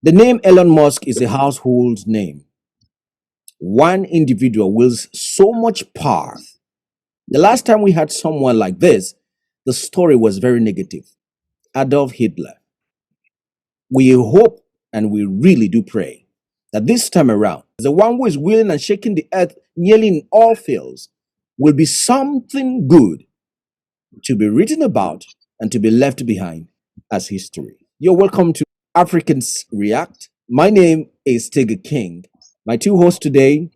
The name Elon Musk is a household name. One individual wields so much power. The last time we had someone like this, the story was very negative. Adolf Hitler. We hope and we really do pray that this time around, the one who is willing and shaking the earth nearly in all fields will be something good to be written about and to be left behind as history. You're welcome to Africans React. My name is Tigger King. My two hosts today,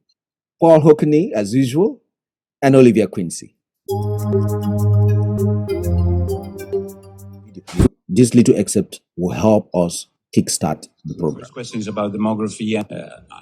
Paul Hockney, as usual, and Olivia Quincy. This little excerpt will help us kickstart the program. First question is about demography.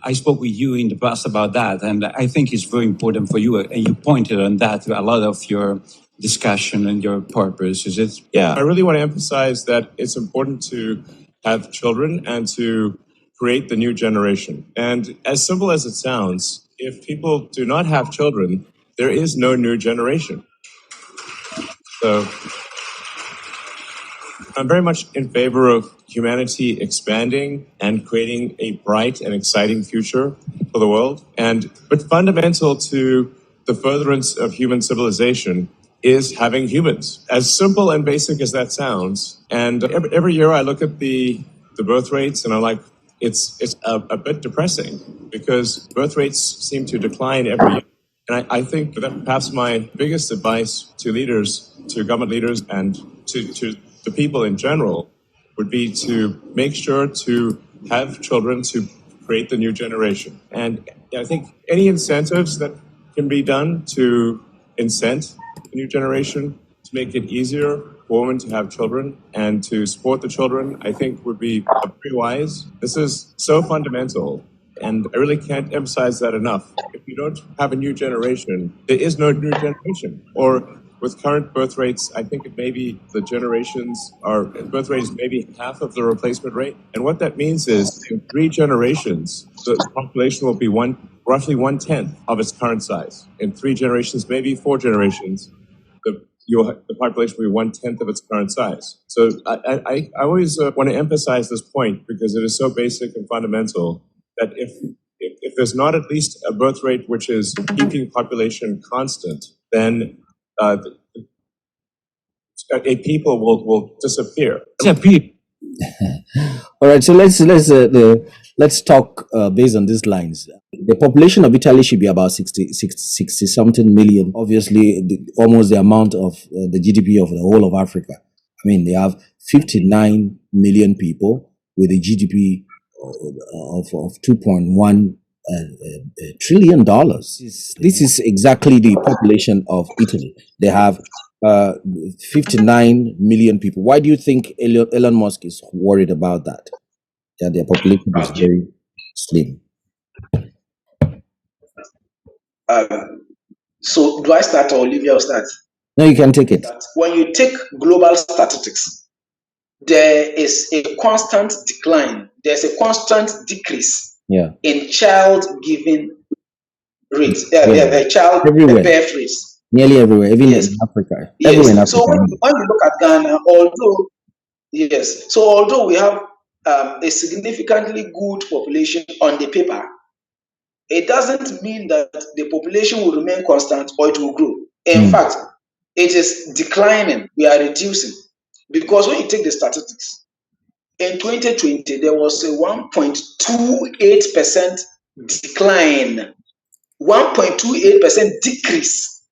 I spoke with you in the past about that, and I think it's very important for you, and you pointed on that a lot of your discussion and your purpose. Is it? Yeah, I really want to emphasize that it's important to have children and to create the new generation. And as simple as it sounds, if people do not have children, there is no new generation. So I'm very much in favor of humanity expanding and creating a bright and exciting future for the world. But fundamental to the furtherance of human civilization is having humans. As simple and basic as that sounds. And every year I look at the birth rates and I'm like, it's a bit depressing because birth rates seem to decline every year. And I think that perhaps my biggest advice to leaders, to government leaders, and to the people in general would be to make sure to have children to create the new generation. And I think any incentives that can be done to incent the new generation, to make it easier for women to have children and to support the children, I think would be very wise. This is so fundamental. And I really can't emphasize that enough. If you don't have a new generation, there is no new generation. Or with current birth rates, I think it may be the birth rate is maybe half of the replacement rate. And what that means is in 3 generations, the population will be roughly 1/10 of its current size. In 3 generations, maybe 4 generations, the population will be 1/10 of its current size. So I always want to emphasize this point because it is so basic and fundamental that if there's not at least a birth rate which is keeping population constant, then a people will disappear. All right, so let's talk based on these lines. The population of Italy should be about 60 something million. Obviously, almost the amount of the GDP of the whole of Africa. I mean, they have 59 million people with a GDP of $2.1 trillion. This is exactly the population of Italy. They have 59 million people. Why do you think Elon Musk is worried about that? That their population is very slim. So do I start or Olivia will start? No, you can take it. When you take global statistics, there is a constant decline. There's a constant decrease in child-giving rates, child birth rates. Nearly everywhere, even in Africa. Yes. Everywhere in Africa. So when you look at Ghana, although we have a significantly good population on the paper, it doesn't mean that the population will remain constant or it will grow. In fact, it is declining. We are reducing. Because when you take the statistics, in 2020, there was a 1.28% decline, 1.28% decrease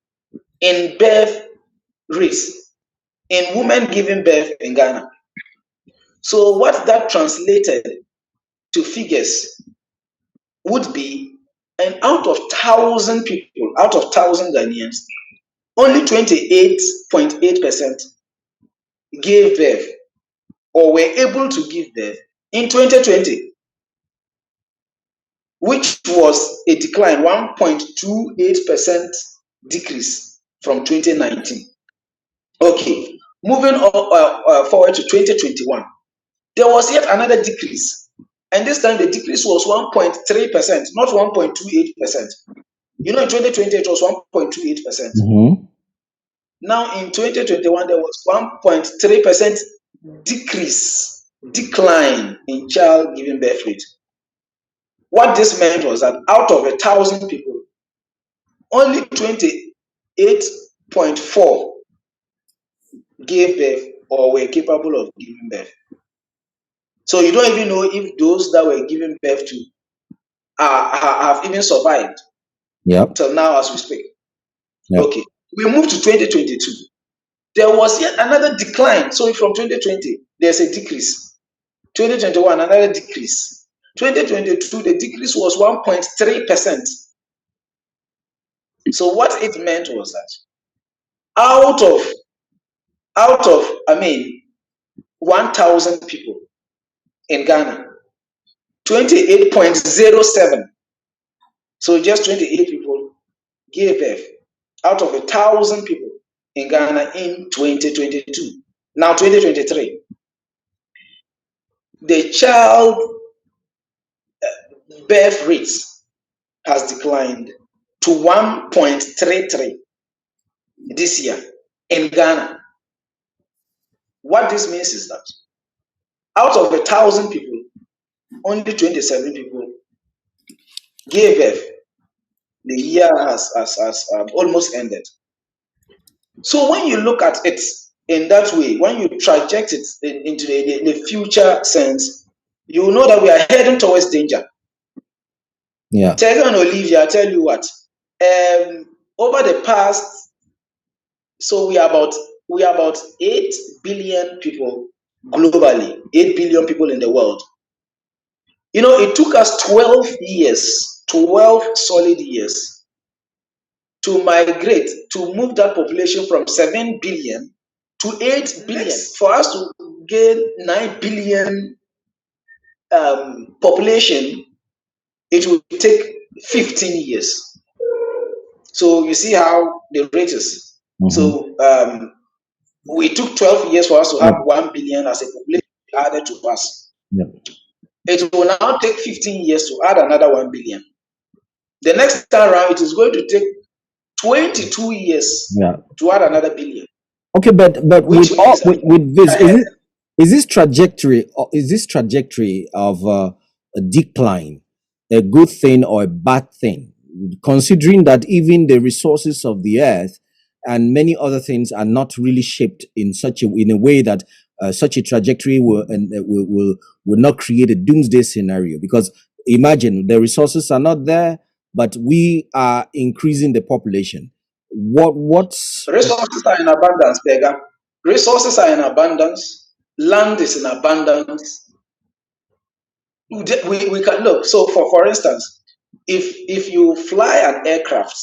in birth rates in women giving birth in Ghana. So what that translated to figures would be, and out of 1,000 people, out of 1,000 Ghanaians, only 28.8% gave birth or were able to give birth in 2020, which was a decline, 1.28% decrease from 2019. Okay, moving forward to 2021, there was yet another decrease. And this time the decrease was 1.3%, not 1.28%. You know, in 2020 it was 1.28%. Now in 2021 there was 1.3% decrease. decline in child giving birth rate. What this meant was that out of 1,000 people, only 28.4 gave birth or were capable of giving birth. So you don't even know if those that were given birth to have even survived till now as we speak. Yep. Okay, we move to 2022. There was yet another decline. So from 2020, there's a decrease. 2021, another decrease. 2022, the decrease was 1.3%. So what it meant was that out of 1,000 people in Ghana, 28.07. So just 28 people gave birth out of 1,000 people in Ghana in 2022. Now 2023, the child birth rates has declined to 1.33 this year in Ghana. What this means is that out of 1,000 people, only 27 people gave birth. The year has almost ended. So when you look at it in that way, when you traject it into the future sense, you know that we are heading towards danger. Yeah. Tegan and Olivia, I tell you what, over the past, so we are about 8 billion people globally, 8 billion people in the world. You know, it took us 12 solid years to migrate, to move that population from 7 billion to 8 billion. For us to gain 9 billion population, it will take 15 years. So you see how the rate is. So we took 12 years for us to have 1 billion as a population added to us. It will now take 15 years to add another 1 billion. The next time around, it is going to take 22 years to add another billion. Okay, but with this, is this trajectory of a decline a good thing or a bad thing? Considering that even the resources of the earth and many other things are not really shaped in a way that such a trajectory will not create a doomsday scenario. Because imagine the resources are not there, but we are increasing the population. What's resources are in abundance, Beggar. Resources are in abundance. Land is in abundance. We can look. So for instance, if you fly an aircraft,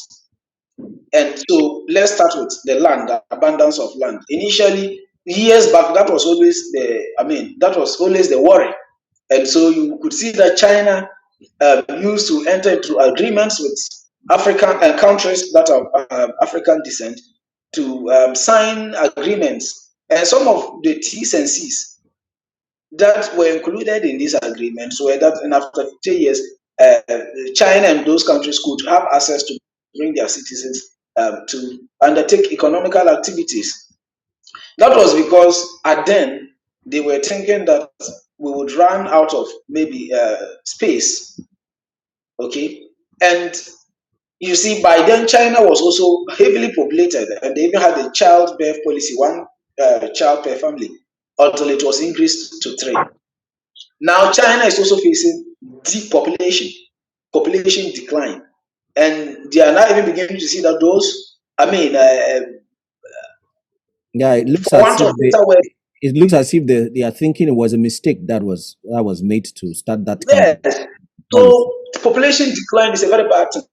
and so let's start with the land, the abundance of land. Initially, years back, that was always the worry. And so you could see that China used to enter into agreements with African countries that are African descent to sign agreements. And some of the T's and C's that were included in these agreements were that, and after 50 years, China and those countries could have access to bring their citizens to undertake economical activities. That was because at then they were thinking that we would run out of maybe space. Okay, and you see, by then China was also heavily populated, and they even had a childbirth policy, one child per family, until it was increased to 3. Now China is also facing depopulation, population decline, and they are now even beginning to see that those, it looks as if they are thinking it was a mistake that was made to start that kind of yes. So population decline is a very bad thing.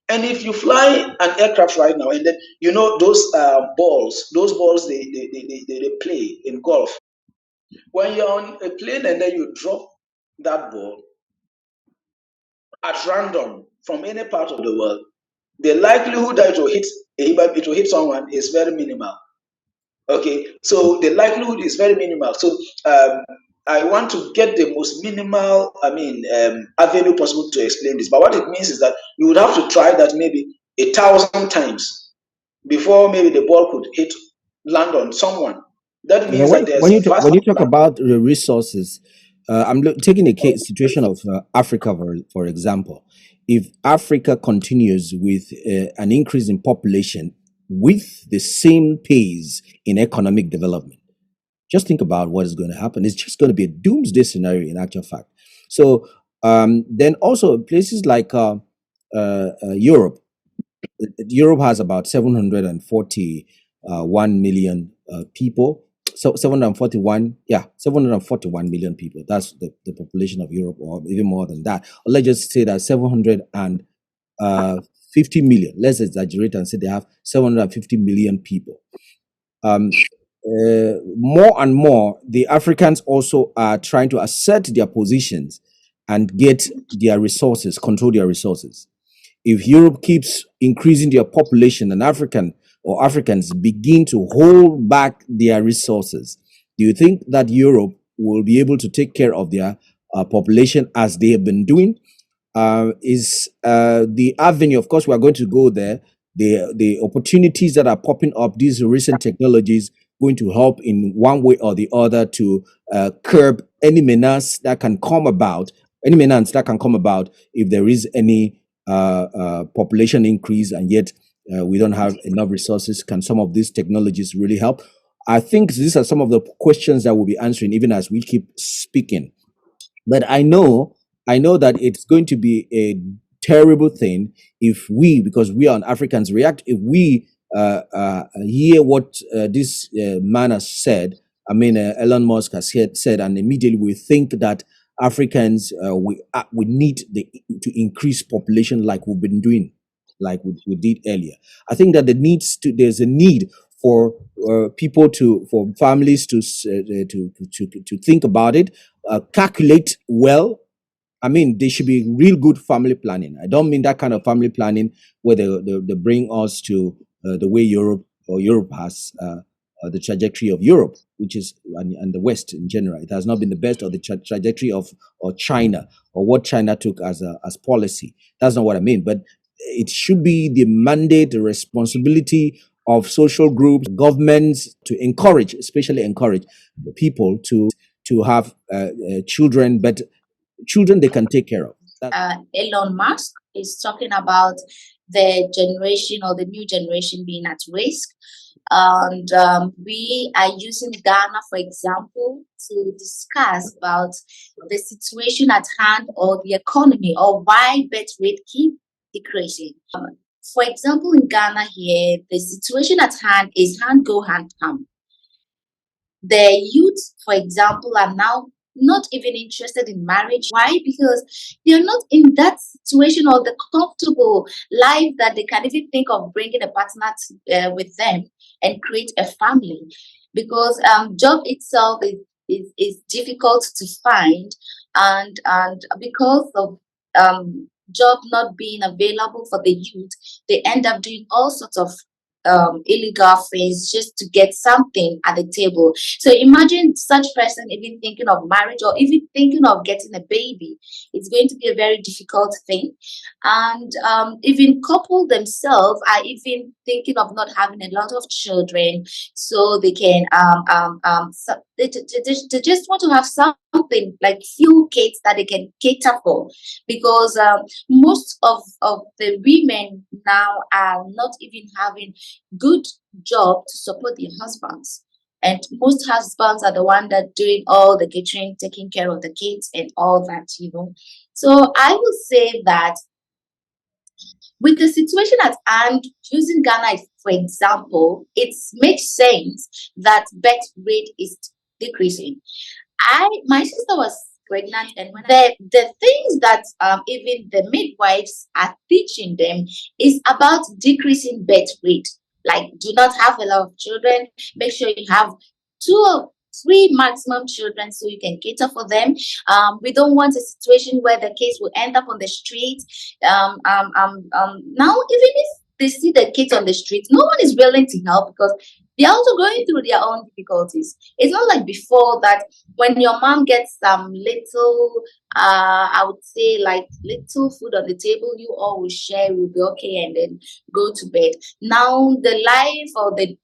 And if you fly an aircraft right now, and then you know those balls they play in golf. When you're on a plane and then you drop that ball at random from any part of the world, the likelihood that it will hit someone is very minimal. Okay, so the likelihood is very minimal. So I want to get the most minimal, avenue possible to explain this. But what it means is that you would have to try that maybe 1,000 times before maybe the ball could land on someone. That Well, means that there's when vast. you talk about the resources, taking a case situation of Africa for example. If Africa continues with an increase in population with the same pace in economic development, just think about what is going to happen. It's just going to be a doomsday scenario in actual fact. So then also places like Europe. Europe has about 741 million people. So 741, yeah, 741 million people. That's the population of Europe, or even more than that. Or let's just say that 750 million. Let's exaggerate and say they have 750 million people. More and more, the Africans also are trying to assert their positions and get their resources, control their resources. If Europe keeps increasing their population and Africans begin to hold back their resources, do you think that Europe will be able to take care of their population as they have been doing? Is the avenue, of course, we are going to go there. The opportunities that are popping up, these recent technologies, going to help in one way or the other to curb any menace that can come about, if there is any population increase, and yet we don't have enough resources. Can some of these technologies really help? I think these are some of the questions that we'll be answering even as we keep speaking. But I know that it's going to be a terrible thing if we, because we are Africans, react. If we hear what this man has said, I mean, Elon Musk has said, and immediately we think that Africans, we need to increase population like we've been doing, like we did earlier. I think that there's a need for for families to think about it, calculate well. I mean, there should be real good family planning. I don't mean that kind of family planning where they bring us to the way Europe has the trajectory of Europe, which is and the West in general. It has not been the best, or the trajectory of or China, or what China took as policy. That's not what I mean. But it should be the mandate, the responsibility of social groups, governments, to encourage, especially encourage the people to have children, but children they can take care of. Elon Musk is talking about the generation, or the new generation, being at risk. And we are using Ghana, for example, to discuss about the situation at hand, or the economy, or why birth rate keep decreasing. For example, in Ghana here, the situation at hand is hand go, hand come. The youth, for example, are now not even interested in marriage. Why? Because they're not in that situation, or the comfortable life that they can even think of bringing a partner with them and create a family. Because job itself is difficult to find, and because of job not being available for the youth, they end up doing all sorts of illegal things just to get something at the table. So imagine such person even thinking of marriage, or even thinking of getting a baby. It's going to be a very difficult thing. And even couple themselves are even thinking of not having a lot of children, so they can they just want to have something like few kids that they can cater for. Because most of the women now are not even having good job to support their husbands, and most husbands are the one that doing all the catering, taking care of the kids and all that. So I will say that with the situation at hand, using Ghana for example, it makes sense that birth rate is decreasing. My sister was pregnant, and when the things that even the midwives are teaching them is about decreasing birth rate. Like, do not have a lot of children. Make sure you have 2 or 3 maximum children, so you can cater for them. We don't want a situation where the kids will end up on the street. Now, even if they see the kids on the street, no one is willing to help, because They are also going through their own difficulties. It's not like before that when your mom gets some little, I would say like little food on the table, you all will share, will be okay, and then go to bed. Now the life or the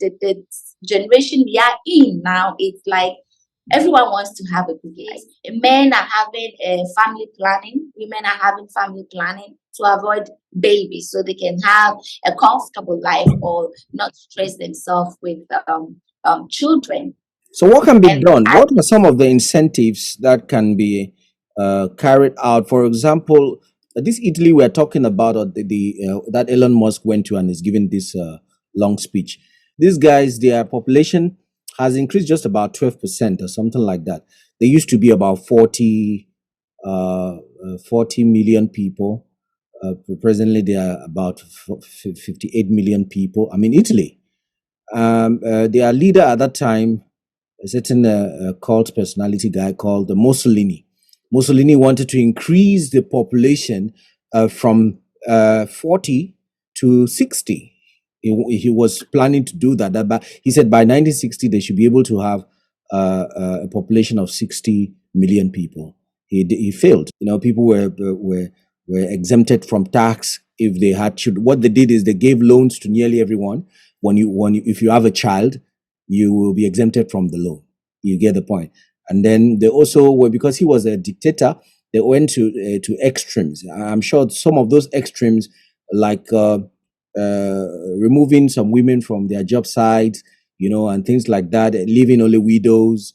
generation we are in now, it's like everyone wants to have a good life. Men are having family planning, women are having family planning to avoid babies so they can have a comfortable life or not stress themselves with children. So, what can be And done? What are some of the incentives that can be carried out? For example, this Italy we're talking about, or that Elon Musk went to and is giving this long speech. These guys, their population has increased just about 12% or something like that. They used to be about 40 million people. Presently, they are about 58 million people. I mean, Italy. Their leader at that time, a certain cult personality guy called Mussolini. Mussolini wanted to increase the population from 40 to 60. He was planning to do that. But he said by 1960 they should be able to have a population of 60 million people. He failed. You know, people were exempted from tax if they had children. What they did is they gave loans to nearly everyone. If you have a child, you will be exempted from the loan. You get the point. And then they also were, because he was a dictator, they went to extremes. I'm sure some of those extremes, like removing some women from their job sites, you know, and things like that, leaving only widows,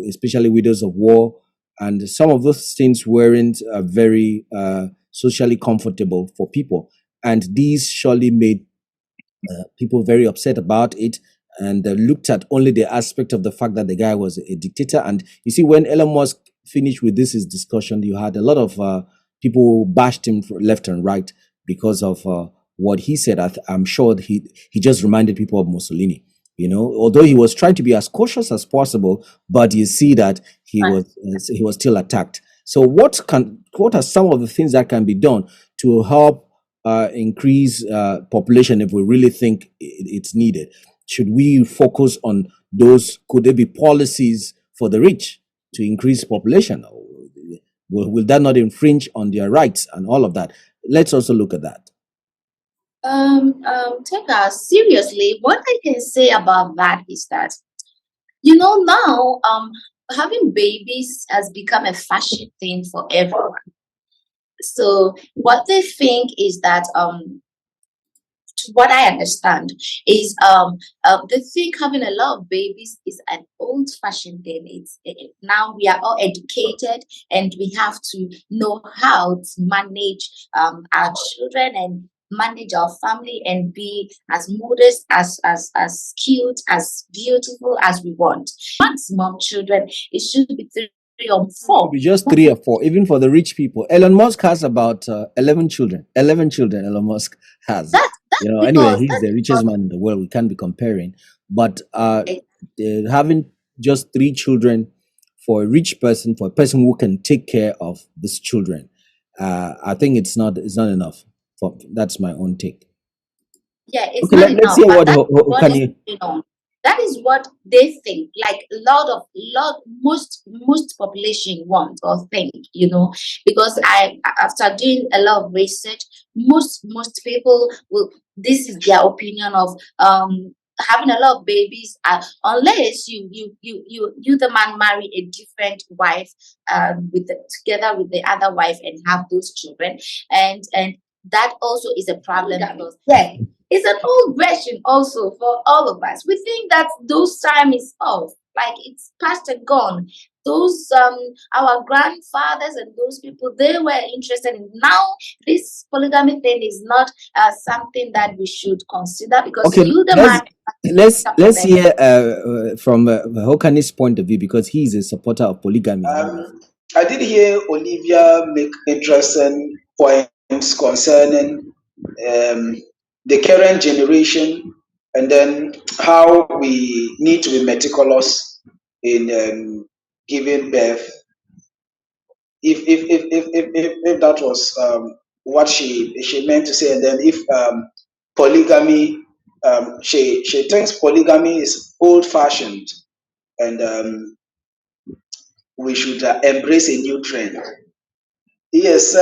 especially widows of war, and some of those things weren't very socially comfortable for people, and these surely made people very upset about it, and looked at only the aspect of the fact that the guy was a dictator. And you see, when Elon Musk finished with this his discussion, you had a lot of people bashed him left and right because of what he said. I'm sure he just reminded people of Mussolini. You know, although he was trying to be as cautious as possible, but you see that he was still attacked. So what are some of the things that can be done to help increase population if we really think it's needed? Should we focus on those? Could there be policies for the rich to increase population? Will that not infringe on their rights and all of that? Let's also look at that. Take us seriously. What I can say about that is that, you know, now having babies has become a fashion thing for everyone. So what they think is that what I understand is they think having a lot of babies is an old-fashioned thing. Now we are all educated and we have to know how to manage our children and manage our family and be as modest, as cute, as beautiful as we want. Maximum children, it should be three or four. Be just 3 or 4, even for the rich people. Elon Musk has about 11 children. 11 children Elon Musk has. You know, anyway, he's the richest man in the world. We can't be comparing. But having just 3 children for a rich person, for a person who can take care of these children, I think it's not enough. That's my own take. Yeah, it's Okay, not let's enough. hear But what that's what can is you. going on. That is what they think. Like most population want or think, you know, because after doing a lot of research, most people will. This is their opinion of having a lot of babies, unless you the man marry a different wife together with the other wife and have those children, and that also is a problem because it's an old version also for all of us. We think that those time is off, like it's past and gone. Those our grandfathers and those people, they were interested in. Now this polygamy thing is not something that we should consider because Okay, you the man. let's hear from Hokani's point of view, because he's a supporter of polygamy. I did hear Olivia make interesting points concerning the current generation, and then how we need to be meticulous in giving birth. If that was what she meant to say, and then if polygamy she thinks polygamy is old fashioned, and we should embrace a new trend. Yes,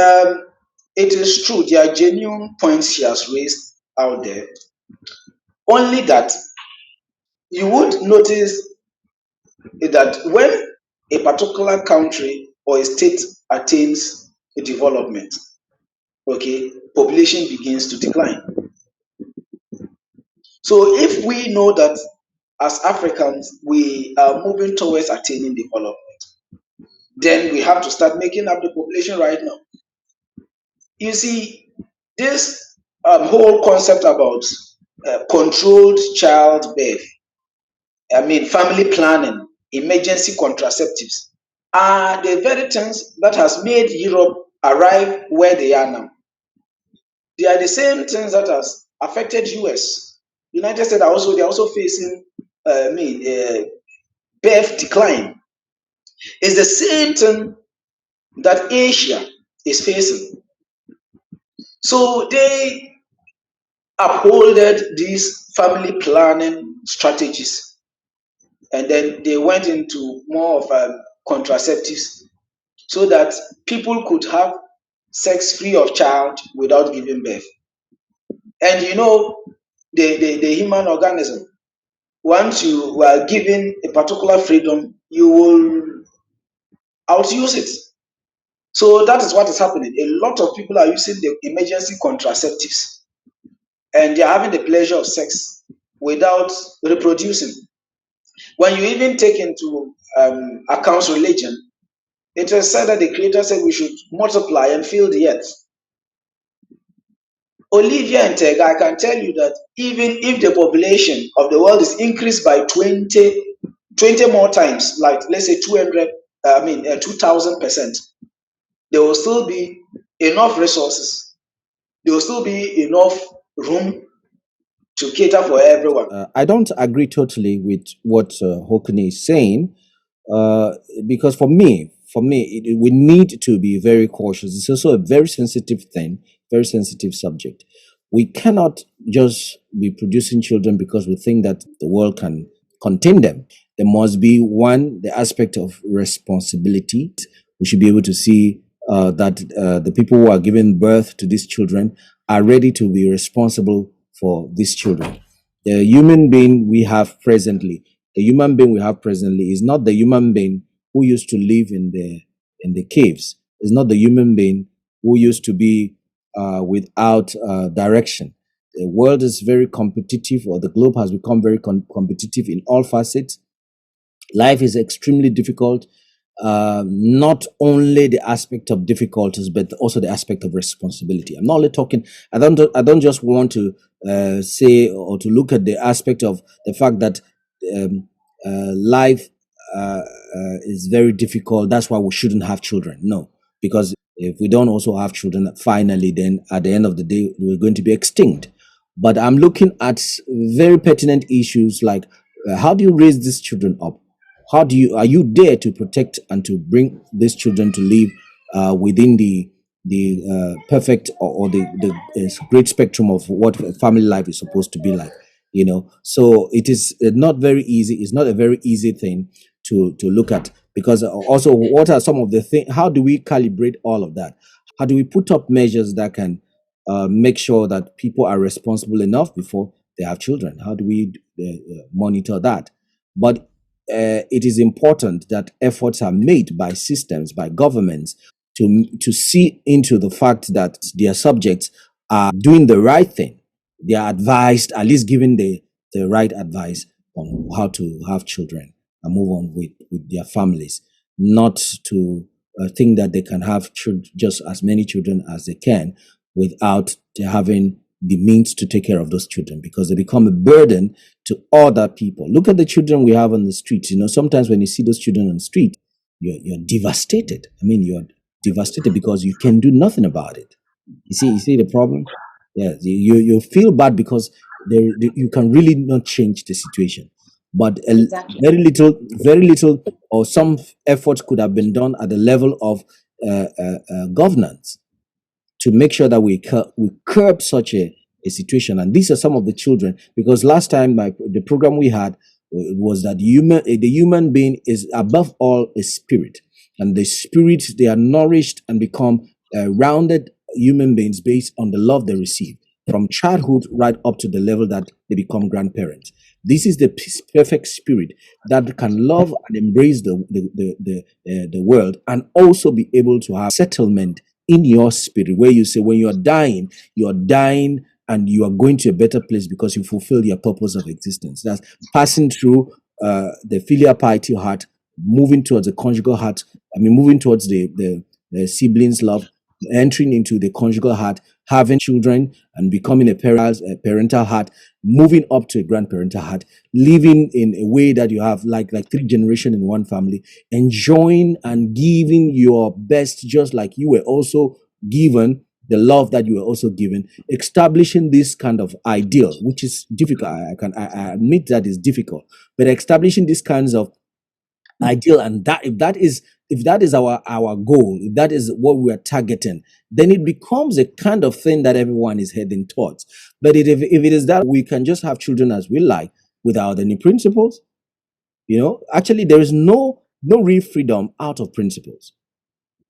it is true. There are genuine points she has raised out there. Only that you would notice that when a particular country or a state attains a development, okay, population begins to decline. So if we know that as Africans we are moving towards attaining development, then we have to start making up the population right now. You see, this whole concept about controlled childbirth, I mean, family planning, emergency contraceptives, are the very things that has made Europe arrive where they are now. They are the same things that has affected US. United States are also, they are also facing birth decline. It's the same thing that Asia is facing. So they upholded these family planning strategies, and then they went into more of contraceptives so that people could have sex free of charge without giving birth. And you know, the human organism, once you are given a particular freedom, you will outuse it. So that is what is happening. A lot of people are using the emergency contraceptives, and they are having the pleasure of sex without reproducing. When you even take into account religion, it is said that the Creator said we should multiply and fill the earth. Olivia and Tega, I can tell you that even if the population of the world is increased by 20 more times, like let's say 2,000%, there will still be enough resources. There will still be enough room to cater for everyone. I don't agree totally with what Hokuni is saying, because for me, we need to be very cautious. It's also a very sensitive thing, very sensitive subject. We cannot just be producing children because we think that the world can contain them. There must be the aspect of responsibility. We should be able to see that the people who are giving birth to these children are ready to be responsible for these children. The human being we have presently is not the human being who used to live in the caves. It's not the human being who used to be without direction. The world is very competitive, or the globe has become very competitive in all facets. Life is extremely difficult. Not only the aspect of difficulties, but also the aspect of responsibility. I'm not only talking. I don't just want to say or to look at the aspect of the fact that life is very difficult. That's why we shouldn't have children. No, because if we don't also have children, finally, then at the end of the day, we're going to be extinct. But I'm looking at very pertinent issues like how do you raise these children up? Are you there to protect and to bring these children to live within the perfect or the great spectrum of what family life is supposed to be like? So it is not very easy. It's not a very easy thing to look at, because also what are some of the things? How do we calibrate all of that? How do we put up measures that can make sure that people are responsible enough before they have children? How do we monitor that? But it is important that efforts are made by systems, by governments, to see into the fact that their subjects are doing the right thing. They are advised, at least given the right advice on how to have children and move on with their families, not to think that they can have just as many children as they can without having the means to take care of those children, because they become a burden to other people. Look at the children we have on the streets. Sometimes when you see those children on the street, you're devastated. I mean, you're devastated because you can do nothing about it. You see the problem? Yeah, you feel bad because you can really not change the situation. But Exactly. very little, or some efforts could have been done at the level of governance to make sure that we curb such a a situation. And these are some of the children, because last time the program we had was that the human being is above all a spirit, and the spirit, they are nourished and become rounded human beings based on the love they receive from childhood right up to the level that they become grandparents. This is the perfect spirit that can love and embrace the world, and also be able to have settlement in your spirit, where you say when you're dying and you are going to a better place because you fulfill your purpose of existence. That's passing through the filial piety heart, moving towards the conjugal heart. Moving towards the siblings love, entering into the conjugal heart, having children and becoming a parental heart, moving up to a grandparental heart, living in a way that you have like 3 generations in one family, enjoying and giving your best, just like you were also given the love that you were also given, establishing this kind of ideal, which is difficult. I admit that is difficult, but establishing these kinds of ideal, and that if that is our goal, if that is what we are targeting, then it becomes a kind of thing that everyone is heading towards. But if it is that we can just have children as we like without any principles, actually there is no real freedom out of principles.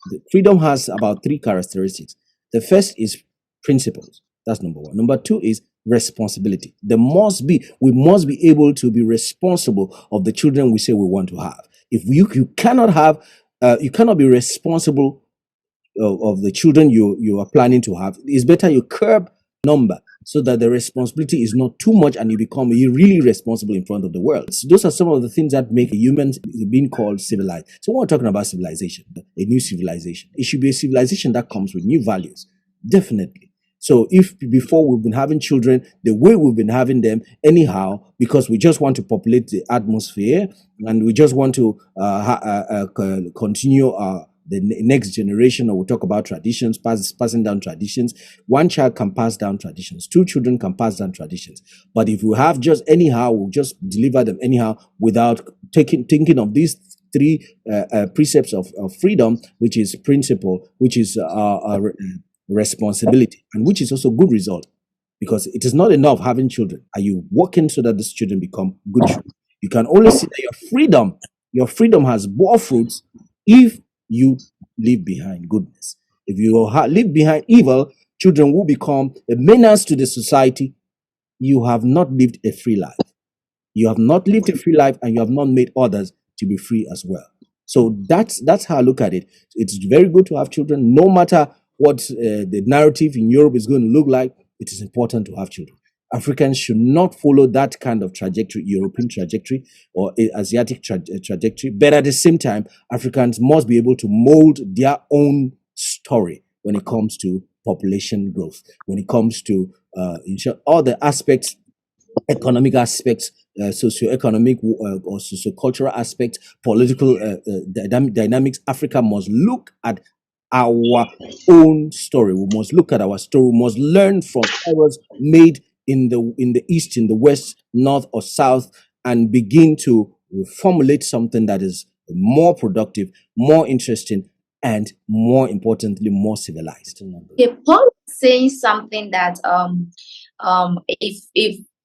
The freedom has about 3 characteristics. The first is principles. That's number 1. Number 2 is responsibility. We must be able to be responsible of the children we say we want to have. If you cannot have, you cannot be responsible of the children you are planning to have. It's better you curb number so that the responsibility is not too much and you become really responsible in front of the world. So those are some of the things that make a human being called civilized. So when we're talking about civilization, a new civilization, it should be a civilization that comes with new values. Definitely. So if before we've been having children the way we've been having them anyhow, because we just want to populate the atmosphere and we just want to continue the next generation, or we'll talk about traditions, passing down traditions. 1 child can pass down traditions. 2 children can pass down traditions. But if we have just anyhow, we'll just deliver them anyhow without thinking of these 3 precepts of freedom, which is principle, which is responsibility, and which is also good result, because it is not enough having children. Are you working so that these children become good children? You can only see that your freedom has bore fruits if you leave behind goodness. If you leave behind evil, children will become a menace to the society. You have not lived a free life. You have not lived a free life, and you have not made others to be free as well. So that's how I look at it. It's very good to have children, no matter what the narrative in Europe is going to look like. It is important to have children. Africans should not follow that kind of trajectory, European trajectory or Asiatic trajectory. But at the same time, Africans must be able to mold their own story when it comes to population growth, when it comes to all the aspects, economic aspects, socioeconomic or sociocultural aspects, political dynamics. Africa must look at our own story. We must look at our story. We must learn from errors made in the east, in the west, north, or south, and begin to formulate something that is more productive, more interesting, and more importantly, more civilized. Okay, Paul is saying something that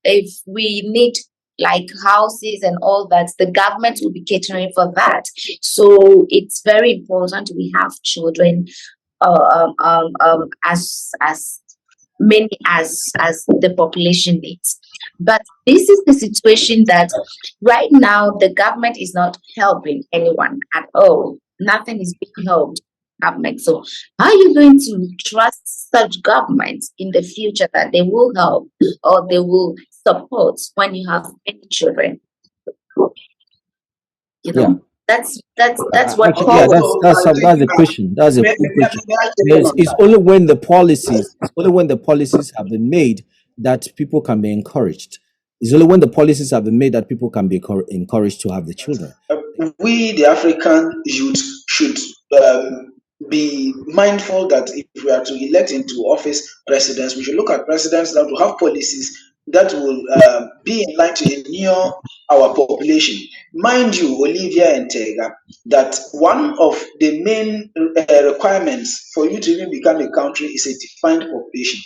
if we need like houses and all that, the government will be catering for that. So it's very important we have children as many as the population needs. But this is the situation that right now the government is not helping anyone at all. Nothing is being helped. Government. So how are you going to trust such governments in the future that they will help or they will support when you have many children? Yeah. That's what Actually, Paul yeah, was. that's a question. That's a good question. It's only when the policies have been made that people can be encouraged. It's only when the policies have been made that people can be encouraged to have the children. We, the African youth, should be mindful that if we are to elect into office presidents, we should look at presidents that will have policies that will be in line to enure our population. Mind you, Olivia and Tega, that one of the main requirements for you to even become a country is a defined population.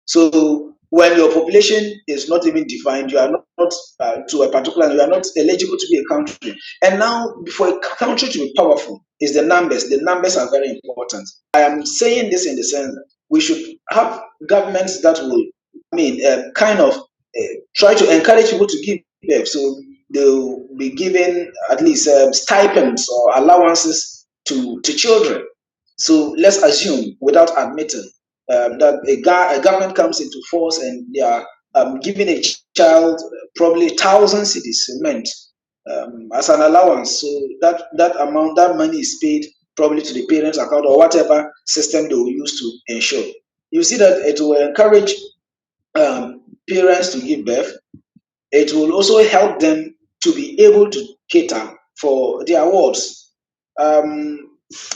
So when your population is not even defined, you are not to a particular, you are not eligible to be a country. And now, for a country to be powerful, is the numbers. The numbers are very important. I am saying this in the sense that we should have governments that will, kind of try to encourage people to give birth. So they'll be given at least stipends or allowances to children. So let's assume, without admitting, that a government comes into force and they are giving a child probably 1,000 cedis meant as an allowance. So that amount, that money is paid probably to the parents' account or whatever system they will use to ensure. You see that it will encourage parents to give birth. It will also help them to be able to cater for their wards.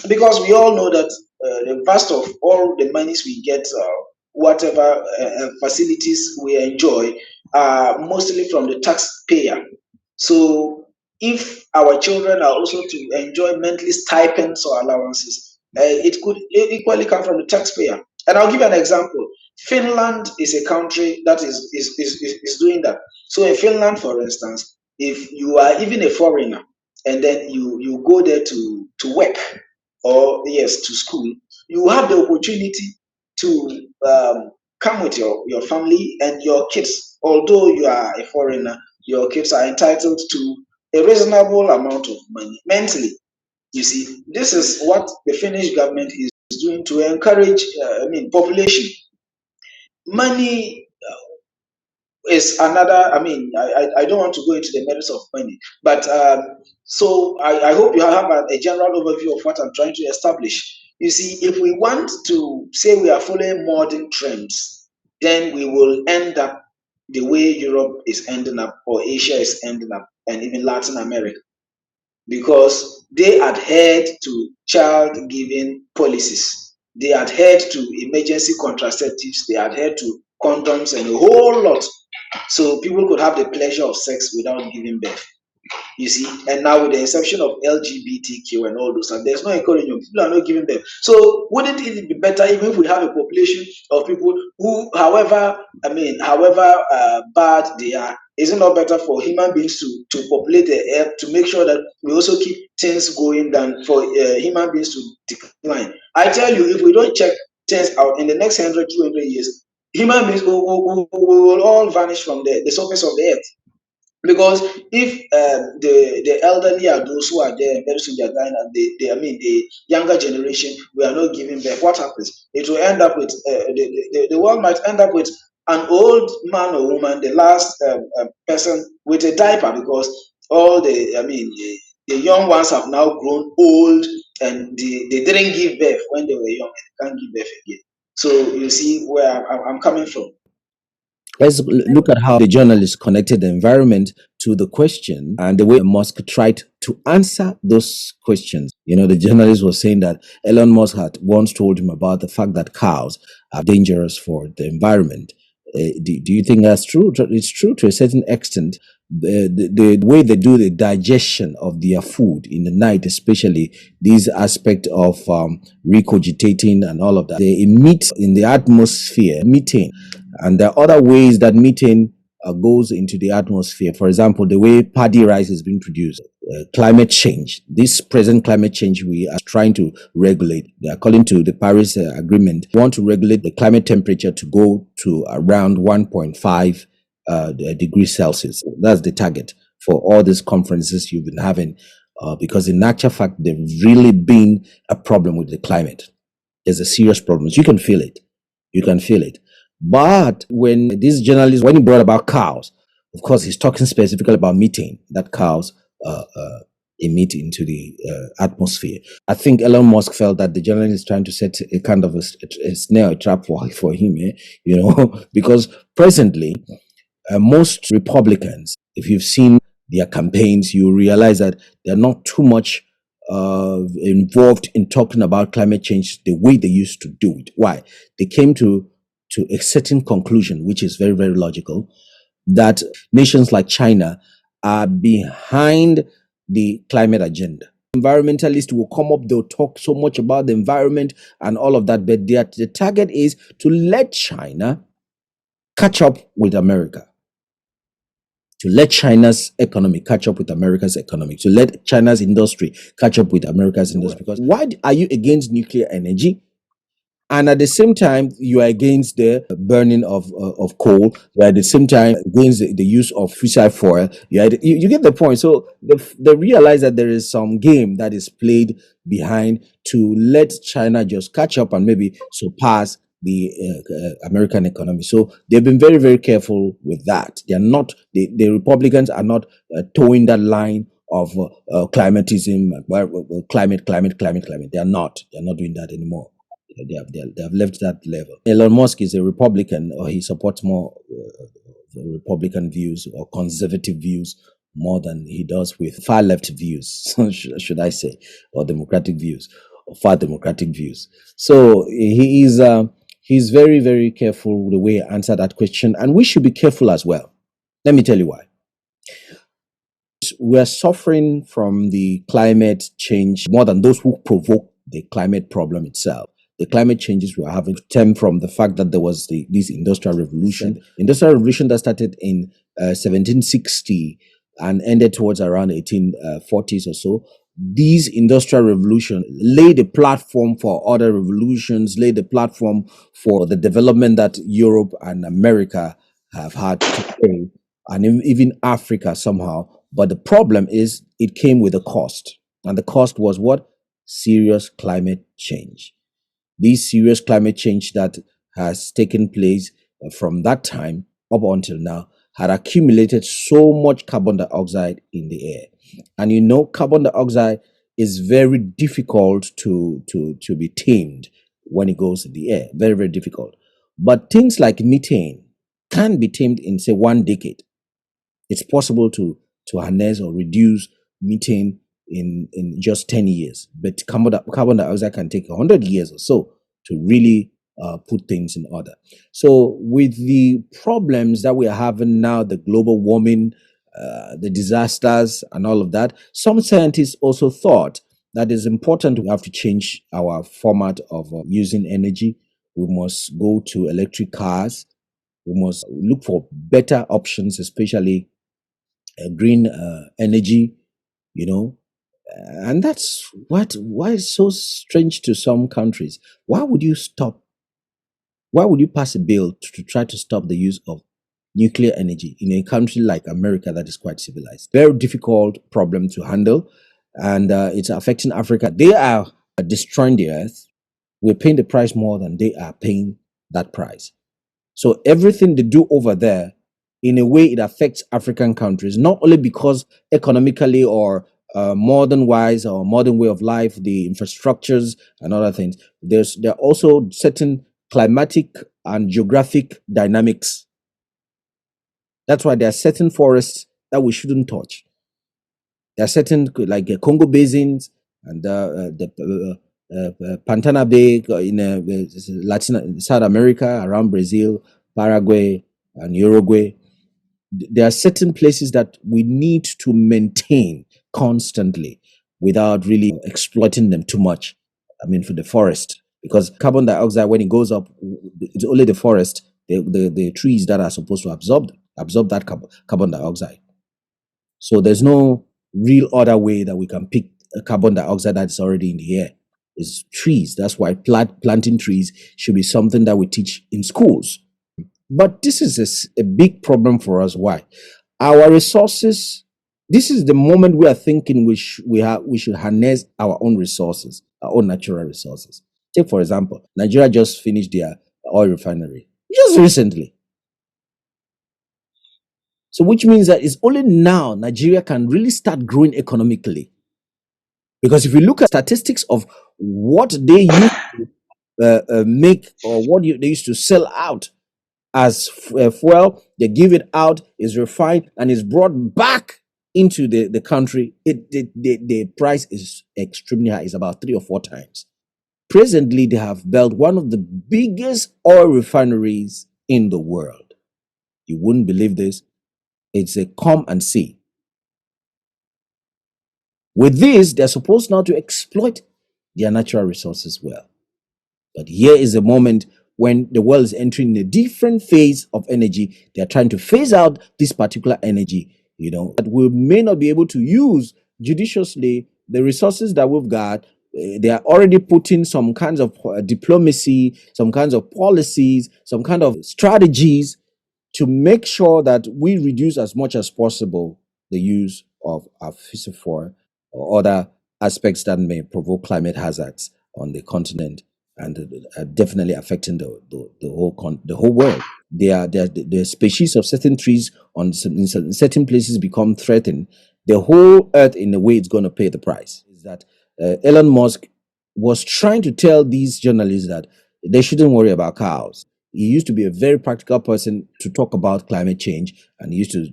Because we all know that the vast of all the monies we get, whatever facilities we enjoy, are mostly from the taxpayer. So if our children are also to enjoy monthly stipends or allowances, it could equally come from the taxpayer. And I'll give you an example. Finland is a country that is doing that. So in Finland, for instance, if you are even a foreigner and then you go there to work, or yes, to school, you have the opportunity to come with your family and your kids. Although you are a foreigner, your kids are entitled to a reasonable amount of money mentally. You see, this is what the Finnish government is doing to encourage, population. Money is another. I don't want to go into the merits of money, but so I hope you have a general overview of what I'm trying to establish. You see, if we want to say we are following modern trends, then we will end up the way Europe is ending up, or Asia is ending up, and even Latin America, because they adhered to child giving policies. They adhered to emergency contraceptives, they adhered to condoms and a whole lot. So people could have the pleasure of sex without giving birth. You see, and now with the inception of LGBTQ and all those, and there's no encouragement, people are not giving them. So wouldn't it be better even if we have a population of people who, however bad they are, is it not better for human beings to populate the earth, to make sure that we also keep things going, than for human beings to decline? I tell you, if we don't check things out in the next 100, 200 years, human beings will all vanish from the surface of the earth. Because if the elderly are those who are there and very soon they are dying, and the younger generation, we are not giving birth, what happens? It will end up with the world might end up with an old man or woman, the last person with a diaper, because all the young ones have now grown old, and they didn't give birth when they were young and can't give birth again. So you see where I'm coming from. Let's look at how the journalist connected the environment to the question and the way Musk tried to answer those questions. The journalist was saying that Elon Musk had once told him about the fact that cows are dangerous for the environment. Do you think that's true? It's true to a certain extent. The way they do the digestion of their food in the night, especially these aspect of recogitating and all of that, they emit in the atmosphere methane. And there are other ways that methane goes into the atmosphere. For example, the way paddy rice is being produced. Climate change. This present climate change we are trying to regulate. According to the Paris Agreement, we want to regulate the climate temperature to go to around 1.5 degrees Celsius. That's the target for all these conferences you've been having, because in actual fact, there's really been a problem with the climate. There's a serious problem. You can feel it. You can feel it. But when this journalist, when he brought about cows, of course, he's talking specifically about methane that cows emit into the atmosphere. I think Elon Musk felt that the journalist is trying to set a kind of a snare, a trap for him, because presently, most Republicans, if you've seen their campaigns, you realize that they're not too much involved in talking about climate change the way they used to do it. Why? They came to a certain conclusion, which is very, very logical, that nations like China are behind the climate agenda. Environmentalists will come up, they'll talk so much about the environment and all of that, but the target is to let China catch up with America, to let China's economy catch up with America's economy, to let China's industry catch up with America's industry. Because why are you against nuclear energy? And at the same time, you are against the burning of coal. You are at the same time against the use of fossil fuel. You get the point. So they realize that there is some game that is played behind to let China just catch up and maybe surpass the American economy. So they've been very, very careful with that. They are not, the Republicans are not towing that line of climatism, climate. They are not. They are not doing that anymore. They have left that level. Elon Musk is a Republican, or he supports more Republican views or conservative views more than he does with far left views, should I say, or democratic views, or far democratic views. So he's very, very careful with the way he answered that question, and we should be careful as well. Let me tell you why. We're suffering from the climate change more than those who provoke the climate problem itself. The climate changes we are having stem from the fact that there was this industrial revolution that started in 1760 and ended towards around 1840s or so. These industrial revolutions laid a platform for other revolutions, laid a platform for the development that Europe and America have had today, and even Africa somehow. But the problem is it came with a cost. And the cost was what? Serious climate change. This serious climate change that has taken place from that time up until now had accumulated so much carbon dioxide in the air. And you know, carbon dioxide is very difficult to be tamed when it goes in the air. Very, very difficult. But things like methane can be tamed in, say, 1 decade. It's possible to harness or reduce methane in just 10 years. But carbon dioxide can take 100 years or so to really put things in order. So with the problems that we are having now, the global warming, the disasters and all of that, some scientists also thought that it's important we have to change our format of using energy. We must go to electric cars. We must look for better options, especially green energy, you know. And that's why it's so strange to some countries. Why would you pass a bill to try to stop the use of nuclear energy in a country like America that is quite civilized? Very difficult problem to handle, and it's affecting Africa. They are destroying the earth. We're paying the price more than they are paying that price. So everything they do over there, in a way, it affects African countries, not only because economically or modern wise or modern way of life, the infrastructures and other things. There are also certain climatic and geographic dynamics. That's why there are certain forests that we shouldn't touch. There are certain like Congo basins and the Pantana Bay in Latin South America, around Brazil, Paraguay, and Uruguay. There are certain places that we need to maintain constantly without really exploiting them too much. I mean, for the forest, because carbon dioxide, when it goes up, it's only the forest, the trees that are supposed to absorb that carbon dioxide. So there's no real other way that we can pick a carbon dioxide that's already in the air. It's trees. That's why planting trees should be something that we teach in schools. But this is a big problem for us. Why? Our resources. This is the moment we are thinking we should harness our own resources, our own natural resources. Take for example, Nigeria just finished their oil refinery just recently. So which means that it's only now Nigeria can really start growing economically. Because if you look at statistics of what they used to make or what they used to sell out as fuel, they give it out, is refined, and is brought back into the country. The price is extremely high. It's about 3 or 4 times. Presently, they have built one of the biggest oil refineries in the world. You wouldn't believe this. It's a come and see. With this, they're supposed now to exploit their natural resources well. But here is a moment when the world is entering a different phase of energy, they are trying to phase out this particular energy, that we may not be able to use judiciously the resources that we've got. They are already putting some kinds of diplomacy, some kinds of policies, some kind of strategies to make sure that we reduce as much as possible the use of our fossil fuel or other aspects that may provoke climate hazards on the continent and definitely affecting the whole world. The species of certain trees in certain places become threatened. The whole earth, in a way, is going to pay the price. Is that Elon Musk was trying to tell these journalists that they shouldn't worry about cows. He used to be a very practical person to talk about climate change, and he used to,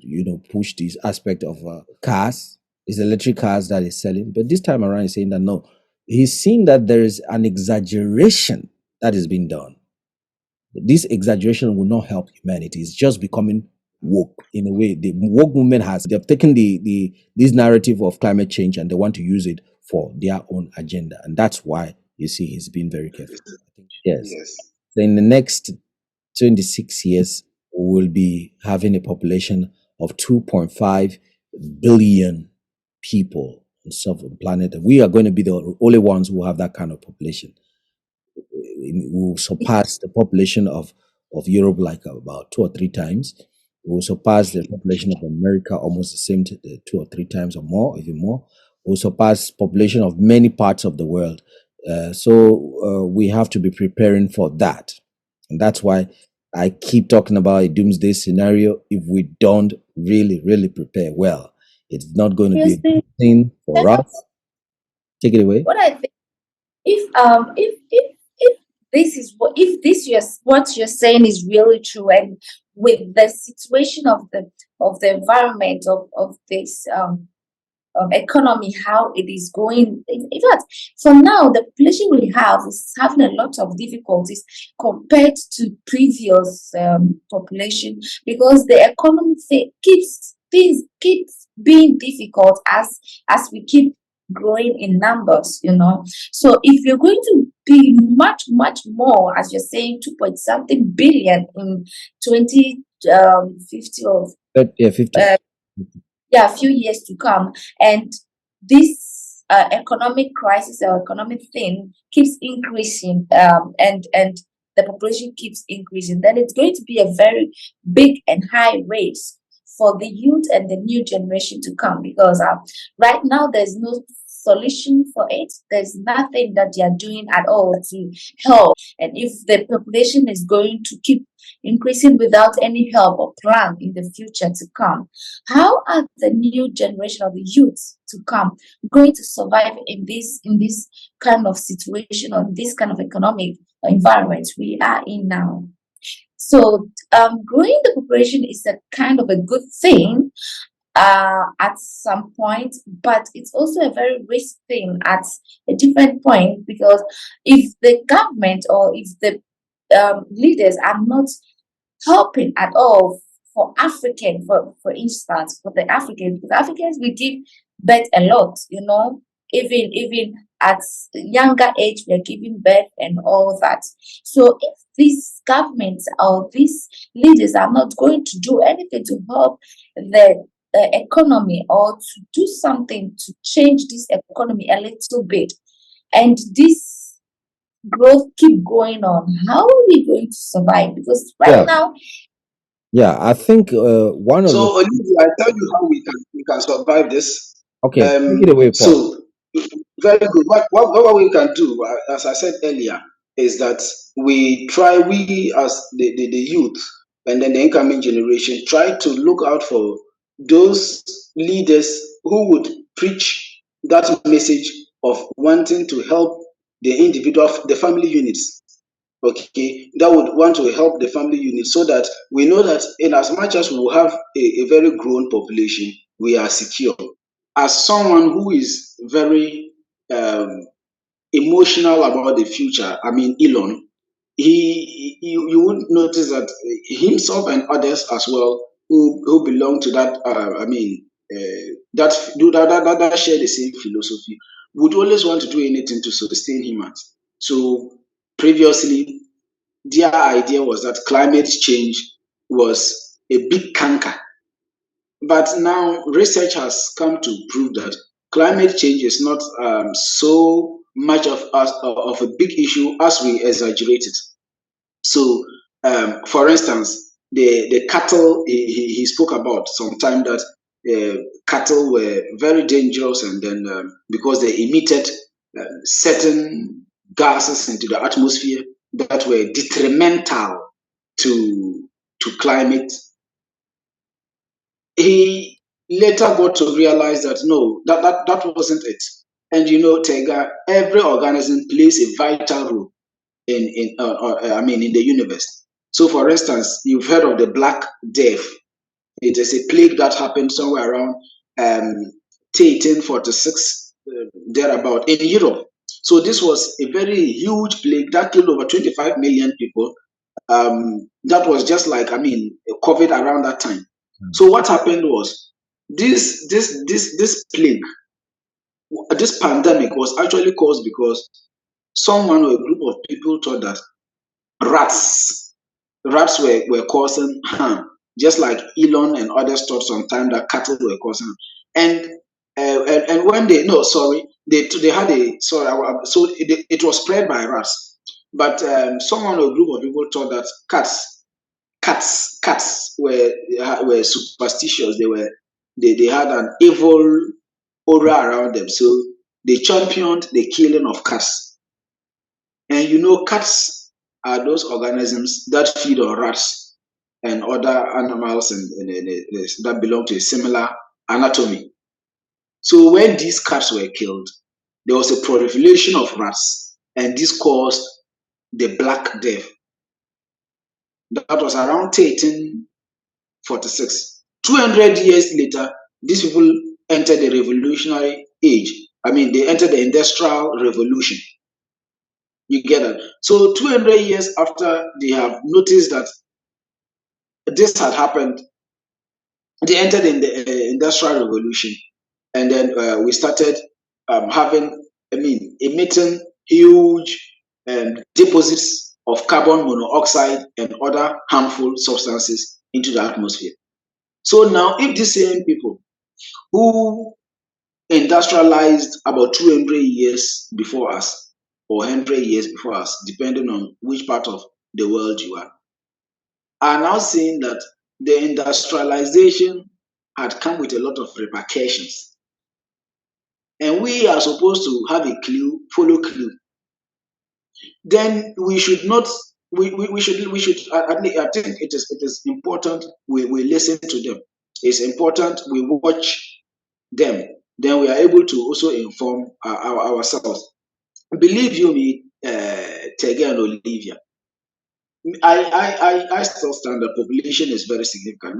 push this aspect of cars. It's electric cars that he's selling. But this time around, he's saying that no, he's seeing that there is an exaggeration that is being done. This exaggeration will not help humanity. It's just becoming woke in a way. The woke movement they've taken this narrative of climate change and they want to use it for their own agenda. And that's why you see he's being very careful. Yes. Yes. So in the next 26 years, we will be having a population of 2.5 billion people on the planet. We are going to be the only ones who have that kind of population. We will surpass the population of Europe like about 2 or 3 times. We will surpass the population of America almost the same 2 or 3 times or more, even more. We will surpass population of many parts of the world. So we have to be preparing for that. And that's why I keep talking about a doomsday scenario. If we don't really, really prepare well, it's not going to be a good thing for us. Take it away. What I think, if this is what you're saying is really true, and with the situation of the environment of this economy, how it is going. In fact, for now, the population we have is having a lot of difficulties compared to previous population, because the economy keeps being difficult as we keep growing in numbers. So if you're going to be much more, as you're saying, 2 point something billion in 2050 or 50. a few years to come, and this economic crisis or economic thing keeps increasing, and the population keeps increasing, then it's going to be a very big and high risk for the youth and the new generation to come, because right now there's no solution for it. There's nothing that they are doing at all to help. And if the population is going to keep increasing without any help or plan in the future to come, how are the new generation of the youth to come going to survive in this kind of situation, or this kind of economic environment we are in now? So growing the population is a kind of a good thing at some point, but it's also a very risk thing at a different point, because if the government or if the leaders are not helping at all for African, for instance, for the Africans, because Africans we give birth a lot, even at younger age we're giving birth and all that. So if these governments or these leaders are not going to do anything to help the economy, or to do something to change this economy a little bit, and this growth keep going on, how are we going to survive? Because right now, I think one of So, Olivia, I tell you how we can survive this. take it away, Paul. So, very good. What we can do, as I said earlier, is that we as the youth and then the incoming generation, try to look out for those leaders who would preach that message of wanting to help the individual, the family units. Okay, that would want to help the family unit, so that we know that in as much as we will have a very grown population, we are secure. As someone who is very emotional about the future, I mean, Elon, you would notice that himself and others as well who belong to that, that share the same philosophy, would always want to do anything to sustain him. So previously, their idea was that climate change was a big canker. But now research has come to prove that climate change is not so much of a big issue as we exaggerated. So, for instance, the cattle he spoke about sometime that cattle were very dangerous, and then because they emitted certain gases into the atmosphere that were detrimental to climate. He later got to realize that no, that wasn't it. And Tega, every organism plays a vital role in the universe. So, for instance, you've heard of the Black Death. It is a plague that happened somewhere around 1846, thereabout, in Europe. So this was a very huge plague that killed over 25 million people. That was just like, COVID around that time. So what happened was this plague, this pandemic was actually caused because someone or a group of people thought that rats rats were causing harm, just like Elon and others thought sometime that cattle were causing harm. And and when they no sorry they had a sorry so it was spread by rats, but someone or a group of people thought that cats were superstitious. They had an evil aura around them, so they championed the killing of cats. And cats are those organisms that feed on rats and other animals that belong to a similar anatomy. So when these cats were killed, there was a proliferation of rats, and this caused the Black Death. That was around 1846. 200 years later, these people entered the revolutionary age. They entered the Industrial Revolution. You get it? So 200 years after they have noticed that this had happened, they entered in the Industrial Revolution, and then we started emitting huge deposits of carbon monoxide and other harmful substances into the atmosphere. So now, if these same people who industrialized about 200 years before us, or 100 years before us, depending on which part of the world you are now saying that the industrialization had come with a lot of repercussions. And we are supposed to have a clue, follow clue. Then we should not, we should, I think it is important we listen to them. It's important we watch them. Then we are able to also inform ourselves. Believe you me, Tege and Olivia, I still stand that population is very significant.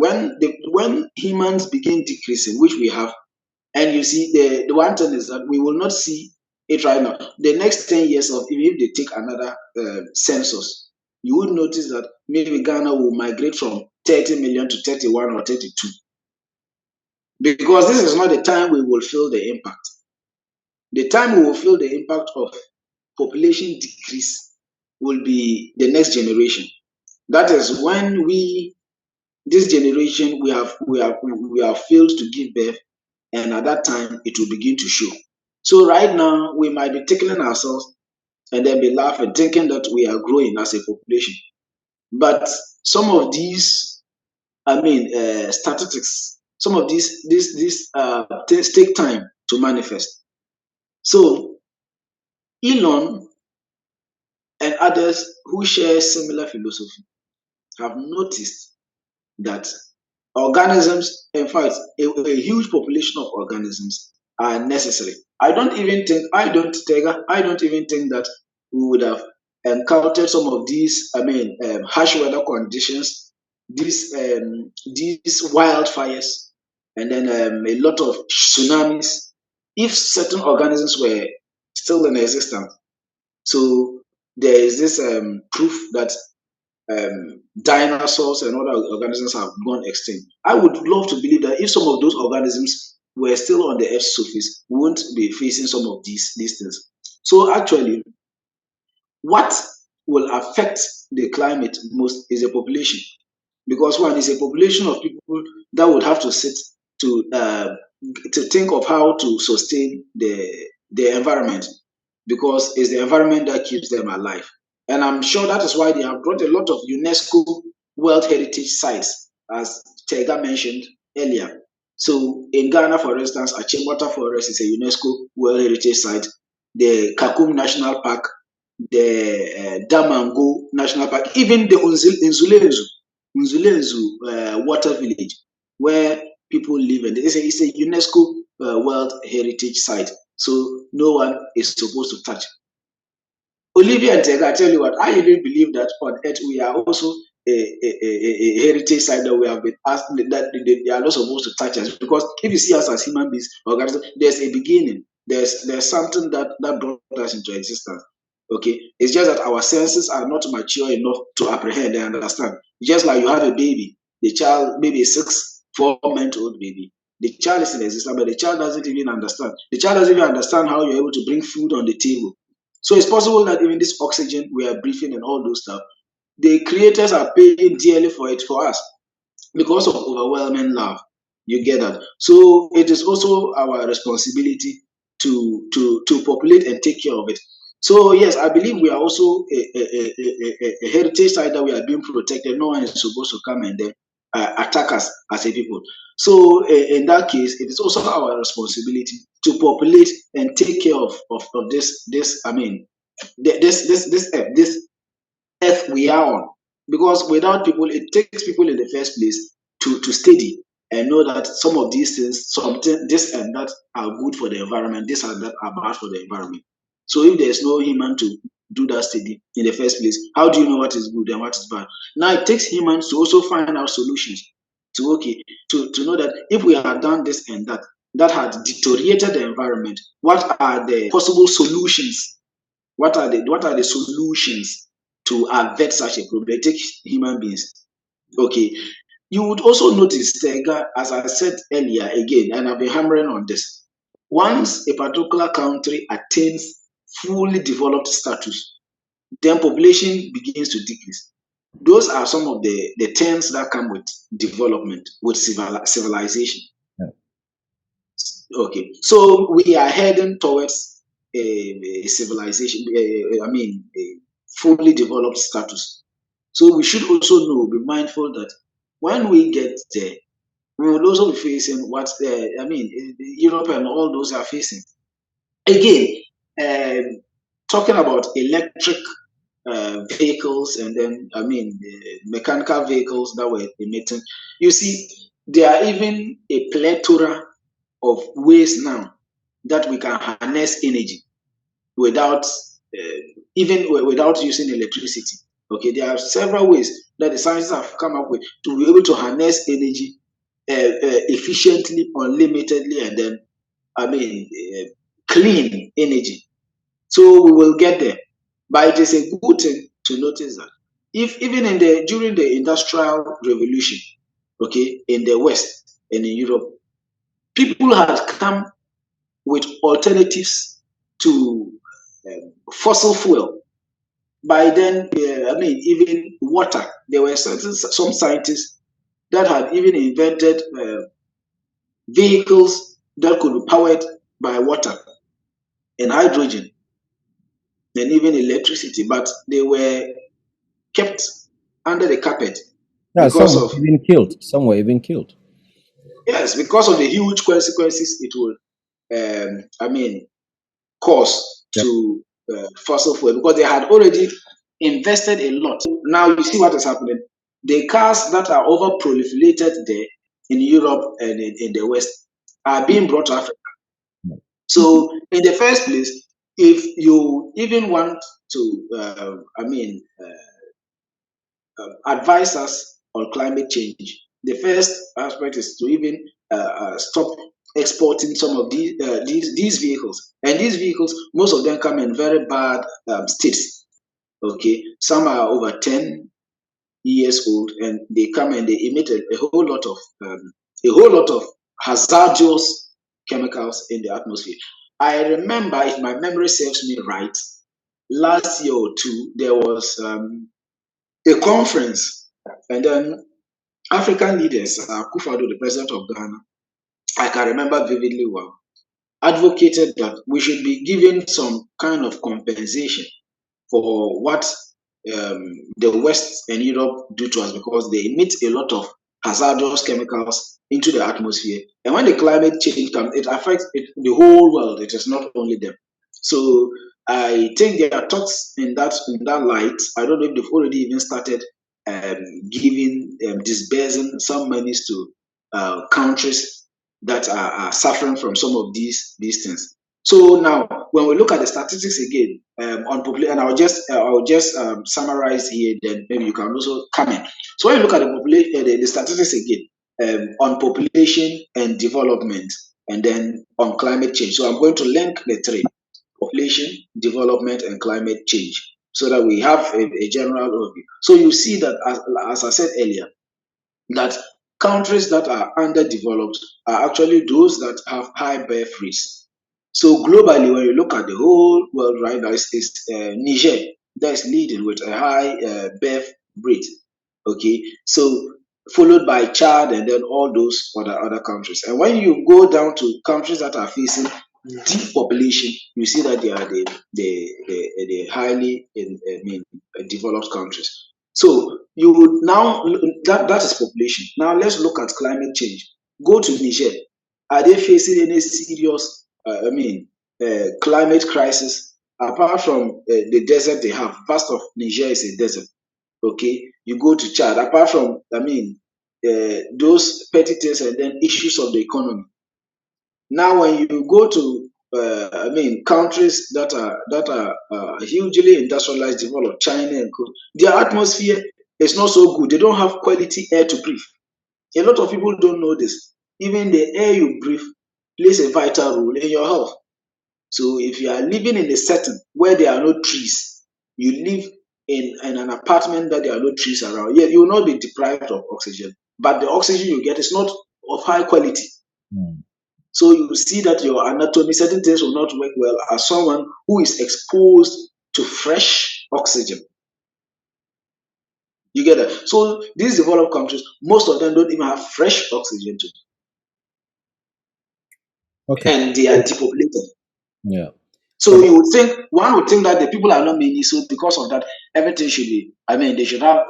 When humans begin decreasing, which we have, and you see the one thing is that we will not see it right now. The next 10 years of even if they take another census, you would notice that maybe Ghana will migrate from 30 million to 31 or 32. Because this is not the time we will feel the impact. The time we will feel the impact of population decrease will be the next generation. That is when this generation, we have failed to give birth, and at that time it will begin to show. So right now we might be tickling ourselves and then be laughing, thinking that we are growing as a population. But some of these, statistics, some of these take time to manifest. So Elon and others who share similar philosophy have noticed that organisms, in fact, a huge population of organisms are necessary. I don't even think that we would have encountered some of these, harsh weather conditions, these wildfires, and then a lot of tsunamis, if certain organisms were still in existence. So there is this proof that dinosaurs and other organisms have gone extinct. I would love to believe that if some of those organisms were still on the Earth's surface, we won't be facing some of these things. So actually, what will affect the climate most is the population, because one is a population of people that would have to sit to think of how to sustain the environment, because it's the environment that keeps them alive. And I'm sure that is why they have brought a lot of UNESCO World Heritage sites, as Tega mentioned earlier. So in Ghana, for instance, Achimota Forest is a UNESCO World Heritage Site. The Kakum National Park, the Damango National Park, even the Unzulezu Water Village, where people live, and it's a UNESCO World Heritage Site. So no one is supposed to touch. Olivia and Tega, I tell you what, I even believe that on Earth we are also a heritage site that we have been asked that they are not supposed to touch us, because if you see us as human beings, there's a beginning. There's something that brought us into existence. Okay, it's just that our senses are not mature enough to apprehend and understand. Just like you have a baby, the child, maybe a 4-month-old baby. The child is in existence, but the child doesn't even understand. The child doesn't even understand how you're able to bring food on the table. So it's possible that even this oxygen we are breathing and all those stuff, the creators are paying dearly for it for us because of overwhelming love. You get that? So it is also our responsibility to populate and take care of it. So yes, I believe we are also a heritage site that we are being protected. No one is supposed to come and then attack us as a people. So in that case, it is also our responsibility to populate and take care of this. I mean, this earth we are on. Because without people, it takes people in the first place to study and know that some of these things, something this and that are good for the environment, this and that are bad for the environment. So if there's no human to do that study in the first place, how do you know what is good and what is bad? Now it takes humans to also find out solutions to know that if we have done this and that had deteriorated the environment, what are the possible solutions? What are the solutions to avert such a problem? They take human beings. Okay. You would also notice, as I said earlier again, and I've been hammering on this. Once a particular country attains fully developed status, then population begins to decrease. Those are some of the terms that come with development, with civilization. Yeah. Okay, so we are heading towards a civilization, a fully developed status. So we should also be mindful that when we get there, we will also be facing what Europe and all those are facing. Again, talking about electric vehicles, and then mechanical vehicles that were emitting. You see, there are even a plethora of ways now that we can harness energy without without using electricity. Okay, there are several ways that the scientists have come up with to be able to harness energy efficiently, unlimitedly, and then clean energy. So we will get there. But it is a good thing to notice that if even during the Industrial Revolution, okay, in the West and in Europe, people had come with alternatives to fossil fuel. By then, even water. There were some scientists that had even invented vehicles that could be powered by water and hydrogen and even electricity, but they were kept under the carpet Yeah, because of even killed. Some were even killed. yes, because of the huge consequences it will cause Yep. to fossil fuel, because they had already invested a lot. Now you see what is happening. The cars that are over proliferated there in Europe and in the West are being brought to Africa. So in the first place, if you even want to, advise us on climate change, the first aspect is to even stop exporting some of these vehicles. And these vehicles, most of them come in very bad states. Okay, some are over 10 years old, and they come and they emit a whole lot of hazardous chemicals in the atmosphere. I remember, if my memory serves me right, last year or two there was a conference, and then African leaders, Akufo-Addo, the president of Ghana, I can remember vividly well, advocated that we should be given some kind of compensation for what the West and Europe do to us, because they emit a lot of hazardous chemicals into the atmosphere. And when the climate change comes, it affects the whole world. It is not only them. So I think there are talks in that light. I don't know if they've already even started giving, disbursing some monies to countries that are suffering from some of these things. So now, when we look at the statistics again on population, and I'll just summarize here. Then maybe you can also comment. So when you look at the population, the statistics again on population and development, and then on climate change. So I'm going to link the three: population, development, and climate change, so that we have a general overview. So you see that, as I said earlier, that countries that are underdeveloped are actually those that have high birth rates. So globally, when you look at the whole world right now, it's Niger that is leading with a high birth rate. Okay, so followed by Chad and then all those other countries. And when you go down to countries that are facing deep population, you see that they are the highly developed countries. So you would now that is population. Now let's look at climate change. Go to Niger. Are they facing any serious climate crisis apart from the desert they have? First of, Niger is a desert. Okay, you go to Chad. Apart from those petty things and then issues of the economy. Now, when you go to countries that are hugely industrialized, developed, China and co, their atmosphere is not so good. They don't have quality air to breathe. A lot of people don't know this. Even the air you breathe plays a vital role in your health. So if you are living in a setting where there are no trees, you live in an apartment that there are no trees around, yeah, you will not be deprived of oxygen, but the oxygen you get is not of high quality. So you see that your anatomy, certain things will not work well as someone who is exposed to fresh oxygen. You get that? So these developed countries, most of them don't even have fresh oxygen to, Okay. and they are depopulated. Yeah. So one would think that the people are not many, so because of that, everything should be. I mean, they should have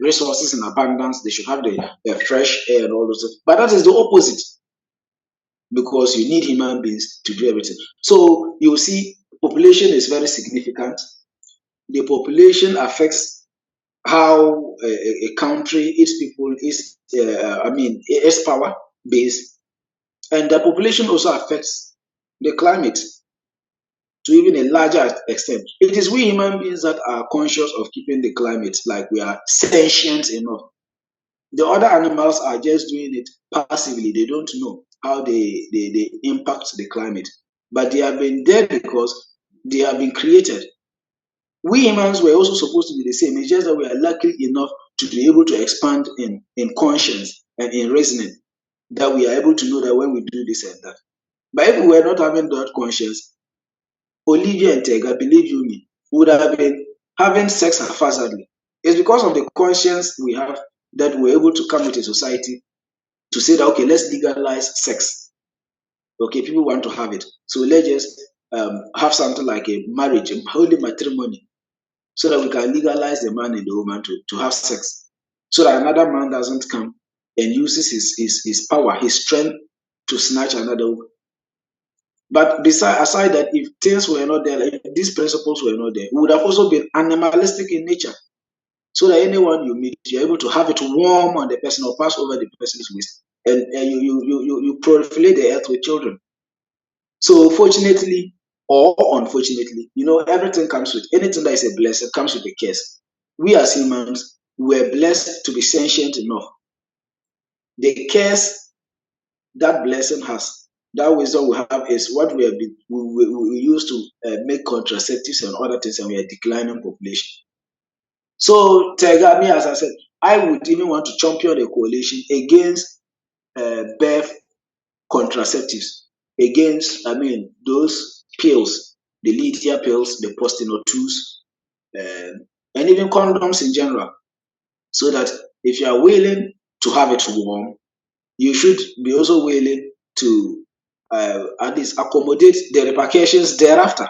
resources in abundance. They should have the fresh air and all those. But that is the opposite, because you need human beings to do everything. So you see, population is very significant. The population affects how a country, its people, its power base, and the population also affects the climate to even a larger extent. It is we human beings that are conscious of keeping the climate, like we are sentient enough. The other animals are just doing it passively. They don't know how they impact the climate. But they have been there because they have been created. We humans were also supposed to be the same. It's just that we are lucky enough to be able to expand in conscience and in reasoning, that we are able to know that when we do this and that. But if we were not having that conscience, Olivia and Tega, believe you me, would have been having sex haphazardly. It's because of the conscience we have that we're able to come with a society to say that, okay, let's legalize sex. Okay, people want to have it. So let's just have something like a marriage, a holy matrimony, so that we can legalize the man and the woman to have sex. So that another man doesn't come and uses his power, his strength to snatch another woman. But aside that, if things were not there, if these principles were not there, we would have also been animalistic in nature. So that anyone you meet, you're able to have it warm on the person or pass over the person's waist. And you proliferate the earth with children. So fortunately or unfortunately, everything comes with, anything that is a blessing comes with a curse. We as humans were blessed to be sentient enough. The curse that blessing has, that wisdom we have, is what we use to make contraceptives and other things, and we are declining population. So Tegami, as I said, I would even want to champion a coalition against birth contraceptives, against, those pills, the Lydia pills, the Postino 2s, and even condoms in general, so that if you are willing to have it warm, you should be also willing to at least accommodate the repercussions thereafter.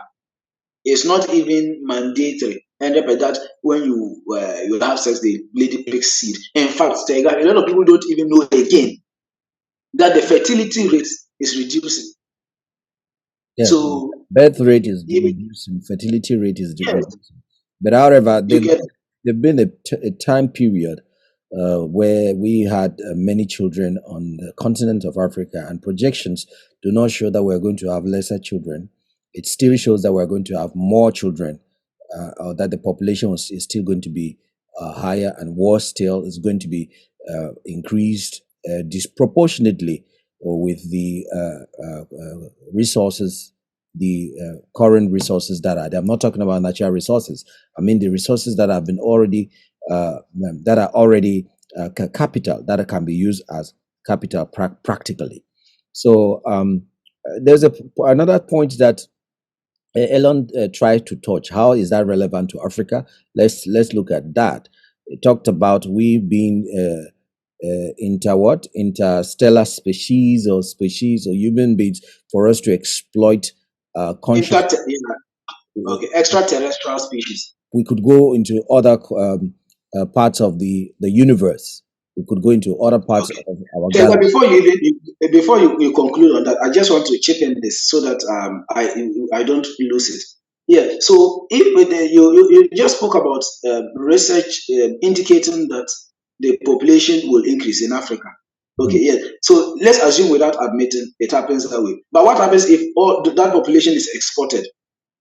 It's not even mandatory. And by that, when you have sex, the lady takes seed. In fact, a lot of people don't even know again that the fertility rate is reducing. Yeah, So birth rate is even reducing, fertility rate is yes, reducing. But however, you get there've been a time period where we had many children on the continent of Africa, and projections do not show that we're going to have lesser children. It still shows that we're going to have more children, or that the population is still going to be higher, and worse still, is going to be increased disproportionately with the resources, the current resources that are there. I'm not talking about natural resources. I mean the resources that have been already that are already capital, that can be used as capital practically. So there's another point that Elon tried to touch. How is that relevant to Africa? Let's look at that. He talked about we being interstellar species or human beings, for us to exploit conscious. okay, extraterrestrial species. We could go into other parts of the universe. We could go into other parts Okay. of our Okay, but galaxy. before you conclude on that, I just want to chip in this so that I don't lose it. Yeah. So if with you just spoke about research indicating that the population will increase in Africa. Okay. Mhm. Yeah. So let's assume, without admitting, it happens that way. But what happens if all that population is exported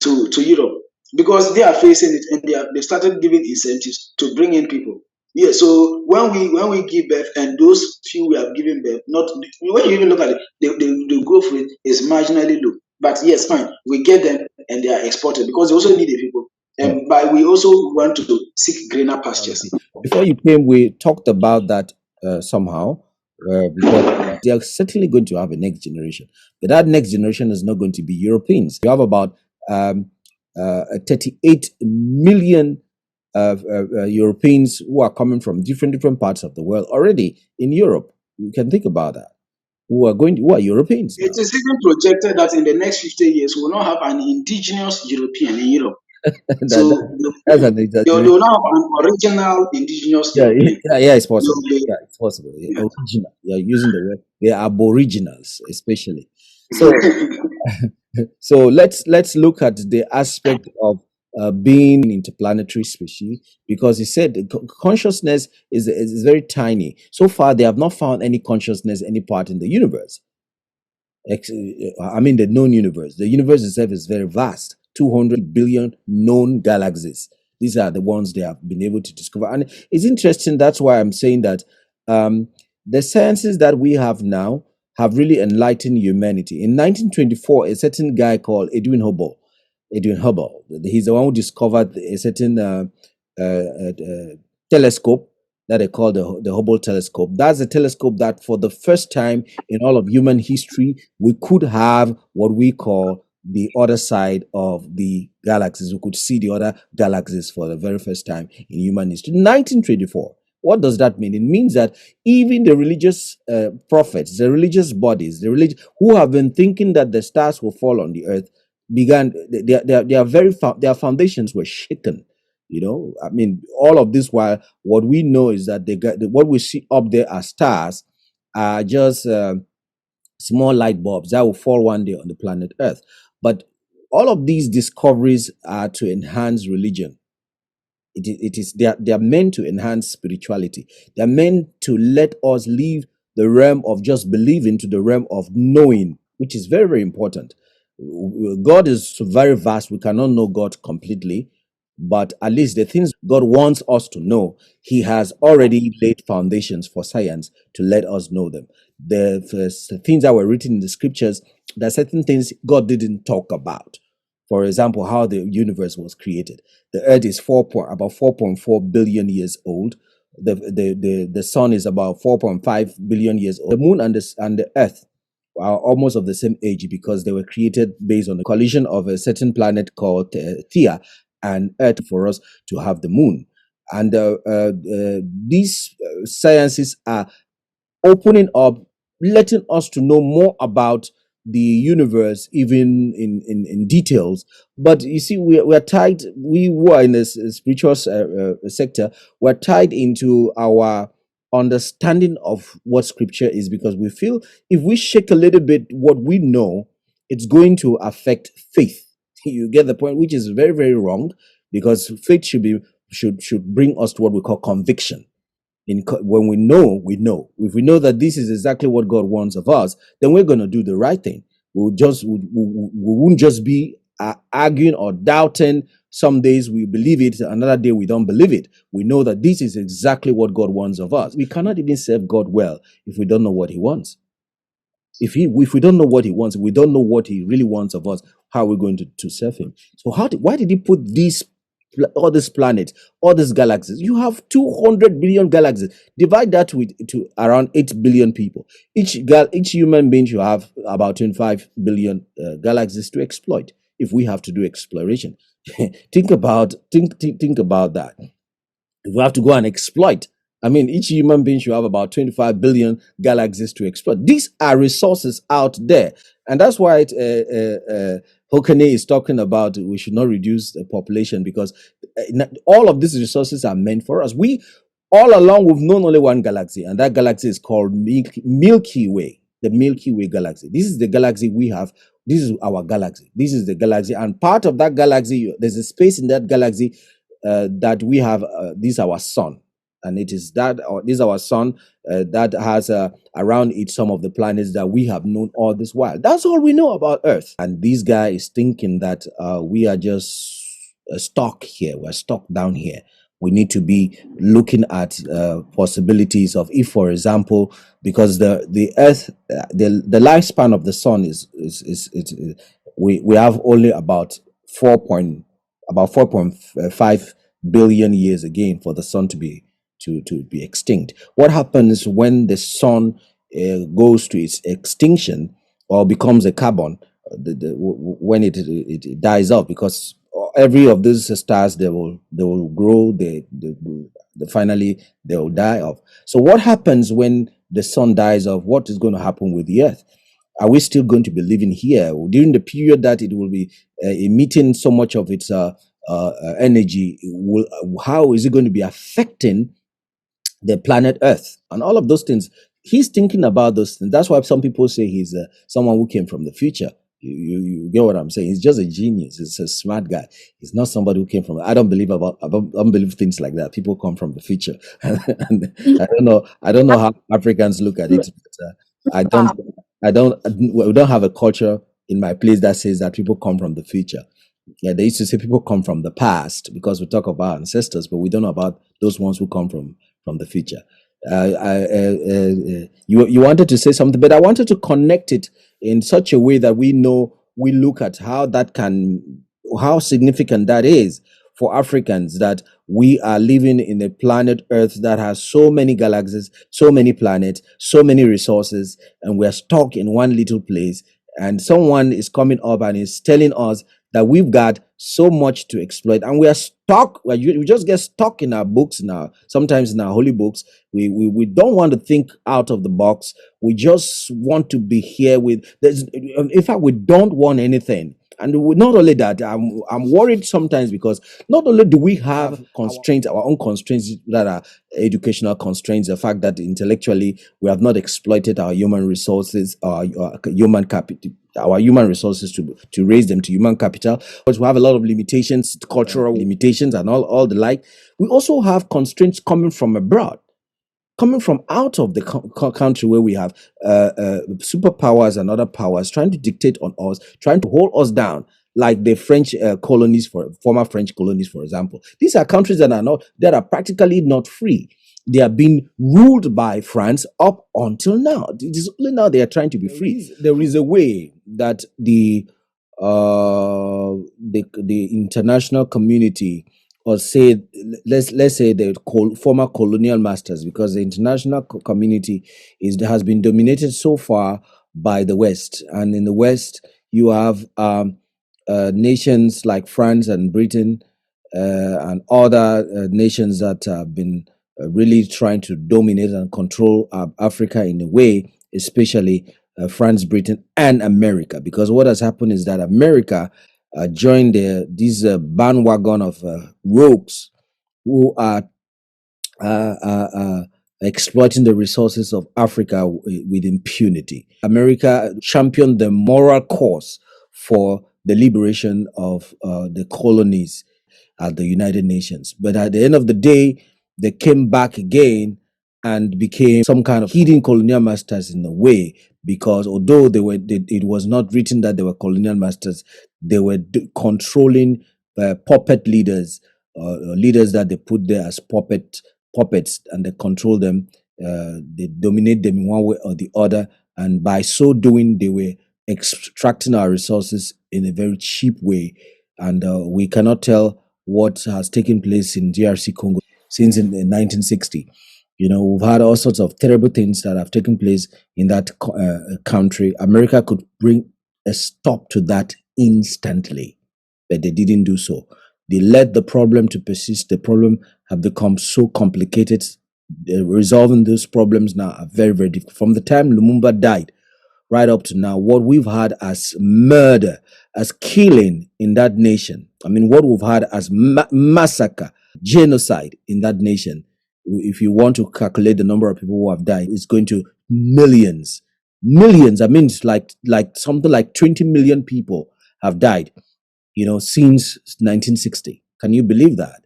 to Europe, because they are facing it, and they started giving incentives to bring in people. Yeah, so when we give birth, and those few we have given birth, not when you even look at it, the growth rate is marginally low. But yes, fine, we get them and they are exported because they also need the people. Yeah. But we also want to seek greener pastures. Reality. Before you came, we talked about that somehow, because they are certainly going to have a next generation, but that next generation is not going to be Europeans. You have about 38 million Europeans who are coming from different parts of the world already in Europe. You can think about that. Who are Europeans It now? is even projected that in the next 50 years, we will not have an indigenous European in Europe. So That's an they exaggeration. will not have an original indigenous Yeah, European. yeah, it's They will possible. be, Yeah, it's possible. Yeah, yeah. original. You're using the word. They're aboriginals, especially. So, let's look at the aspect of being interplanetary species, because he said the consciousness is very tiny. So far, they have not found any consciousness any part in the universe. I mean, the known universe. The universe itself is very vast. 200 billion known galaxies. These are the ones they have been able to discover, and it's interesting. That's why I'm saying that the sciences that we have now have really enlightened humanity. In 1924, a certain guy called Edwin Hubble, he's the one who discovered a certain telescope that they call the Hubble telescope. That's a telescope that, for the first time in all of human history, we could have what we call the other side of the galaxies. We could see the other galaxies for the very first time in human history. 1924. What does that mean? It means that even the religious prophets, the religious bodies, who have been thinking that the stars will fall on the earth, began their foundations were shaken. I mean, all of this while what we know is that what we see up there as stars are just small light bulbs that will fall one day on the planet Earth. But all of these discoveries are to enhance religion. They are meant to enhance spirituality. They are meant to let us leave the realm of just believing to the realm of knowing, which is very, very important. God is very vast. We cannot know God completely, but at least the things God wants us to know, He has already laid foundations for science to let us know them. The things that were written in the scriptures, there are certain things God didn't talk about. For example, how the universe was created. The Earth is about 4.4 billion years old. The Sun is about 4.5 billion years old. The Moon and the Earth are almost of the same age, because they were created based on the collision of a certain planet called Theia and Earth for us to have the moon. And these sciences are opening up, letting us to know more about the universe, even in details. But you see, we're tied, we who are in this spiritual sector, we're tied into our understanding of what scripture is, because we feel if we shake a little bit what we know, it's going to affect faith. You get the point, which is very, very wrong, because faith should bring us to what we call conviction. When we know, we know. If we know that this is exactly what God wants of us, then we're going to do the right thing. We won't just be arguing or doubting. Some days we believe it, another day we don't believe it. We know that this is exactly what God wants of us. We cannot even serve God well if we don't know what He wants. If we don't know what He wants, we don't know what He really wants of us, how are we going to serve Him? So why did He put all these planets, all these galaxies? You have 200 billion galaxies. Divide that to around 8 billion people. Each human being should have about 25 billion galaxies to exploit if we have to do exploration. think about that. If we have to go and exploit, I mean, each human being should have about 25 billion galaxies to exploit. These are resources out there. And that's why Hokane is talking about we should not reduce the population, because all of these resources are meant for us. We, all along, we've known only one galaxy, and that galaxy is called Milky Way, the Milky Way galaxy. This is the galaxy we have. This is our galaxy. This is the galaxy. And part of that galaxy, there's a space in that galaxy that we have. This is our sun. And it is that, this is our sun that has around it some of the planets that we have known all this while. That's all we know about Earth. And this guy is thinking that we are just stuck here. We're stuck down here. We need to be looking at possibilities of, if, for example, because the Earth, the lifespan of the sun we have only about 4.5 billion years again for the sun to be extinct. What happens when the sun goes to its extinction or becomes a carbon when it dies off? Because every of these stars, they will grow, finally they will die off. So what happens when the sun dies off? What is going to happen with the Earth? Are we still going to be living here during the period that it will be emitting so much of its energy? How is it going to be affecting the planet Earth and all of those things? He's thinking about those things. That's why some people say he's someone who came from the future. You get what I'm saying? He's just a genius. He's a smart guy. He's not somebody who came from. I don't believe things like that. People come from the future. And I don't know how Africans look at it. But, we don't have a culture in my place that says that people come from the future. Yeah, they used to say people come from the past because we talk about ancestors, but we don't know about those ones who come from the future. You wanted to say something, but I wanted to connect it in such a way that we look at how significant that is for Africans, that we are living in a planet Earth that has so many galaxies, so many planets, so many resources, and we're stuck in one little place. And someone is coming up and is telling us that we've got so much to exploit, and we are stuck. We just get stuck in our books now. Sometimes in our holy books, we don't want to think out of the box. We just want to be here with. In fact, we don't want anything. And not only that, I'm worried sometimes because not only do we have constraints, our own constraints that are educational constraints, the fact that intellectually we have not exploited our human resources, our human capital, our human resources to raise them to human capital, but we have a lot of limitations, cultural limitations, and all the like. We also have constraints coming from abroad, coming from out of the country, where we have superpowers and other powers trying to dictate on us, trying to hold us down, like the French former French colonies, for example. These are countries that are practically not free. They are being ruled by France up until now. It is only now they are trying to be free. There is a way that the international community, or say let's say the former colonial masters, because the international community has been dominated so far by the West, and in the West you have nations like France and Britain and other nations that have been really trying to dominate and control Africa in a way, especially France, Britain, and America. Because what has happened is that America joined this bandwagon of rogues who are exploiting the resources of Africa with impunity. America championed the moral cause for the liberation of the colonies at the United Nations. But at the end of the day, they came back again and became some kind of hidden colonial masters in a way, because although it was not written that they were colonial masters, they were controlling puppet leaders, leaders that they put there as puppets, and they control them. They dominate them in one way or the other, and by so doing, they were extracting our resources in a very cheap way. And we cannot tell what has taken place in DRC Congo since in 1960. You know, we've had all sorts of terrible things that have taken place in that country. America could bring a stop to that instantly, but they didn't do so. They let the problem to persist. The problem have become so complicated. Resolving those problems now are very, very difficult. From the time Lumumba died, right up to now, what we've had as murder, as killing in that nation, I mean, what we've had as massacre, genocide in that nation, if you want to calculate the number of people who have died, it's going to millions. Millions. I mean, it's like something like 20 million people have died, you know, since 1960. Can you believe that?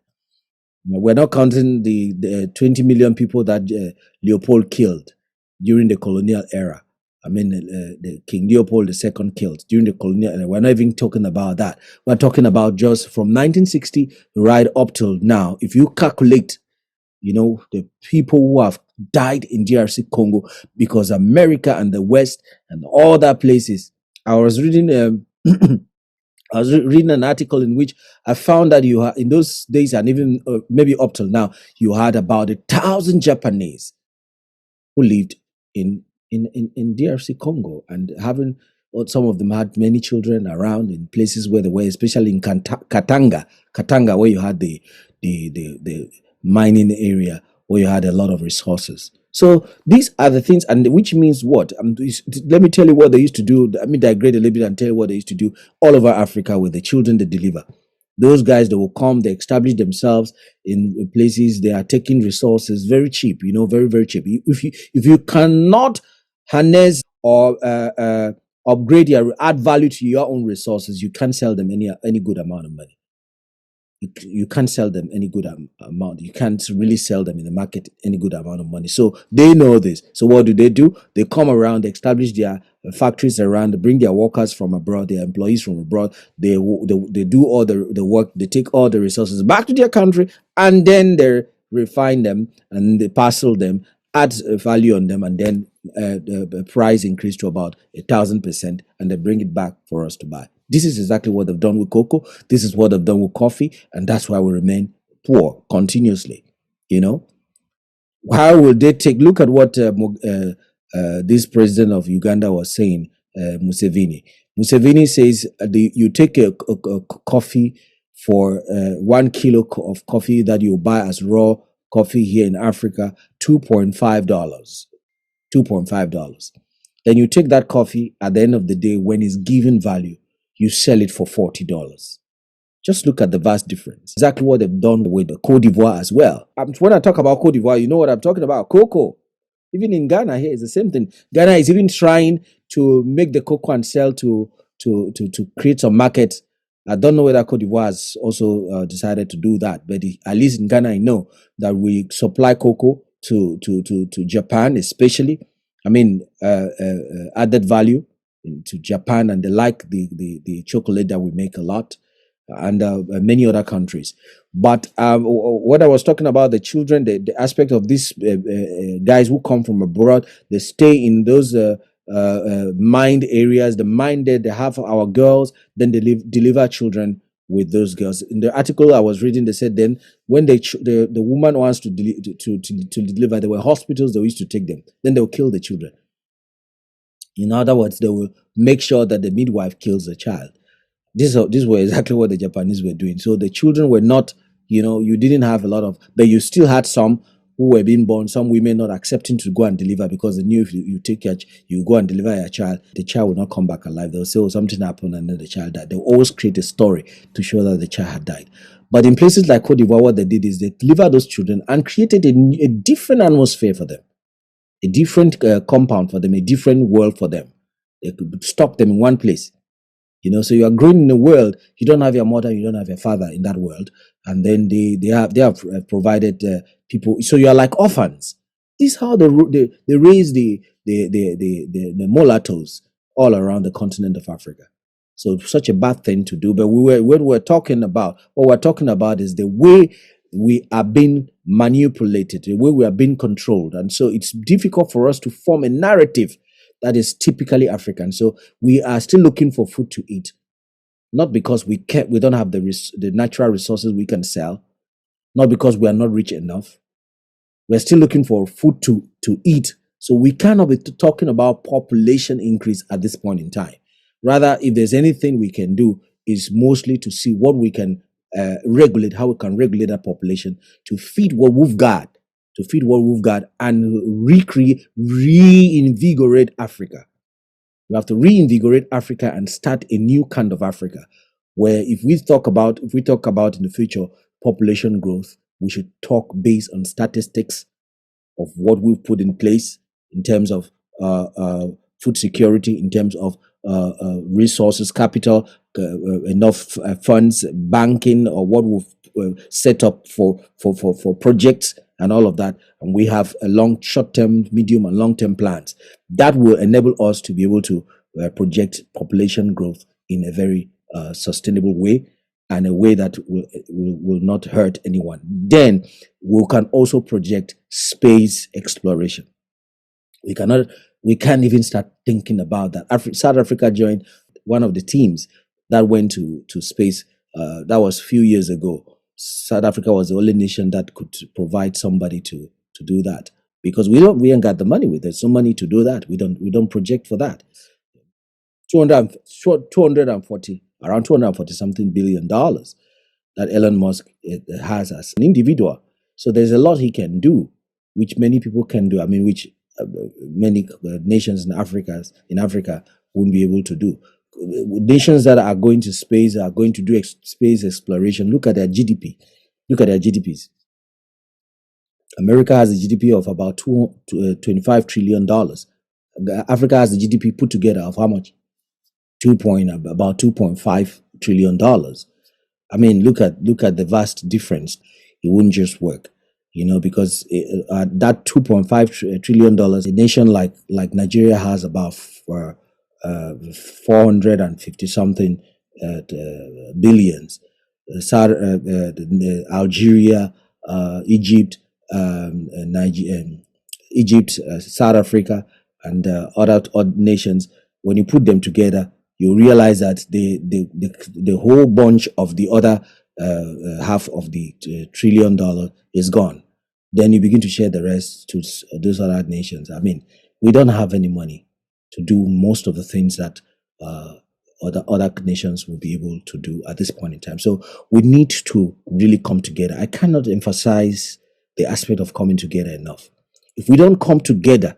We're not counting the 20 million people that Leopold killed during the colonial era. I mean, the King Leopold II killed during the colonial era. We're not even talking about that. We're talking about just from 1960 right up till now. If you calculate, you know, the people who have died in DRC Congo because America and the West and all that places. I was reading I was reading an article in which I found that you in those days, and even maybe up till now, you had about 1,000 Japanese who lived in DRC Congo, and having some of them had many children around in places where they were, especially in Katanga, where you had the mining area, where you had a lot of resources. So these are the things, and which means what? Let me tell you what they used to do. Let me digress a little bit and tell you what they used to do all over Africa with the children they deliver. Those guys, they will come, they establish themselves in places, they are taking resources very cheap, you know, very, very cheap. If you cannot harness or upgrade your add value to your own resources, you can't sell them any good amount of money. You can't sell them any good amount. You can't really sell them in the market any good amount of money. So they know this. So what do? They come around, they establish their factories around, they bring their workers from abroad, their employees from abroad. They do all the work. They take all the resources back to their country, and then they refine them and they parcel them, add value on them, and then the price increase to about 1,000%, and they bring it back for us to buy. This is exactly what they've done with cocoa. This is what they've done with coffee, and that's why we remain poor continuously. You know, how will they take? Look at what this president of Uganda was saying, Museveni. Museveni says you take a coffee for 1 kilo of coffee that you buy as raw coffee here in Africa, $2.5. $2.5. Then you take that coffee at the end of the day, when it's given value, you sell it for $40. Just look at the vast difference. Exactly what they've done with the Cote d'Ivoire as well. When I talk about Cote d'Ivoire, you know what I'm talking about? Cocoa. Even in Ghana here, it's the same thing. Ghana is even trying to make the cocoa and sell to create some market. I don't know whether Cote d'Ivoire has also decided to do that, but at least in Ghana, I know that we supply cocoa to Japan, especially. I mean, added value to Japan, and they like the chocolate that we make a lot, and many other countries. But what I was talking about, the children, the aspect of these guys who come from abroad, they stay in those mined areas, the minded, they have our girls, then they deliver children with those girls. In the article I was reading, they said then when the woman wants to deliver, there were hospitals they used to take them. Then they'll kill the children. In other words, they will make sure that the midwife kills the child This were exactly what the Japanese were doing. So the children were not, you didn't have a lot of, but you still had some who were being born, some women not accepting to go and deliver because they knew if you take you go and deliver your child, the child will not come back alive. They'll say, oh, something happened and then the child died. They'll always create a story to show that the child had died. But in places like Cote d'Ivoire, what they did is they delivered those children and created a different atmosphere for them, a different compound for them, a different world for them. They could stop them in one place. So you are growing in a world, you don't have your mother, you don't have your father in that world, and then they have provided people. So you are like orphans. This is how they raise the mulattoes all around the continent of Africa. So such a bad thing to do. But what we're talking about is the way we are being manipulated, the way we are being controlled, and so it's difficult for us to form a narrative that is typically African. So we are still looking for food to eat, not because we don't have the natural resources we can sell, not because we are not rich enough. We're still looking for food to eat. So we cannot be talking about population increase at this point in time. Rather, if there's anything we can do, is mostly to see what we can regulate, how we can regulate that population to feed what we've got, and reinvigorate Africa. We have to reinvigorate Africa and start a new kind of Africa, where if we talk about in the future population growth, we should talk based on statistics of what we've put in place in terms of food security, in terms of resources, capital, enough funds, banking, or what we've set up for projects and all of that. And we have a short-term, medium, and long-term plans that will enable us to be able to project population growth in a very sustainable way, and a way that will not hurt anyone. Then we can also project space exploration. We can't even start thinking about that. South Africa joined one of the teams that went to space. That was a few years ago. South Africa was the only nation that could provide somebody to do that, because we ain't got the money with it. So money to do that. We don't project for that. 240 around 240 something $billion that Elon Musk has as an individual. So there's a lot he can do, which many people can do. I mean, which many nations in Africa won't be able to do. Nations that are going to space are going to do space exploration. Look at their GDP. Look at their GDPs. America has a GDP of about $25 trillion. Africa has a GDP put together of how much? About $2.5 trillion. I mean, look at the vast difference. It wouldn't just work, because that $2.5 trillion, a nation like Nigeria has about 450 something billions. Algeria, Egypt, South Africa, and other nations. When you put them together, you realize that the whole bunch of the other half of the $1 trillion is gone. Then you begin to share the rest to those other nations. I mean, we don't have any money to do most of the things that other nations will be able to do at this point in time. So we need to really come together. I cannot emphasize the aspect of coming together enough. If we don't come together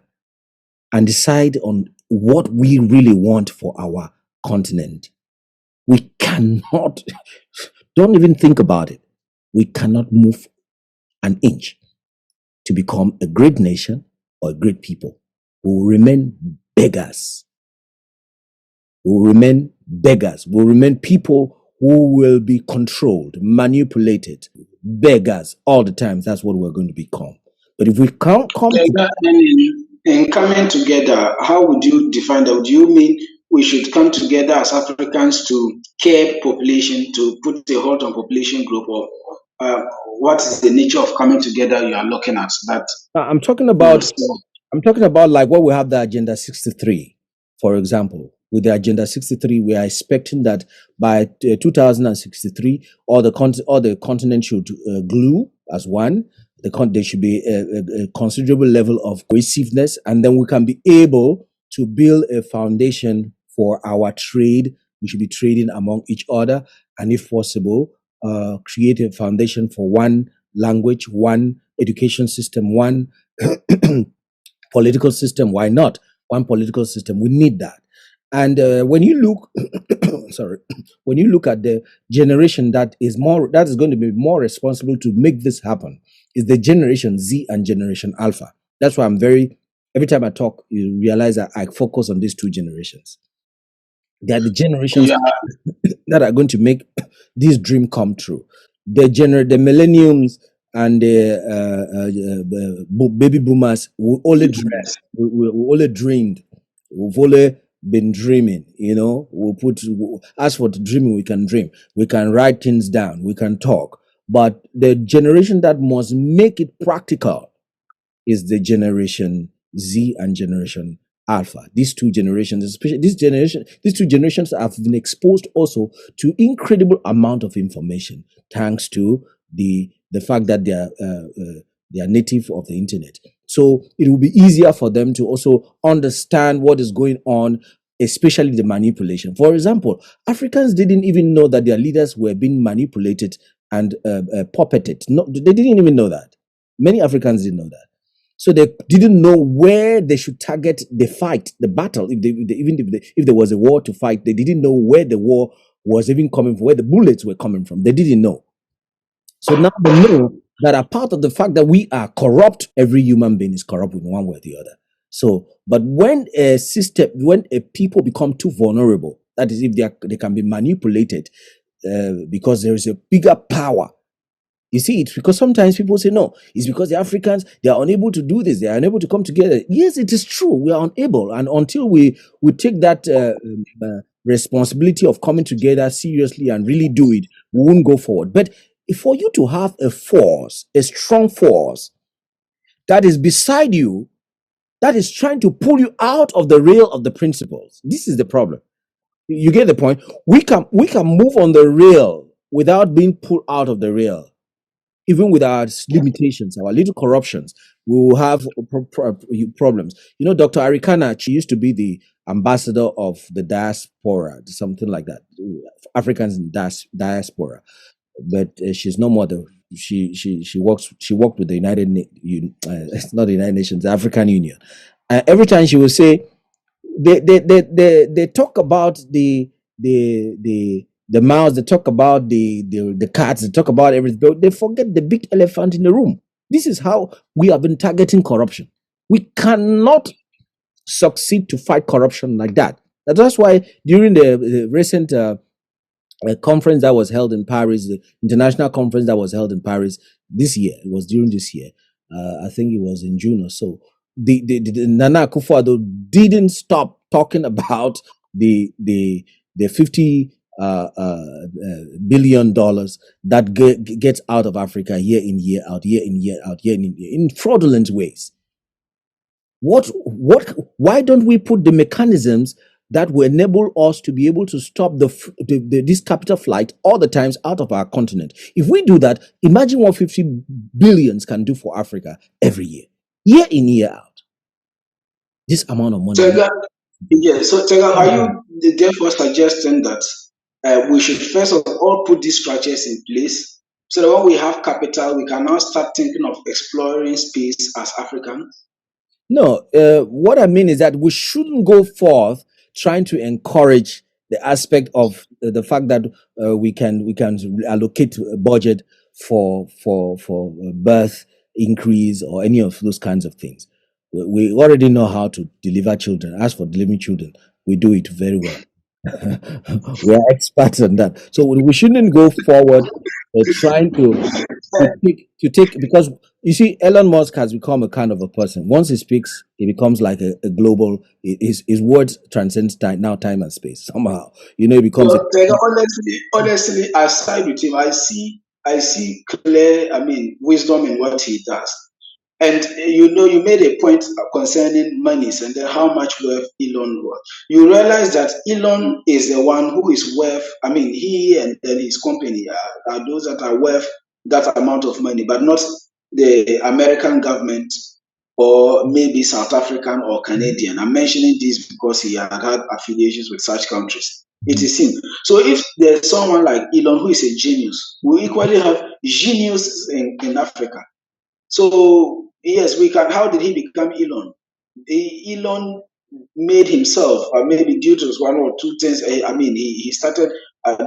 and decide on what we really want for our continent, we cannot, don't even think about it. We cannot move an inch to become a great nation or a great people. We will remain beggars. We will remain beggars. We will remain people who will be controlled, manipulated, beggars all the time. That's what we're going to become. But if we can't come in coming together, how would you define that? Do you mean we should come together as Africans to curb population, to put a halt on population growth, or what is the nature of coming together you are looking at? That I'm talking about like what we have the Agenda 63, for example. With the Agenda 63, we are expecting that by 2063, all the continent should glue as one. There should be a considerable level of cohesiveness, and then we can be able to build a foundation for our trade We should be trading among each other, and if possible, create a foundation for one language, one education system, one political system. Why not? One political system. We need that. And when you look, sorry, when you look at the generation that is going to be more responsible to make this happen, is the Generation Z and Generation Alpha. That's why every time I talk, you realize that I focus on these two generations. They are the generations Yeah. that are going to make this dream come true. The millenniums and the baby boomers will only dream. We only dreamed. We've only been dreaming. As for the dreaming, we can dream. We can write things down. We can talk. But the generation that must make it practical is the Generation Z and Generation Alpha. These two generations, especially these two generations have been exposed also to incredible amount of information thanks to the fact that they are native of the internet. So it will be easier for them to also understand what is going on, especially the manipulation. For example, Africans didn't even know that their leaders were being manipulated and puppeted. No, they didn't even know that. Many Africans didn't know that. So they didn't know where they should target the fight, the battle. If there was a war to fight, they didn't know where the war was even coming from, where the bullets were coming from. They didn't know. So now they know that a part of the fact that we are corrupt, every human being is corrupt in one way or the other. So, but when a people become too vulnerable, that is, if they can be manipulated, because there is a bigger power. You see, it's because sometimes people say, no, it's because the Africans, they are unable to do this. They are unable to come together. Yes, it is true. We are unable. And until we take that responsibility of coming together seriously and really do it, we won't go forward. But for you to have a force, a strong force that is beside you, that is trying to pull you out of the rail of the principles, this is the problem. You get the point? We can move on the rail without being pulled out of the rail. Even with our limitations, our little corruptions, we will have problems. Dr. Arikana, she used to be the ambassador of the diaspora, something like that, Africans in diaspora. But she's no more. She worked with the it's not the United Nations, the African Union. Every time she will say, they talk about the mouse, they talk about the cats, they talk about everything, but they forget the big elephant in the room. This is how we have been targeting corruption. We cannot succeed to fight corruption like that. That's why during the recent conference that was held in Paris, the international conference that was held in Paris this year, it was during this year, I think it was in June or so, the Nana Akufo-Addo didn't stop talking about the 50 $billion that gets out of Africa year in, year out, in fraudulent ways. Why don't we put the mechanisms that will enable us to be able to stop this capital flight all the times out of our continent? If we do that, imagine what 50 billions can do for Africa every year in, year out. This amount of money. So Tega, are you therefore suggesting that we should first of all put these structures in place so that when we have capital, we can now start thinking of exploring space as Africans? No, what I mean is that we shouldn't go forth trying to encourage the aspect of the fact that we can allocate a budget for birth increase or any of those kinds of things. We already know how to deliver children. As for delivering children, we do it very well. We are experts on that. So we shouldn't go forward trying to take, because you see, Elon Musk has become a kind of a person. Once he speaks, he becomes like a global. His words transcend time and space. Somehow, he becomes. Tega, honestly, I side with him. I see clear, wisdom in what he does. And you made a point concerning monies and then how much worth Elon was. You realize that Elon is the one who is worth, he and then his company are those that are worth that amount of money, but not the American government or maybe South African or Canadian. I'm mentioning this because he had affiliations with such countries. It is him. So if there's someone like Elon who is a genius, we equally have geniuses in Africa. So yes, we can. How did he become Elon? Elon made himself, or maybe due to one or two things. I mean, he started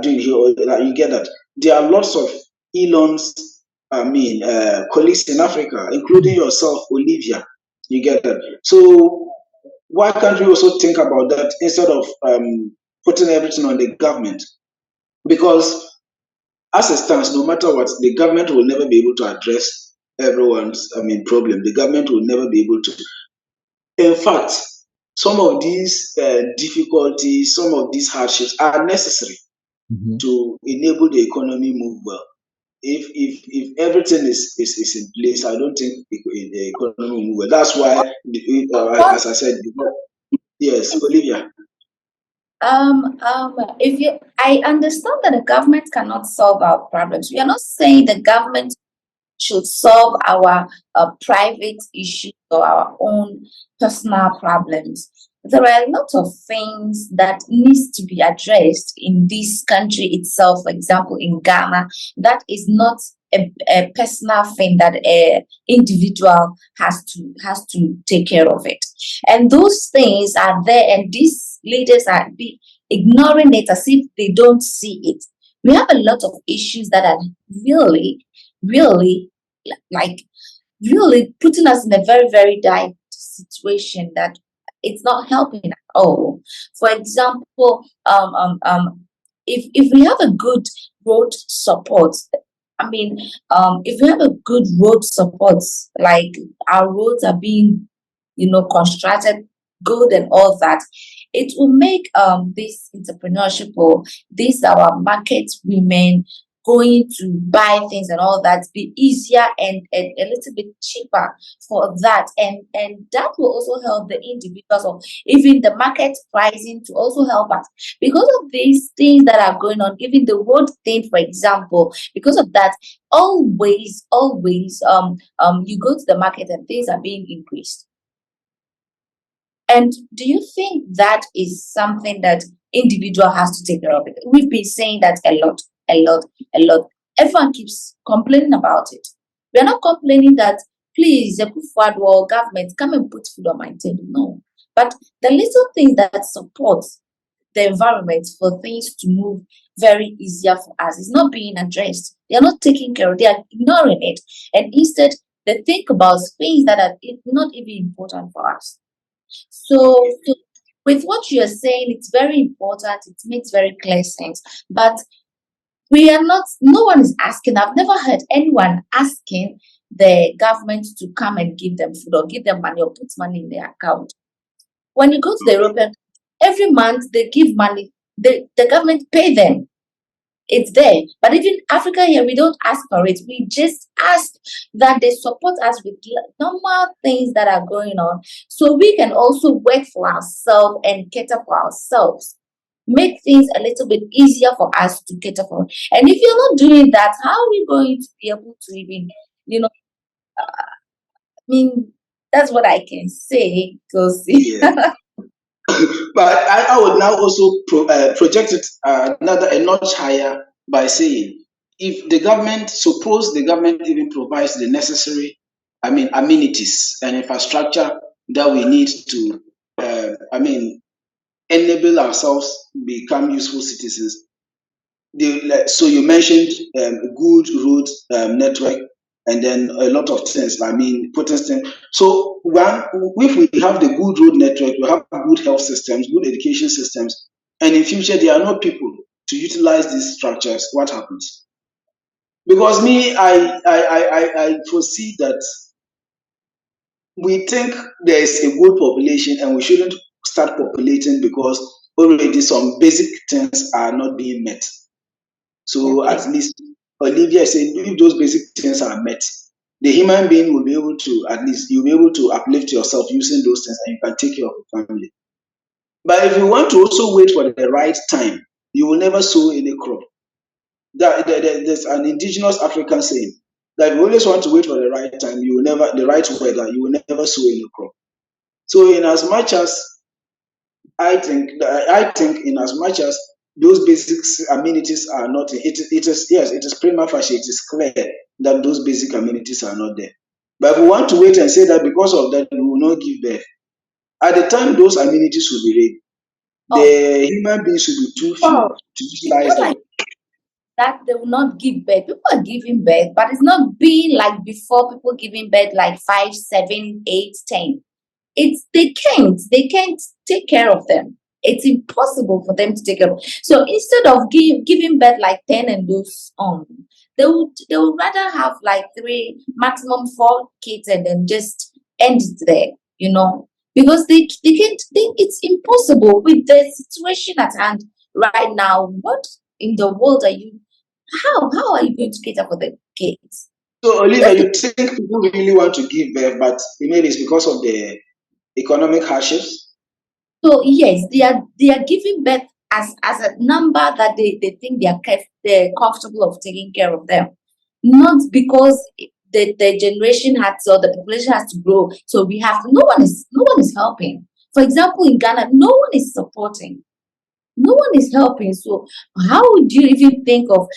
doing. You get that. There are lots of Elons. I mean, colleagues in Africa, including yourself, Olivia. You get that. So why can't we also think about that instead of putting everything on the government? Because as it stands, no matter what, the government will never be able to address everyone's, problem. The government will never be able to. In fact, some of these difficulties, some of these hardships are necessary Mhm. to enable the economy move well. If everything is in place, I don't think the economy will move well. That's why, Well, as I said, yes, Olivia. if you, I understand that the government cannot solve our problems. We are not saying the government should solve our private issues or our own personal problems. There are a lot of things that needs to be addressed in this country itself. For example, in Ghana, that is not a personal thing that a individual has to take care of it. And those things are there, and these leaders are ignoring it as if they don't see it. We have a lot of issues that are really like really putting us in a very, very dire situation that it's not helping at all. For example, if we have a good road support, I mean, if we have a good road support, like our roads are being, constructed good and all that, it will make this entrepreneurship or this our market women going to buy things and all that be easier and a little bit cheaper for that, and that will also help the individuals or even the market pricing to also help us because of these things that are going on, even the road thing, for example. Because of that, always you go to the market and things are being increased. And do you think that is something that individual has to take care of it? We've been saying that a lot, a lot, a lot. Everyone keeps complaining about it. We're not complaining that please, the or government come and put food on my table. No. But the little things that support the environment for things to move very easier for us is not being addressed. They are not taking care of, they are ignoring it. And instead they think about things that are not even important for us. So with what you are saying, it's very important. It makes very clear sense. But we are not. No one is asking. I've never heard anyone asking the government to come and give them food or give them money or put money in their account. When you go to the European, every month they give money. The government pay them. It's there. But even Africa here, we don't ask for it. We just ask that they support us with normal things that are going on so we can also work for ourselves and cater for ourselves. Make things a little bit easier for us to cater for. And if you're not doing that, how are we going to be able to even, I mean, that's what I can say because Yeah. But I would now also project it a notch higher by saying, if the government, suppose the government even provides the necessary, amenities and infrastructure that we need to, enable ourselves become useful citizens. So you mentioned good road network, and then a lot of things. Putting things. So if we have the good road network, we have good health systems, good education systems, and in future there are no people to utilize these structures. What happens? Because me, I foresee that we think there is a good population, and we shouldn't start populating because already some basic things are not being met. So okay. at least Olivia is saying if those basic things are met, the human being will be able to, at least you'll be able to uplift yourself using those things, and you can take care of your family. But if you want to also wait for the right time, you will never sow any crop. There's an indigenous African saying that if you always want to wait for the right time, you will never, the right weather, you will never sow any crop. So in as much as I think in as much as those basic amenities are not. It is yes, it is prima facie. It is clear that those basic amenities are not there. But if we want to wait and say that because of that we will not give birth, at the time those amenities will be ready, Oh, the human beings will be too few oh, to it's utilize not them. like that they will not give birth. People are giving birth, but it's not being like before people giving birth like 5, 7, 8, 10. It's they can't take care of them. It's impossible for them to take care of. So instead of giving birth like 10 and those on, they would rather have like 3, maximum 4 kids and then just end it there, because they can't it's impossible with the situation at hand right now. What in the world are you how are you going to cater for the kids? So Olivia, Because you think people really want to give birth, but maybe it's because of the economic hardships? So yes, they are giving birth as a number that they think they're comfortable of taking care of them, not because the generation has or the population has to grow. So we have to. No one is helping. For example, in Ghana, no one is supporting. No one is helping. So how would you even think of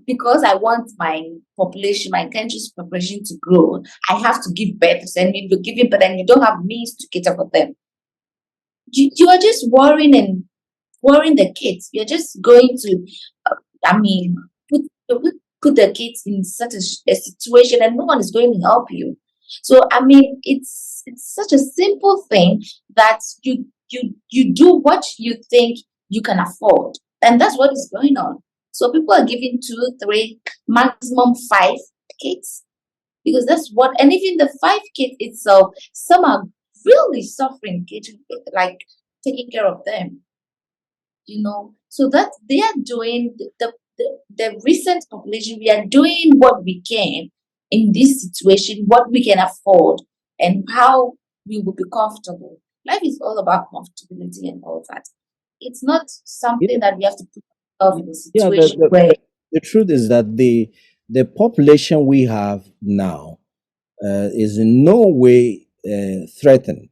because I want my country's population to grow, I have to give birth, and if you're giving birth and you don't have means to cater for them, you are just worrying the kids. You're just going to, uh, I mean, put the kids in such a situation, and no one is going to help you. So I mean, it's such a simple thing that you do what you think you can afford, and that's what is going on. So people are giving 2, 3, maximum 5 kids because that's what, and even the 5 kids itself, some are really suffering, like taking care of them, so that they are doing the recent population, we are doing what we can in this situation, what we can afford, and how we will be comfortable. Life is all about comfortability and all that. It's not Yeah, something that we have to put ourselves in a yeah. situation where The truth is that the population we have now is in no way threatened.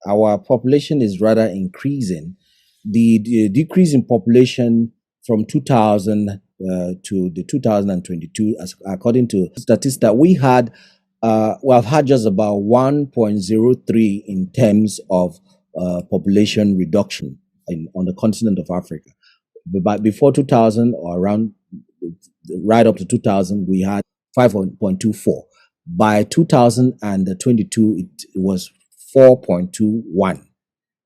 Our population is rather increasing. The decrease in population from 2000 to the 2022, as according to statistics that we have had just about 1.03 in terms of population reduction on the continent of Africa. But before 2000 or around right up to 2000, we had 5.24. By 2022, it was 4.21.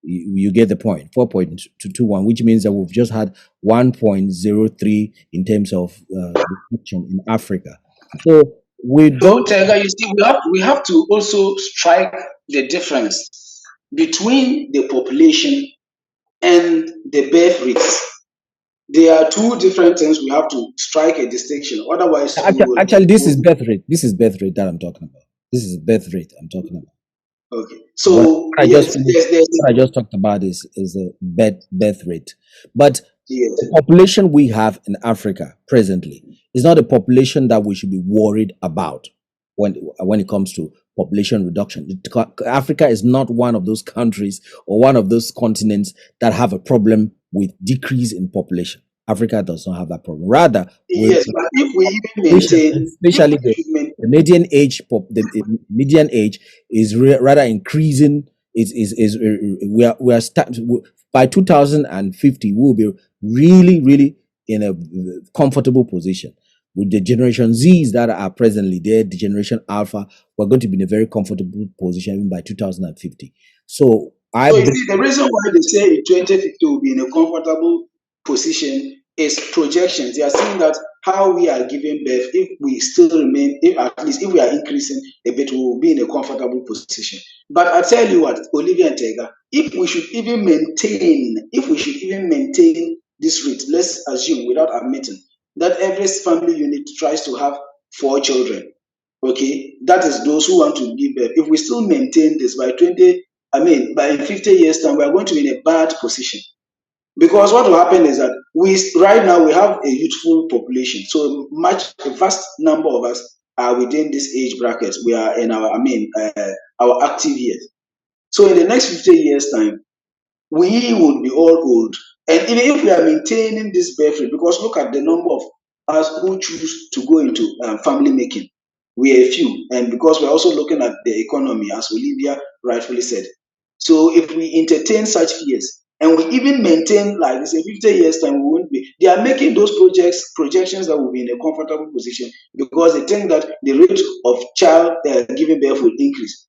You get the point, 4.21, which means that we've just had 1.03 in terms of reduction in Africa. So we So don't. Tega, you see, we have to also strike the difference between the population and the birth rates. There are two different things. We have to strike a distinction. Otherwise, we will. Actually, this is birth rate. This is birth rate that I'm talking about. This is birth rate I'm talking about. Okay. What, So what I just yes, finished, what I just talked about is a birth rate. But yes. the population we have in Africa presently is not a population that we should be worried about when it comes to population reduction. Africa is not one of those countries or one of those continents that have a problem with decrease in population. Africa does not have that problem. Rather, Yes, but if we even maintain, if especially we should maintain, the the median age is rather increasing. Is we are by 2050 we'll be really in a comfortable position with the generation Z's that are presently there, the generation Alpha. We're going to be in a very comfortable position even by 2050. So I so you believe, see, the reason why they say in 2050 will be in a comfortable position is projections. They are saying that how we are giving birth, if we still remain, if at least if we are increasing a bit, we will be in a comfortable position. But I tell you what, Olivia and Tega, if we should even maintain this rate, let's assume without admitting that every family unit tries to have 4 children. Okay, that is those who want to give birth. If we still maintain this by 20, I mean, by 50 years' time, we are going to be in a bad position. Because what will happen is that we right now we have a youthful population, so a vast number of us are within this age bracket. We are in our active years. So in the next 50 years' time, we would be all old. And even if we are maintaining this birth rate, because look at the number of us who choose to go into family making, we are a few. And because we're also looking at the economy, as Olivia rightfully said. So if we entertain such fears and we even maintain, like say, 50 years time, we won't be. They are making those projections that will be in a comfortable position because they think that the rate of child giving birth will increase.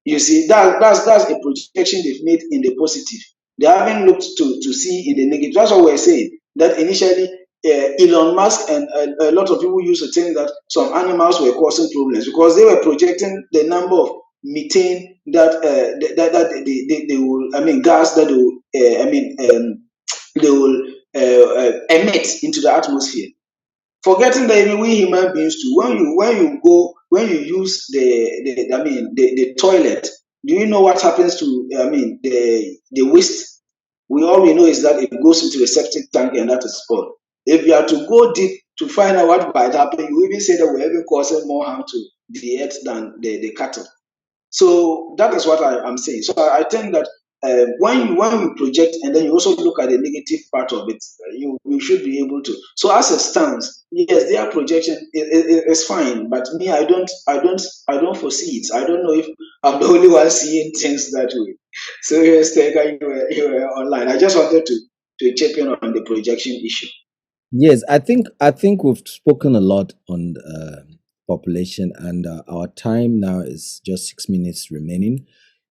You see, that's a projection they've made in the positive. They haven't looked to see in the negative. That's what we're saying. That initially, Elon Musk and a lot of people used to think that some animals were causing problems because they were projecting the number of methane that they will, I mean, gas that they will, they will emit into the atmosphere. Forgetting that even we human beings too, when you use the toilet, do you know what happens to the waste? All we know is that it goes into a septic tank and that is all. If you are to go deep to find out what might happen, you even say that we're even causing more harm to the earth than the cattle. So that is what I am saying. So I think that when you project and then you also look at the negative part of it, you should be able to. So as it stands, yes, their projection is fine, but me, I don't foresee it. I don't know if I'm the only one seeing things that way. So yes, Tega, you were online. I just wanted to chip in on the projection issue. Yes, I think we've spoken a lot on population, and our time now is just 6 minutes remaining.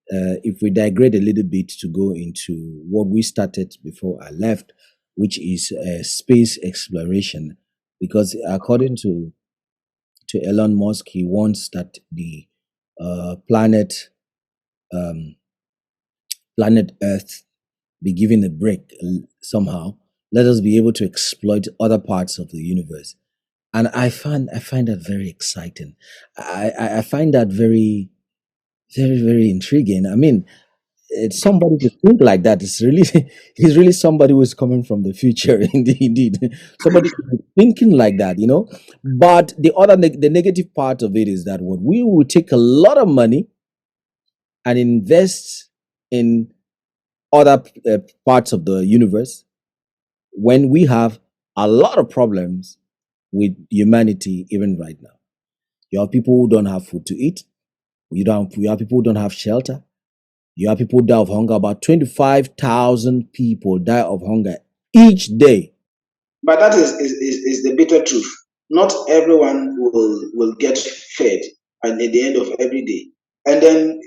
If we digress a little bit to go into what we started before I left, which is space exploration, because according to Elon Musk, he wants that the planet planet Earth be given a break somehow. Let us be able to exploit other parts of the universe, and I find that very exciting. I find that very very intriguing. I mean, it's somebody to think like that. It's really he's really somebody who is coming from the future. Indeed, somebody to be thinking like that, you know. But the negative part of it is that what we will take a lot of money and invest in other parts of the universe when we have a lot of problems with humanity even right now. You have people who don't have food to eat. You have people who don't have shelter. You have people die of hunger. About 25,000 people die of hunger each day. But that is the bitter truth. Not everyone will get fed at the end of every day. And then,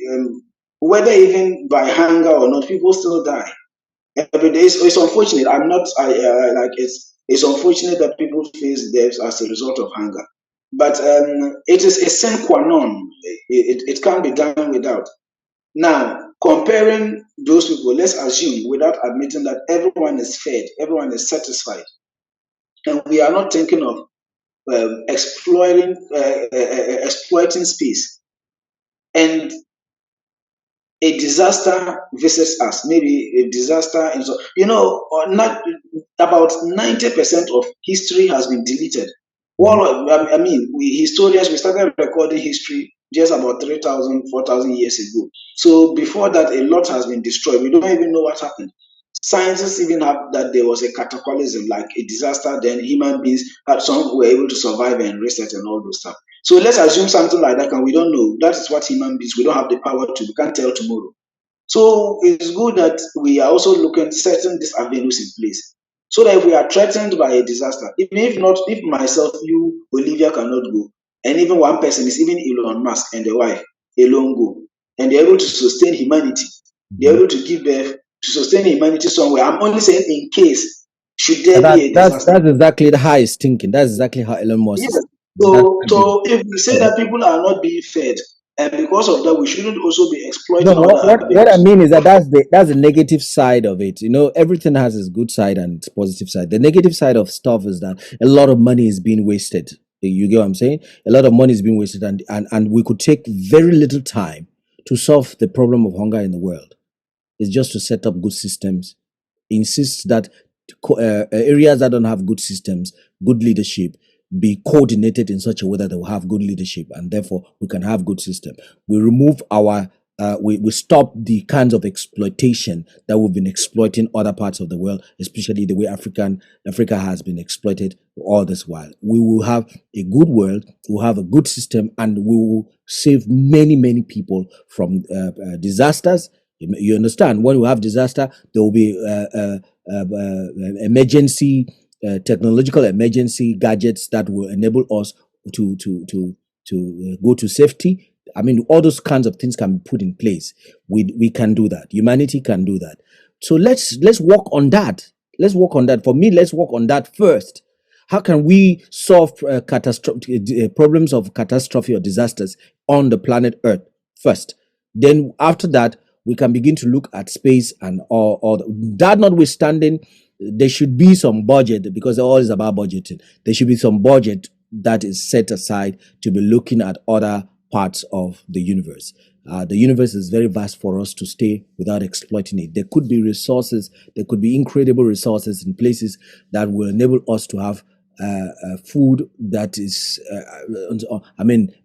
whether even by hunger or not, people still die every day. It's unfortunate. I'm not like it's unfortunate that people face deaths as a result of hunger. But it is a sine qua non. It can't be done without. Now, comparing those people, let's assume, without admitting that everyone is fed, everyone is satisfied, and we are not thinking of exploiting space, and a disaster visits us, maybe a disaster, and so or not about 90% of history has been deleted. Well, I mean, we historians, we started recording history just about 3,000, 4,000 years ago. So before that, a lot has been destroyed. We don't even know what happened. Scientists even have that there was a cataclysm, like a disaster, then human beings had some were able to survive and reset and all those stuff. So let's assume something like that, and we don't know. That is what human beings, we don't have the power to, we can't tell tomorrow. So it's good that we are also looking setting these avenues in place. So that if we are threatened by a disaster, even if not, if myself, you, Olivia cannot go, and even one person is even Elon Musk and the wife alone go, and they're able to sustain humanity, they're able to give birth to sustain humanity somewhere. I'm only saying in case should there be a disaster. That's exactly how he's thinking. That's exactly how Elon Musk Yes. is. That's So if we say that people are not being fed, and because of that, we shouldn't also be no. exploiting other What I avenues. mean is that that's the negative side of it. You know, everything has its good side and its positive side. The negative side of stuff is that a lot of money is being wasted. You get what I'm saying? A lot of money is being wasted, and we could take very little time to solve the problem of hunger in the world. It's just to set up good systems, insist that areas that don't have good systems, good leadership, be coordinated in such a way that they will have good leadership, and therefore we can have good system. We remove our we stop the kinds of exploitation that we've been exploiting other parts of the world, especially the way Africa has been exploited all this while. We will have a good world, we'll have a good system, and we will save many people from disasters. You understand? When we have disaster, there will be emergency technological emergency gadgets that will enable us to go to safety. I mean, all those kinds of things can be put in place. We can do that. Humanity can do that. So let's work on that. Let's work on that. For me, let's work on that first. How can we solve problems of catastrophe or disasters on the planet Earth first? Then after that, we can begin to look at space and all that. Notwithstanding, there should be some budget, because all is about budgeting. There should be some budget that is set aside to be looking at other parts of the universe. The universe is very vast for us to stay without exploiting it. There could be resources, there could be incredible resources in places that will enable us to have food that is,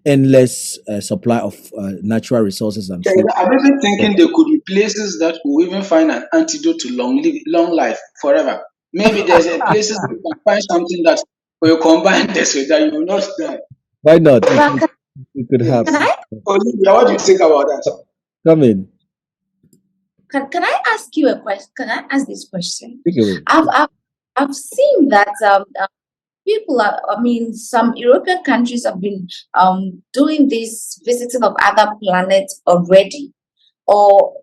endless supply of natural resources and food. I'm even thinking there could be places that will even find an antidote to long life forever. Maybe there's a places you can find something that will combine this with that you will not die. Why not? But It could Yes. happen. Olivia, what do you think about that? Come in. can I ask you a question? Can I ask this question? Take it away. I've seen that people are, I mean, some European countries have been doing this visiting of other planets already, or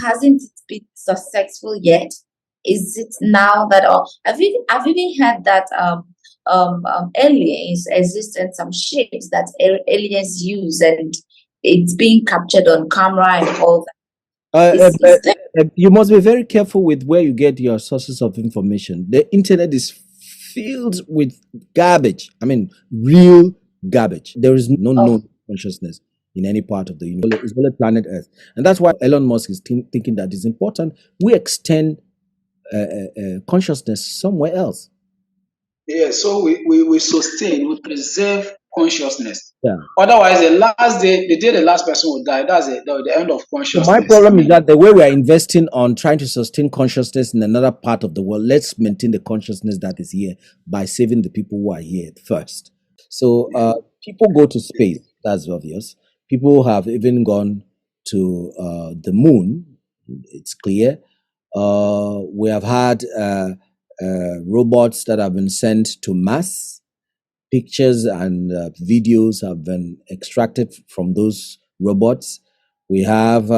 hasn't it been successful yet? Is it now that, or I've even heard that aliens exist in some ships that aliens use, and it's being captured on camera and all that. Is there? You must be very careful with where you get your sources of information. The internet is filled with garbage. I mean, real garbage. There is no known consciousness in any part of the universe. It's only planet Earth. And that's why Elon Musk is thinking that it's important we extend consciousness somewhere else. Yeah, so we sustain, we preserve consciousness. Yeah. Otherwise, the day the last person will die, that's the end of So consciousness. my problem is that the way we are investing on trying to sustain consciousness in another part of the world, let's maintain the consciousness that is here by saving the people who are here first. So people go to space, that's obvious. People have even gone to the moon, it's clear. We have had robots that have been sent to Mars. Pictures and videos have been extracted from those robots. We have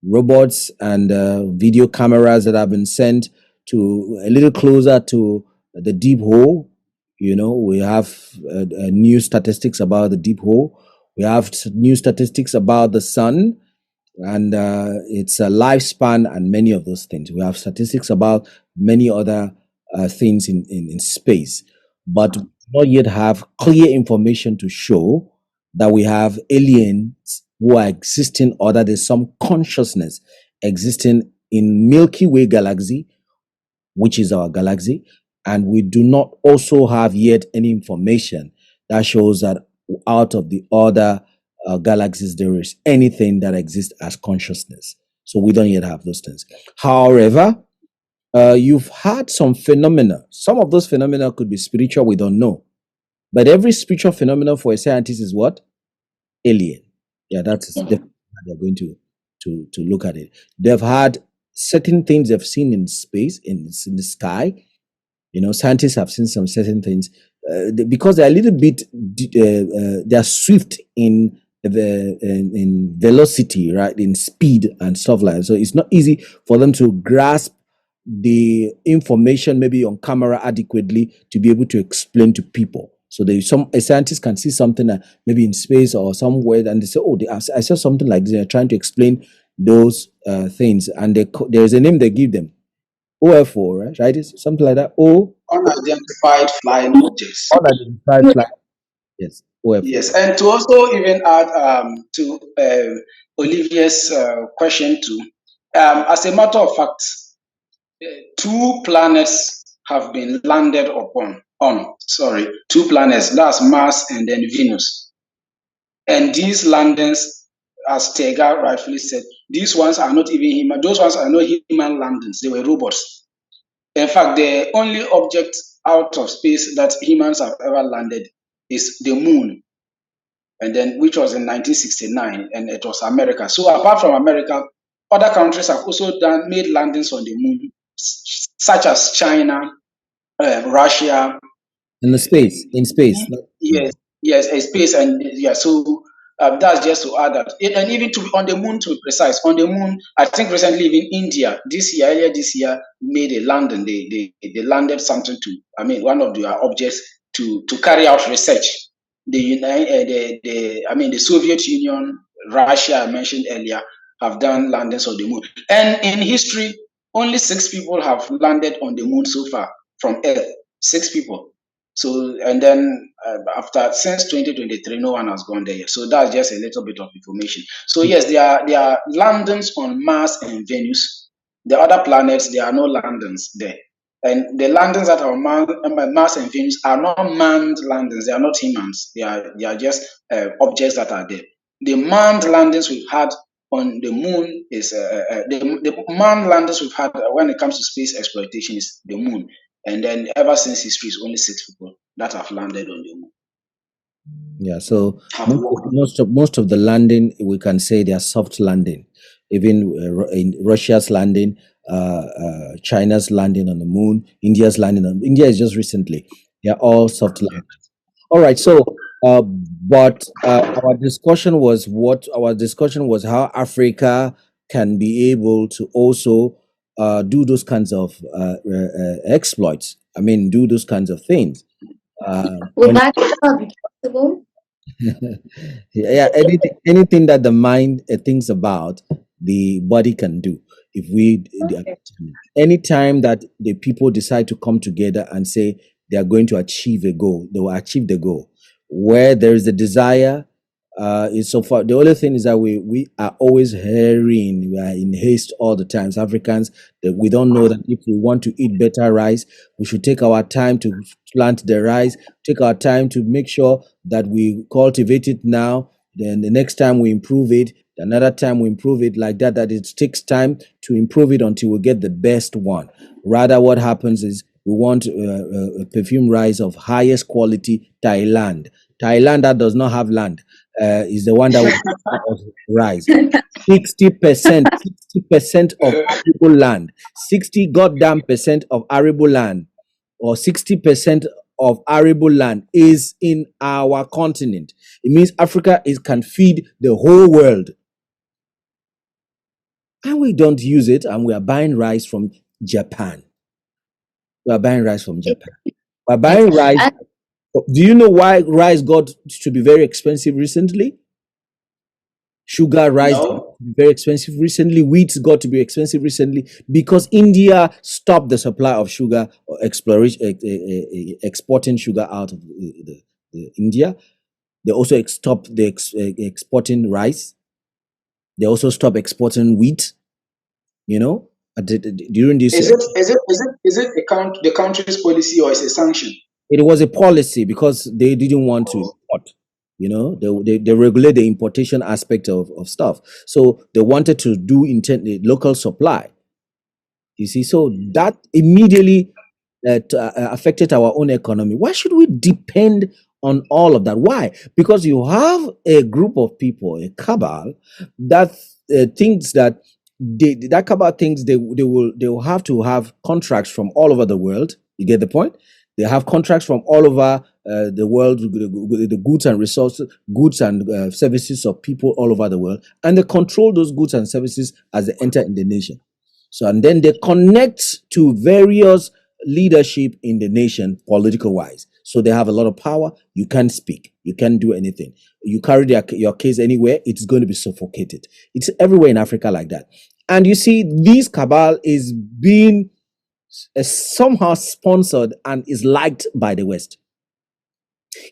robots and video cameras that have been sent to a little closer to the deep hole. You know, we have new statistics about the deep hole. We have new statistics about the sun and its lifespan and many of those things. We have statistics about many other things in space, but we do not yet have clear information to show that we have aliens who are existing, or that there's some consciousness existing in Milky Way galaxy, which is our galaxy. And we do not also have yet any information that shows that out of the other galaxies there is anything that exists as consciousness. So we don't yet have those things. However, you've had some phenomena. Some of those phenomena could be spiritual, we don't know. But every spiritual phenomenon for a scientist is what? Alien. Yeah, that's definitely how they're going to look at it. They've had certain things they've seen in space, in the sky. You know, scientists have seen some certain things because they're a little bit, they're swift in velocity, right? In speed and stuff like that. So it's not easy for them to grasp the information maybe on camera adequately to be able to explain to people. So a scientist can see something maybe in space or somewhere, and they say, "Oh, I saw something like this." They're trying to explain those things, and there's a name they give them, OFO, right? It's something like that. Unidentified flying objects. Unidentified flying. Yes, OFO. Yes, and to also even add to Olivia's question too, as a matter of fact, 2 planets have been landed upon. 2 planets, that's Mars and then Venus. And these landings as Tega rightfully said, these ones are not even human. Those ones are not human landings. They were robots. In fact, the only object out of space that humans have ever landed is the moon, and then which was in 1969, and it was America. So apart from America, other countries have also made landings on the moon, such as China, Russia, In the space, in space. Yeah. yes, yes, a space, and yeah. So that's just to add that, and even to on the moon, to be precise, on the moon, I think recently even India this year, earlier this year, made a landing. They landed something to, I mean, one of their objects to carry out research. The Soviet Union, Russia, I mentioned earlier, have done landings on the moon, and in history, only 6 people have landed on the moon so far from Earth. 6 people. So, and then after since 2023, no one has gone there yet. So that's just a little bit of information. So yes, there are landings on Mars and Venus. The other planets, there are no landings there. And the landings that are on Mars and Venus are not manned landings. They are not humans. They are just objects that are there. The manned landings we've had on the moon is the manned landings we've had when it comes to space exploitation is the moon. And then ever since history, it's only 6 people that have landed on the moon. Yeah, so Have walked. most of the landing, we can say they are soft landing. Even in Russia's landing, China's landing on the moon, India's landing on India is just recently. They are all soft landing. All right. So, but our discussion was how Africa can be able to also do those kinds of exploits. I mean, do those kinds of things. Would that ever be possible? Yeah, anything that the mind thinks about, the body can do. If we, Okay. anytime that the people decide to come together and say they are going to achieve a goal, they will achieve the goal. Where there is a desire, is so far. The only thing is that we are always hurrying. We are in haste all the times. Africans, that we don't know that if we want to eat better rice, we should take our time to plant the rice. Take our time to make sure that we cultivate it now. Then the next time we improve it. Another time we improve it like that. That it takes time to improve it until we get the best one. Rather, what happens is we want a perfume rice of highest quality. Thailand that does not have land is the one that will give us rice. 60% of arable land, 60 goddamn percent of arable land, or 60% of arable land is in our continent. It means Africa can feed the whole world. And we don't use it, and we are buying rice from Japan. We are buying rice from Japan. We're buying rice. And Do you know why rice got to be very expensive recently? Sugar, rice got No. to be very expensive recently. Wheat got to be expensive recently because India stopped the supply of sugar or exporting sugar out of India. They also stopped exporting rice. They also stopped exporting wheat. You know, during this, Is it the country's policy, or is it a sanction? it was a policy because they didn't want to import. You know, they regulate the importation aspect of stuff. So they wanted to do local supply. You see, so that immediately affected our own economy. Why should we depend on all of that? Why? Because you have a group of people, a cabal, that thinks that that cabal thinks they will have to have contracts from all over the world. You get the point? They have contracts from all over the world, the goods and resources, goods and services of people all over the world, and they control those goods and services as they enter in the nation. So, and then they connect to various leadership in the nation, political wise. So they have a lot of power. You can't speak. You can't do anything. You carry your case anywhere, it's going to be suffocated. It's everywhere in Africa like that. And you see, this cabal is being somehow sponsored and is liked by the West.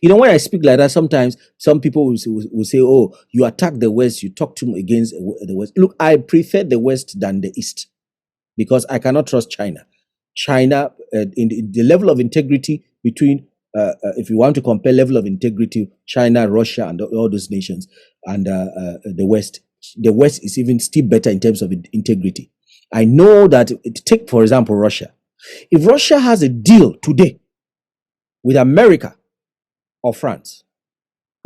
You know, when I speak like that, sometimes some people will say, oh, you attack the West, you talk too much against the West. Look, I prefer the West than the East because I cannot trust China. China, in the level of integrity between if you want to compare level of integrity, China, Russia, and all those nations, and the West is even still better in terms of integrity. I know that, take for example Russia. If Russia has a deal today with America or France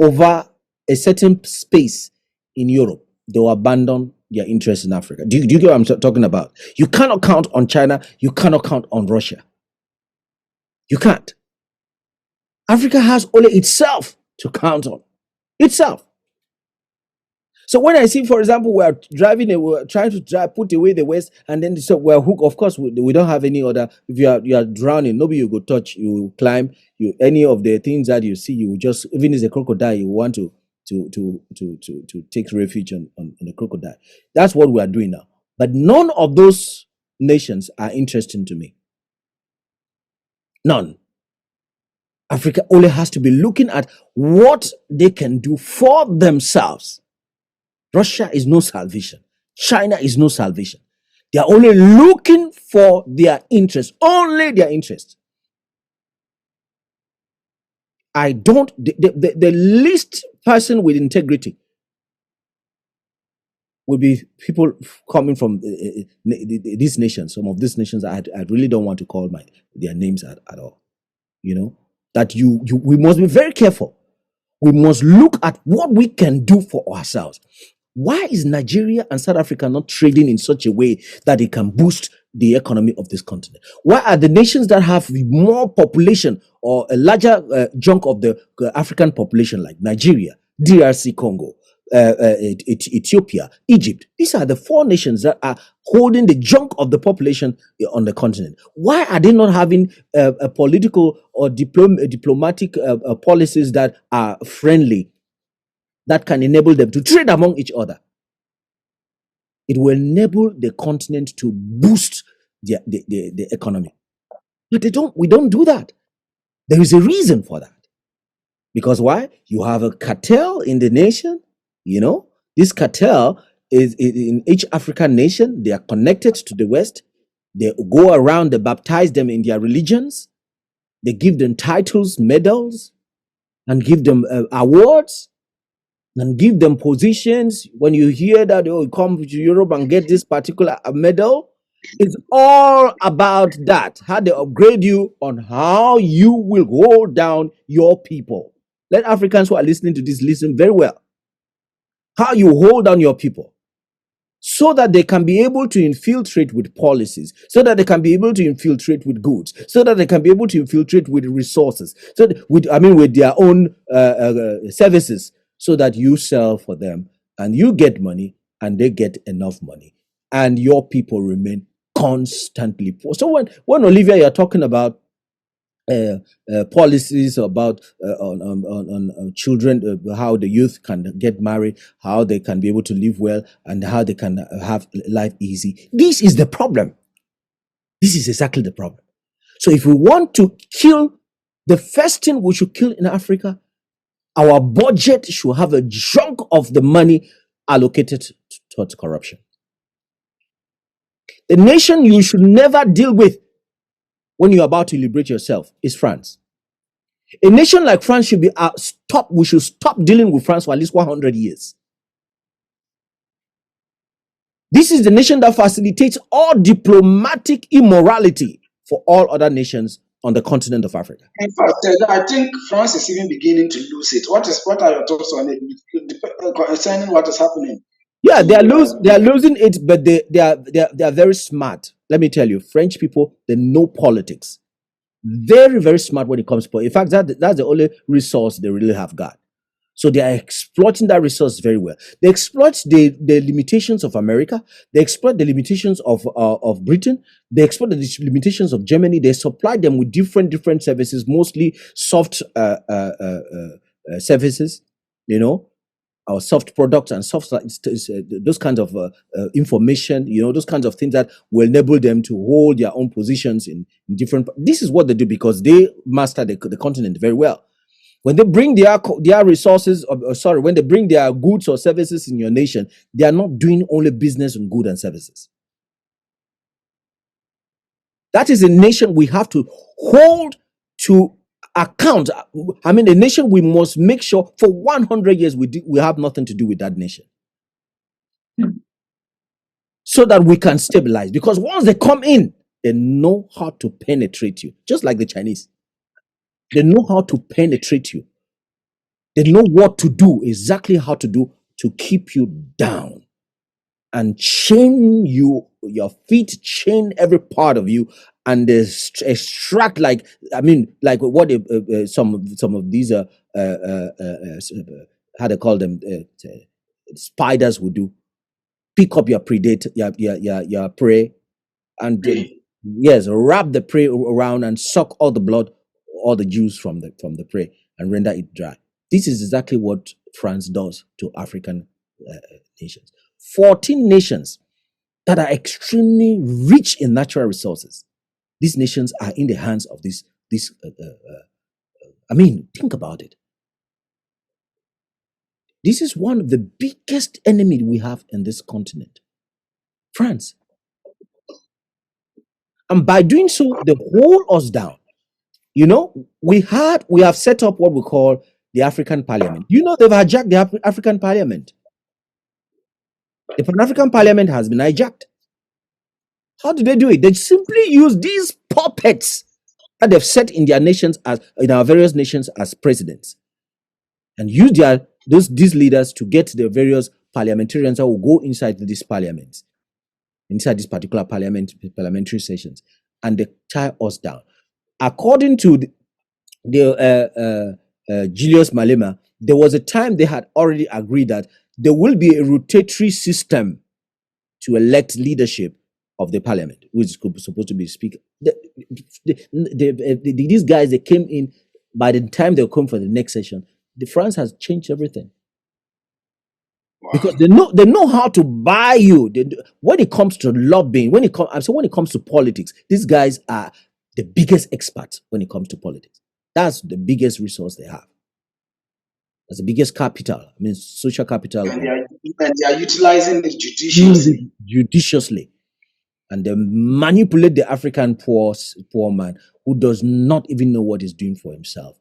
over a certain space in Europe, they will abandon their interest in Africa. Do you get what I'm talking about? You cannot count on China. You cannot count on Russia. You can't. Africa has only itself to count on. Itself. So when I see, for example, we're trying to put away the West, and then so we're hooked. Of course, we don't have any other. If you are drowning, nobody you go touch. You will climb. You any of the things that you see, you will just, even as a crocodile, you want to take refuge on the crocodile. That's what we are doing now. But none of those nations are interesting to me. None. Africa only has to be looking at what they can do for themselves. Russia is no salvation. China is no salvation. They are only looking for their interest, only their interest. The least person with integrity will be people coming from these nations. Some of these nations, I really don't want to call their names at all. You know, that we must be very careful. We must look at what we can do for ourselves. Why is Nigeria and South Africa not trading in such a way that it can boost the economy of this continent? Why are the nations that have more population or a larger chunk of the African population, like Nigeria, DRC Congo, Ethiopia, Egypt, these are the four nations that are holding the chunk of the population on the continent? Why are they not having a political or diplomatic policies that are friendly, that can enable them to trade among each other? It will enable the continent to boost the economy. But we don't do that. There is a reason for that. Because why? You have a cartel in the nation, you know. This cartel is in each African nation. They are connected to the West. They go around, they baptize them in their religions. They give them titles, medals, and give them awards, and give them positions. When you hear that, oh, come to Europe and get this particular medal, it's all about that. How they upgrade you on how you will hold down your people. Let Africans who are listening to this listen very well. How you hold down your people, so that they can be able to infiltrate with policies, so that they can be able to infiltrate with goods, so that they can be able to infiltrate with resources, so with their own services, so that you sell for them and you get money and they get enough money and your people remain constantly poor. So when Olivia, you're talking about policies about on children, how the youth can get married, how they can be able to live well, and how they can have life easy. This is the problem. This is exactly the problem. So if we want to kill, the first thing we should kill in Africa, our budget should have a chunk of the money allocated towards corruption. The nation you should never deal with when you're about to liberate yourself is France. A nation like France should be we should stop dealing with France for at least 100 years. This is the nation that facilitates all diplomatic immorality for all other nations on the continent of Africa. In fact, I think France is even beginning to lose it. What are your thoughts on it concerning what is happening? Yeah, they are losing it, but they are very smart. Let me tell you, French people, they know politics. Very, very smart when it comes to, in fact, that's the only resource they really have got. So they are exploiting that resource very well. They exploit the limitations of America. They exploit the limitations of Britain. They exploit the limitations of Germany. They supply them with different services, mostly soft services, you know, our soft products and soft those kinds of information, you know, those kinds of things that will enable them to hold their own positions in different. This is what they do because they master the continent very well. When they bring their resources, when they bring their goods or services in your nation, they are not doing only business on goods and services. That is a nation we have to hold to account. I mean, a nation, we must make sure for 100 years we have nothing to do with that nation, so that we can stabilize. Because once they come in, they know how to penetrate you, just like the Chinese. They know how to penetrate you. They know what to do, exactly how to do to keep you down and chain you, your feet, chain every part of you, and they extract, like, I mean, like what some of these how they call them, spiders would do. Pick up your predator, your prey, and yes, wrap the prey around and suck all the blood, all the juice from the prey, and render it dry. This is exactly what France does to African nations. 14 nations that are extremely rich in natural resources. These nations are in the hands of this. I mean, think about it. This is one of the biggest enemy we have in this continent, France. And by doing so, they hold us down. You know, we have set up what we call the African Parliament. You know, they've hijacked the African Parliament. The Pan-African Parliament has been hijacked. How do they do it? They simply use these puppets that they've set in their nations, as in our various nations, as presidents, and use these leaders to get the various parliamentarians that will go inside these parliaments, inside this particular parliamentary sessions, and they tie us down. According to Julius Malema, there was a time they had already agreed that there will be a rotatory system to elect leadership of the parliament, which is supposed to be speaker. These guys, they came in, by the time they'll come for the next session, France has changed everything. Because they know how to buy you. When it comes to lobbying, when it comes to politics, these guys are the biggest experts when it comes to politics. That's the biggest resource they have. That's the biggest capital. I mean, social capital. And they are utilizing it judiciously. And they manipulate the African poor man who does not even know what he's doing for himself,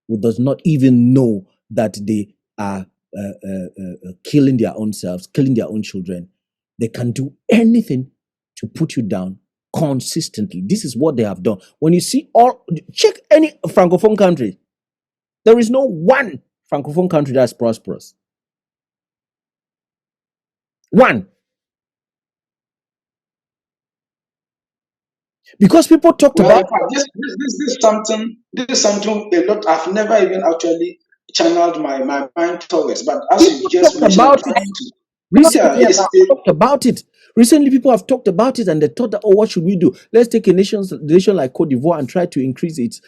who does not even know that they are killing their own selves, killing their own children. They can do anything to put you down consistently. This is what they have done. When you see check any Francophone country, there is no one Francophone country that's prosperous. One. Because people talked about this is something a lot. I've never even actually channeled my mind towards, but as you just mentioned, about it. Recently, talked about it. Recently, people have talked about it, and they thought that, what should we do? Let's take a nation like Cote d'Ivoire and try to increase its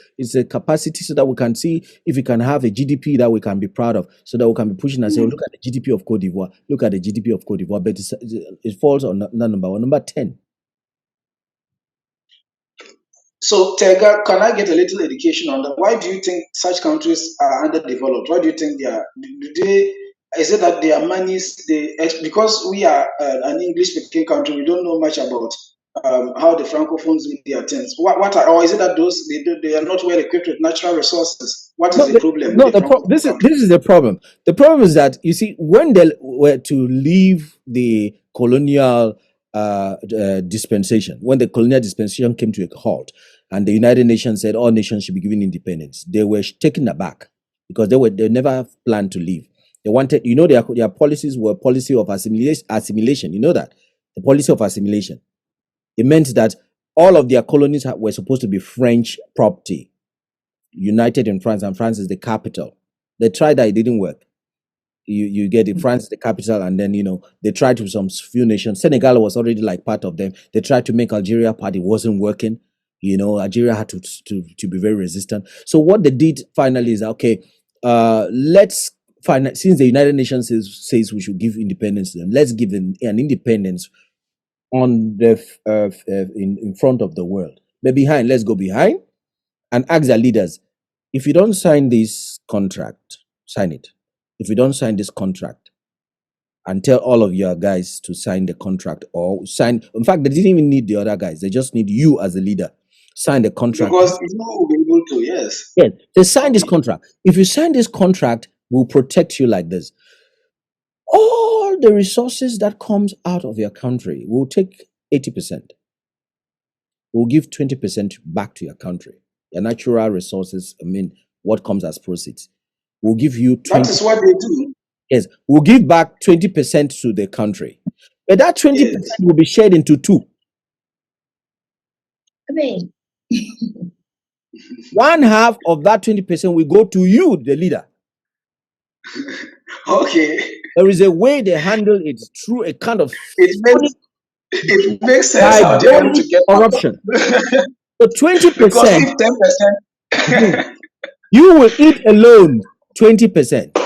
capacity, so that we can see if we can have a GDP that we can be proud of, so that we can be pushing and say, look at the GDP of Cote d'Ivoire, look at the GDP of Cote d'Ivoire, but it falls on not number one, number 10. So, Tega, can I get a little education on that? Why do you think such countries are underdeveloped? Why do you think they are? Is it that their monies, because we are an English-speaking country, we don't know much about how the Francophones do their things. Or is it that they are not well equipped with natural resources? What is the problem? This is the problem. The problem is that, you see, when they were to leave the colonial dispensation, when the colonial dispensation came to a halt, and the United Nations said all nations should be given independence, they were taken aback, because they never planned to leave. They wanted, their policies were policy of assimilation. You know that, the policy of assimilation. It meant that all of their colonies were supposed to be French property, united in France, and France is the capital. They tried that, it didn't work. You get it, France is the capital, and then they tried to some few nations. Senegal was already like part of them. They tried to make Algeria part, it wasn't working. Algeria had to be very resistant. So what they did finally is, okay, let's find, since the United Nations says we should give independence to them, let's give them an independence on the in front of the world. But behind, let's go behind and ask their leaders, if you don't sign this contract, sign it. If you don't sign this contract, and tell all of your guys to sign the contract, or sign. In fact, they didn't even need the other guys. They just need you as a leader. sign the contract. Because you will be able to, yes. Yes, they sign this Okay. contract. If you sign this contract, we'll protect you like this. All the resources that comes out of your country, we'll take 80%. We'll give 20% back to your country. Your natural resources, I mean, what comes as proceeds. We'll give you That 20. is what they do. Yes, we'll give back 20% to the country. But that 20% Yes. will be shared into two. I mean, One half of that 20% will go to you, the leader. Okay. There is a way they handle it through a kind of It makes it makes sense how they're able to diabolic get corruption. out. So Because 20%, if 10%, you will eat alone 20%.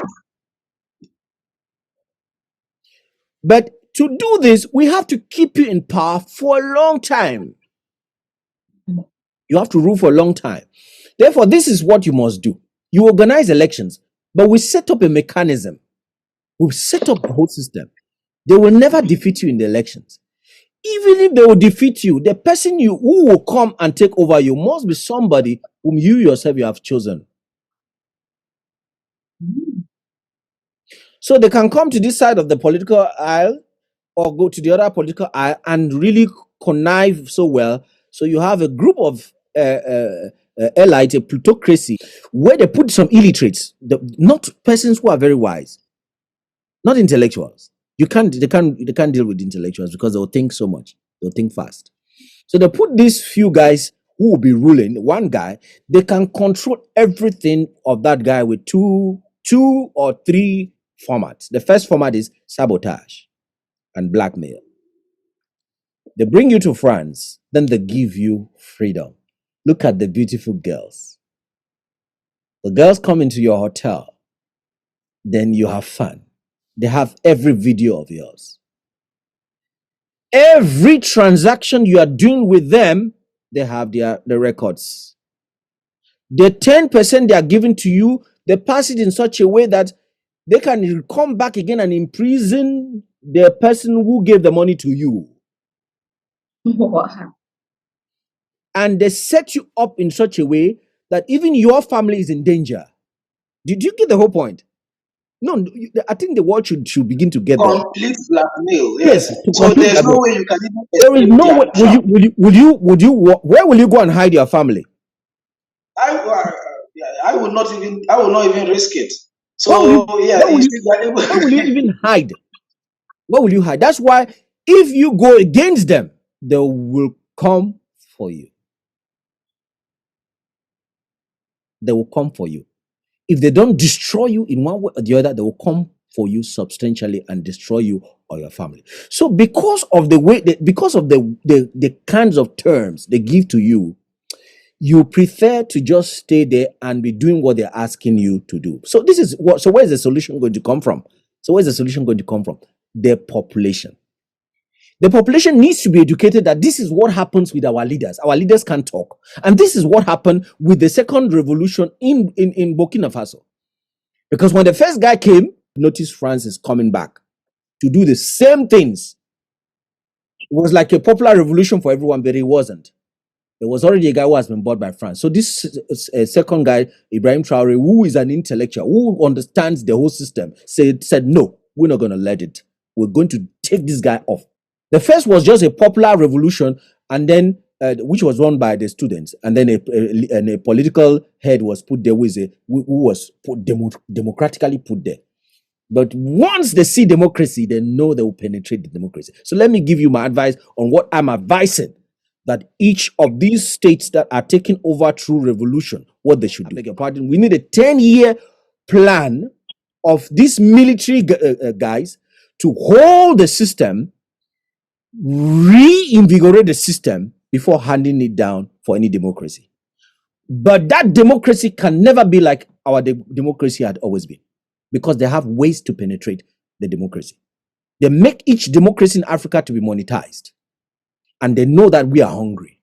But to do this, we have to keep you in power for a long time. You have to rule for a long time. Therefore, this is what you must do. You organize elections, but we set up a mechanism. We've set up the whole system. They will never defeat you in the elections. Even if they will defeat you, the person who will come and take over you must be somebody whom you yourself you have chosen. So they can come to this side of the political aisle or go to the other political aisle and really connive so well. So you have a group of elite, a plutocracy, where they put some illiterates, not persons who are very wise, not intellectuals. They can't deal with intellectuals because they'll think so much. They'll think fast. So they put these few guys who will be ruling. One guy, they can control everything of that guy with two or three formats. The first format is sabotage and blackmail. They bring you to France, then they give you freedom. Look at the beautiful girls. The girls come into your hotel, then you have fun. They have every video of yours. Every transaction you are doing with them, they have the records. The 10% they are giving to you, they pass it in such a way that they can come back again and imprison the person who gave the money to you. wow. And they set you up in such a way that even your family is in danger. Did you get the whole point? No, I think the world should begin to get there. complete blackmail. Yes, Yes. to So complete there's that. no way you can even There is escape no their way. trap. Where will you go and hide your family? I will not even risk it. Where will So you? yeah, Where will you you? see that Where will you even hide? Where will you hide? That's why if you go against them, they will come for you. They will come for you. If they don't destroy you in one way or the other, they will come for you substantially and destroy you or your family. So because of the way, because of the kinds of terms they give to you, you prefer to just stay there and be doing what they're asking you to do. So this is what. So where's the solution going to come from? The population. The population needs to be educated that this is what happens with our leaders. Our leaders can't talk. And this is what happened with the second revolution in Burkina Faso. Because when the first guy came, notice France is coming back to do the same things. It was like a popular revolution for everyone, but it wasn't. There was already a guy who has been bought by France. So this second guy, Ibrahim Traore, who is an intellectual, who understands the whole system, said, no, we're not going to let it. We're going to take this guy off. The first was just a popular revolution, and then which was run by the students, and then a political head was put there who was democratically put there. But once they see democracy, they know they will penetrate the democracy. So let me give you my advice on what I'm advising that each of these states that are taking over through revolution, what they should do. I beg your pardon. We need a 10-year plan of these military guys to hold the system, reinvigorate the system before handing it down for any democracy. But that democracy can never be like our democracy had always been, because they have ways to penetrate the democracy. They make each democracy in Africa to be monetized. And they know that we are hungry.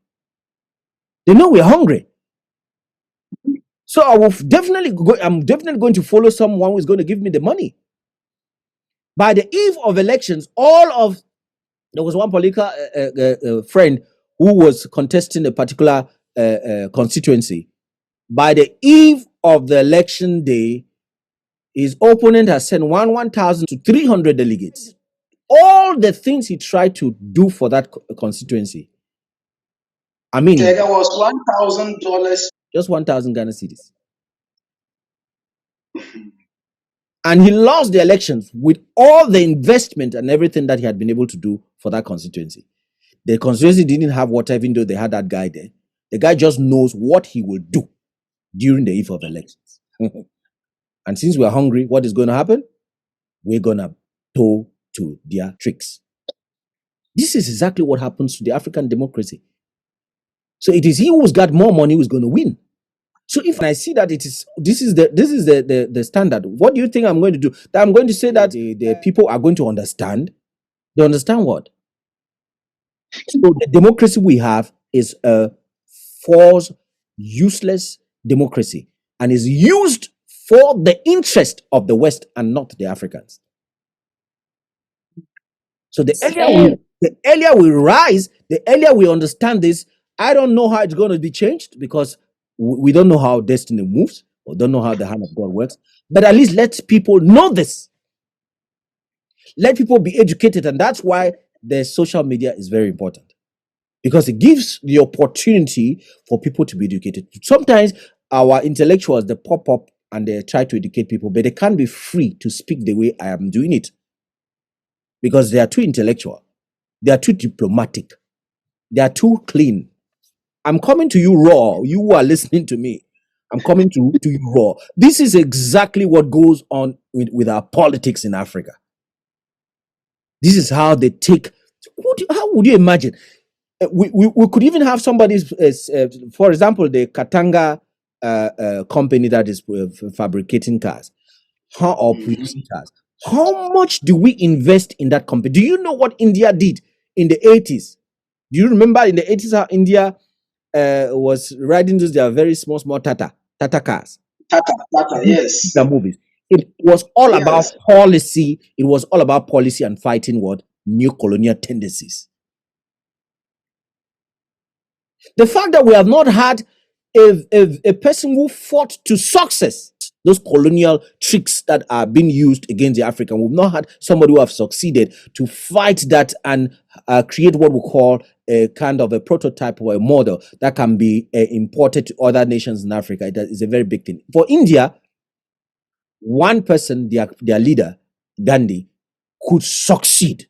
They know we're hungry. So I'm definitely going to follow someone who is going to give me the money. By the eve of elections, there was one political friend who was contesting a particular constituency, by the eve of the election day, his opponent has sent 1,000 to 300 delegates. All the things he tried to do for that constituency, I mean, Tega was $1,000. just 1,000 Ghana cedis. And he lost the elections with all the investment and everything that he had been able to do for that constituency. The constituency didn't have water, even though they had that guy there. The guy just knows what he will do during the eve of elections. And since we're hungry, what is going to happen? We're going to toe to their tricks. This is exactly what happens to the African democracy. So it is he who's got more money who's going to win. So if I see that this is the standard, what do you think I'm going to do? That I'm going to say that the people are going to understand. They understand what? So the democracy we have is a false, useless democracy, and is used for the interest of the West and not the Africans. So the earlier we rise, the earlier we understand this. I don't know how it's going to be changed because we don't know how destiny moves or don't know how the hand of God works. But at least let people know this. Let people be educated, and that's why the social media is very important, because it gives the opportunity for people to be educated. Sometimes our intellectuals, they pop up and they try to educate people, but they can't be free to speak the way I am doing it because they are too intellectual, they are too diplomatic, they are too clean. I'm coming to you raw. You who are listening to me, I'm coming to you raw. This is exactly what goes on with our politics in Africa. This is how they take. How would you imagine? We could even have somebody, for example, the Katanga company that is fabricating cars or producing cars. How much do we invest in that company? Do you know what India did in the 80s? Do you remember in the 80s how India was riding those their very small Tata cars? Tata, yes. The movies. It was all about Yes. policy. It was all about policy and fighting what? New colonial tendencies. The fact that we have not had a person who fought to success those colonial tricks that are being used against the African, we've not had somebody who have succeeded to fight that and create what we call a kind of a prototype or a model that can be imported to other nations in Africa. That is a very big thing. For India, one person, their leader, Gandhi, could succeed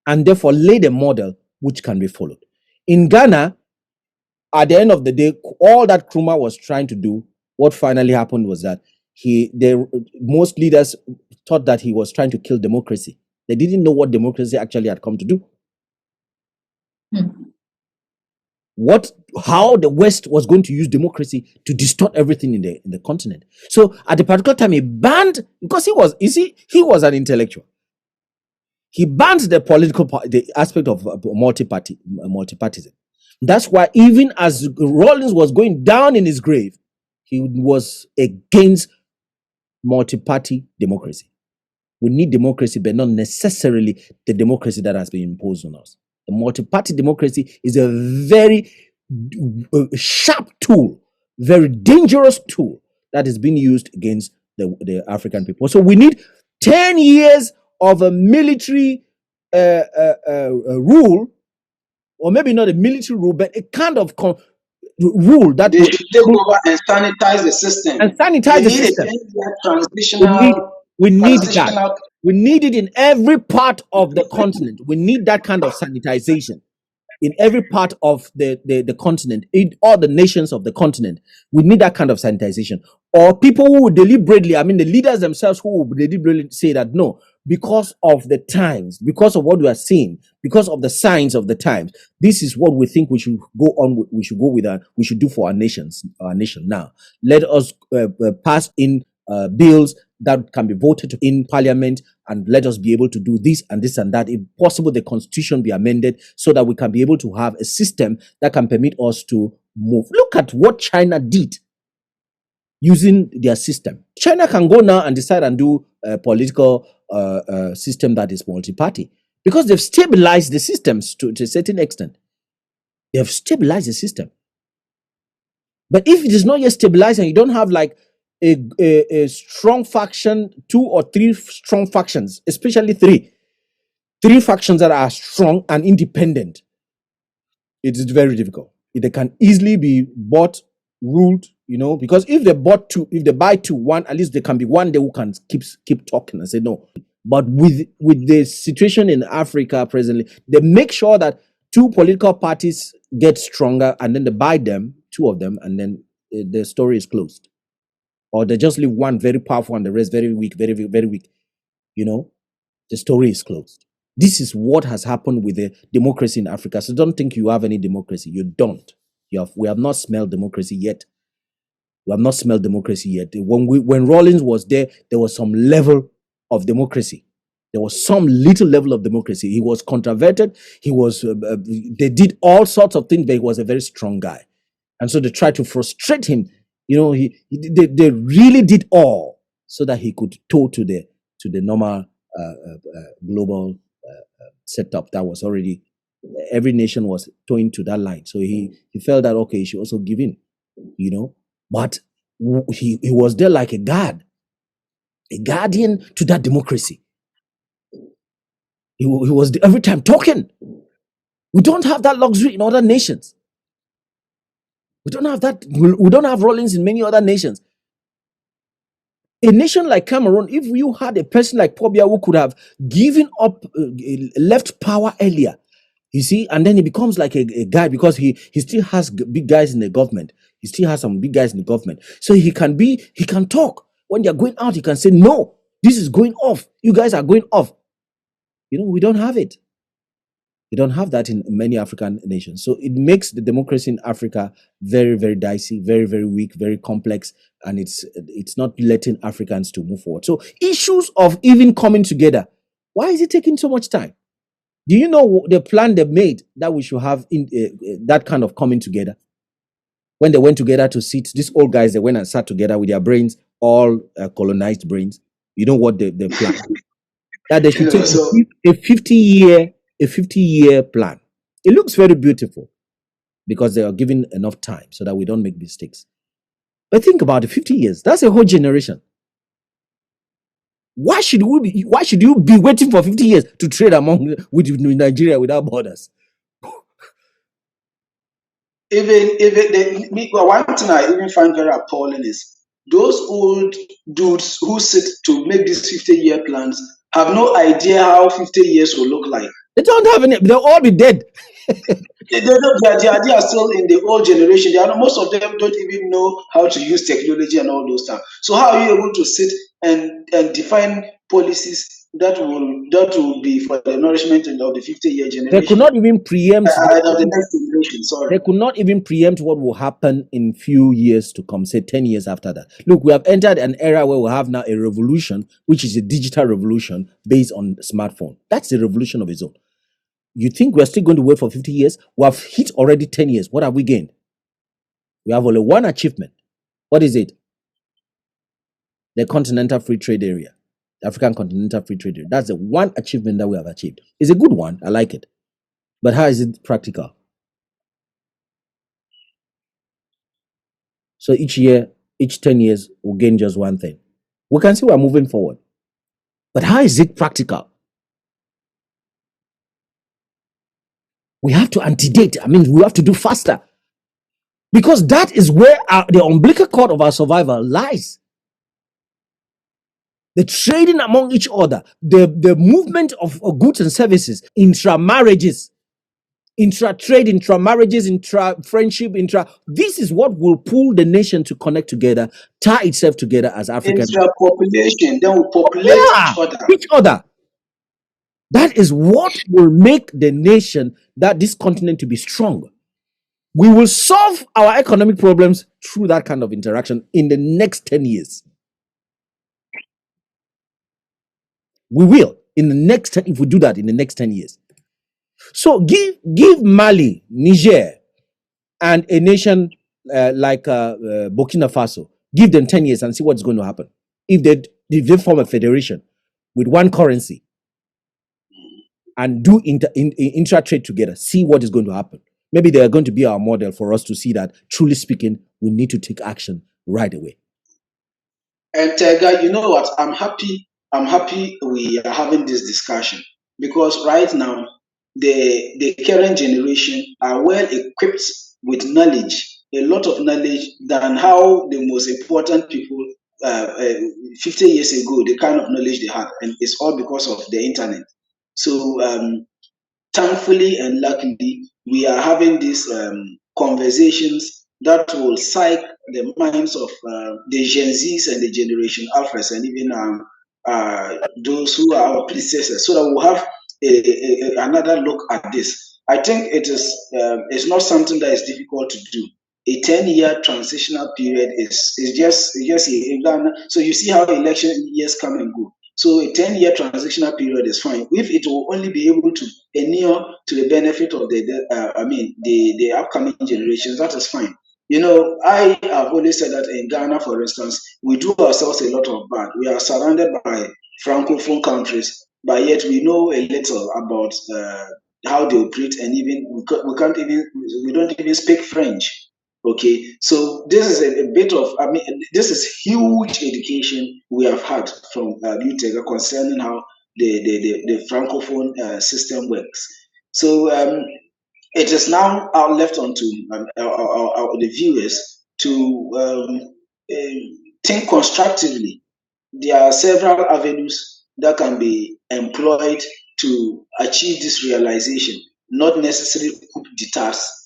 and therefore lay the model which can be followed. In Ghana, at the end of the day, all that Nkrumah was trying to do, what finally happened was that most leaders thought that he was trying to kill democracy. They didn't know what democracy actually had come to do. How the West was going to use democracy to distort everything in the continent. So at a particular time, he banned, because he was an intellectual. He banned the aspect of multipartism. That's why even as Rawlings was going down in his grave, he was against multi-party democracy. We need democracy, but not necessarily the democracy that has been imposed on us. The multi-party democracy is a very sharp tool, very dangerous tool that is being used against the African people. So we need 10 years of a military rule, or maybe not a military rule, but a kind of rule that they should take over and sanitize the system. And sanitize the system. We need that. We need it in every part of the continent. We need that kind of sanitization in every part of the continent, in all the nations of the continent. We need that kind of sanitization. Or people who would deliberately, the leaders themselves who would deliberately say that no, because of the times, because of what we are seeing, because of the signs of the times, this is what we think we should go on with, we should go with, we should do for our nation now. Let us pass in bills that can be voted in parliament, and let us be able to do this and this and that. If possible, the constitution be amended so that we can be able to have a system that can permit us to move. Look at what China did using their system. China can go now and decide and do a political system that is multi-party because they've stabilized the systems to a certain extent. They have stabilized the system. But if it is not yet stabilized and you don't have like a strong faction, 2 or 3 strong factions, especially three factions that are strong and independent, it is very difficult. They can easily be bought, ruled, because if they buy two, one, at least there can be one day who can keep talking and say no. But with the situation in Africa presently, they make sure that 2 political parties get stronger, and then they buy them, 2 of them, and then the story is closed. Or they just leave one very powerful and the rest very weak, very, very, very weak. The story is closed. This is what has happened with the democracy in Africa. So don't think you have any democracy. You don't. We have not smelled democracy yet. We have not smelled democracy yet. When Rawlings was there was some level of democracy. There was some little level of democracy. He was controverted. They did all sorts of things, but he was a very strong guy. And so they tried to frustrate him. They really did all so that he could toe to the normal global setup that was already, every nation was towing to that line. So he felt that, okay, he should also give in, but he was there like a guardian to that democracy. He was every time talking. We don't have that luxury in other nations. We don't have that. We don't have Rawlings in many other nations. A nation like Cameroon, if you had a person like Pobia who could have given up, left power earlier, you see, and then he becomes like a guy, because he still has big guys in the government. He still has some big guys in the government. So he can talk. When they're going out, he can say, no, this is going off. You guys are going off. We don't have it. We don't have that in many African nations. So it makes the democracy in Africa very, very dicey, very, very weak, very complex, and it's not letting Africans to move forward. So issues of even coming together, why is it taking so much time? Do you know the plan they made that we should have in that kind of coming together? When they went together to sit, these old guys, they went and sat together with their brains, all colonized brains. You know what the plan? That they should take a 50-year plan. It looks very beautiful because they are given enough time so that we don't make mistakes. But think about it, 50 years. That's a whole generation. Why should you be waiting for 50 years to trade with Nigeria without borders? One thing I even find very appalling is those old dudes who sit to make these 50-year plans have no idea how 50 years will look like. They don't have any. They'll all be dead. They are still in the old generation. Most of them don't even know how to use technology and all those stuff. So how are you able to sit and define policies that will be for the nourishment of the 50-year generation? They could not even preempt the next generation. Sorry. They could not even preempt what will happen in few years to come, say 10 years after that. Look, we have entered an era where we have now a revolution, which is a digital revolution based on smartphone. That's a revolution of its own. You think we're still going to wait for 50 years? We have hit already 10 years. What have we gained? We have only one achievement. What is it? The Continental Free Trade Area. The African Continental Free Trade Area. That's the one achievement that we have achieved. It's a good one. I like it. But how is it practical? So each year, each 10 years, we'll gain just one thing. We can see we're moving forward. But how is it practical? We have to antedate. We have to do faster. Because that is where the umbilical cord of our survival lies. The trading among each other, the movement of goods and services, intra-marriages, intra-trade, intra-marriages, intra-friendship, this is what will pull the nation to connect together, tie itself together as Africans. Intra-population, then we populate each other. That is what will make the nation, this continent, to be strong. We will solve our economic problems through that kind of interaction in the next 10 years. We will, if we do that in the next 10 years. So give Mali, Niger, and a nation like Burkina Faso, give them 10 years and see what's going to happen. If they form a federation with one currency and do intra-trade together, see what is going to happen. Maybe they are going to be our model for us to see that, truly speaking, we need to take action right away. And Tega, you know what? I'm happy. I'm happy we are having this discussion because right now the current generation are well equipped with knowledge, a lot of knowledge than how the most important people uh, uh, 50 years ago, the kind of knowledge they had, and it's all because of the internet. So thankfully and luckily, we are having these conversations that will psych the minds of the Gen Zs and the Generation Alphas and even those who are our predecessors, so that we'll have another look at this. I think it's not something that is difficult to do. A 10-year transitional period is just a Ghana. So you see how election years come and go. So a 10-year transitional period is fine if it will only be able to inure to the benefit of the upcoming generations. That is fine. You know, I have always said that in Ghana, for instance, we do ourselves a lot of bad. We are surrounded by francophone countries, but yet we know a little about how they operate, and even we don't even speak French. Okay, so this is a bit of, this is huge education we have had from UTEGA concerning how the francophone system works. So it is now left onto the viewers to think constructively. There are several avenues that can be employed to achieve this realization, not necessarily coup d'etats.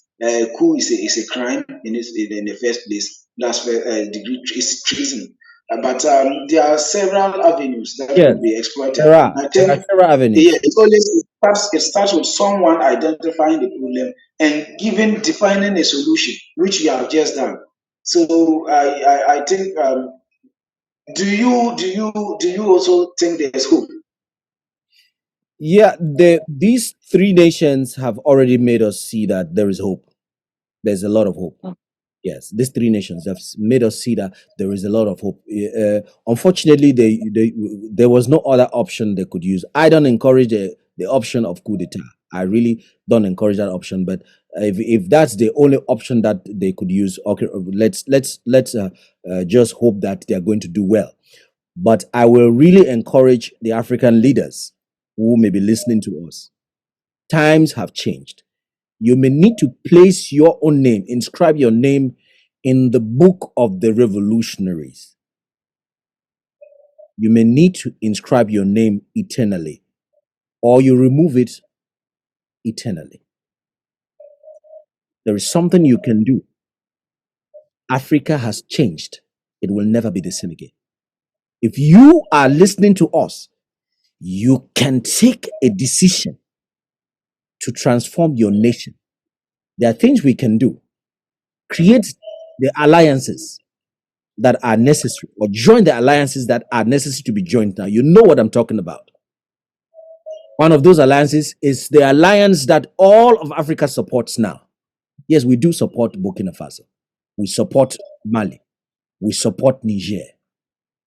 Coup is a crime in the first place. That's where degree is treason. But there are several avenues that Yes, could be exploited. I there are think several yeah, avenues. it starts with someone identifying the problem and defining a solution, which you have just done. So I think do you also think there's hope? Yeah, these three nations have already made us see that there is hope. There's a lot of hope. Yes, these three nations have made us see that there is a lot of hope. Unfortunately, there was no other option they could use. I don't encourage the option of coup d'etat. I really don't encourage that option. But if that's the only option that they could use, okay, let's just hope that they are going to do well. But I will really encourage the African leaders who may be listening to us. Times have changed. You may need to place your own name, inscribe your name in the book of the revolutionaries. You may need to inscribe your name eternally, or you remove it eternally. There is something you can do. Africa has changed. It will never be the same again. If you are listening to us, you can take a decision to transform your nation. There are things we can do. Create the alliances that are necessary, or join the alliances that are necessary to be joined now. You know what I'm talking about. One of those alliances is the alliance that all of Africa supports now. Yes, we do support Burkina Faso. We support Mali. We support Niger.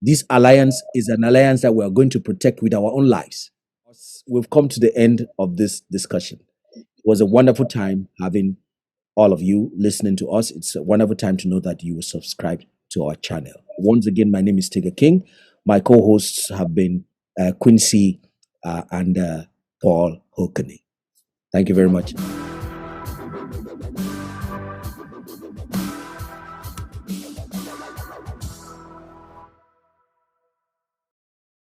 This alliance is an alliance that we are going to protect with our own lives. We've come to the end of this discussion. It was a wonderful time having all of you listening to us. It's a wonderful time to know that you will subscribe to our channel. Once again, my name is Tigger King. My co-hosts have been Quincy and Paul Hokany. Thank you very much.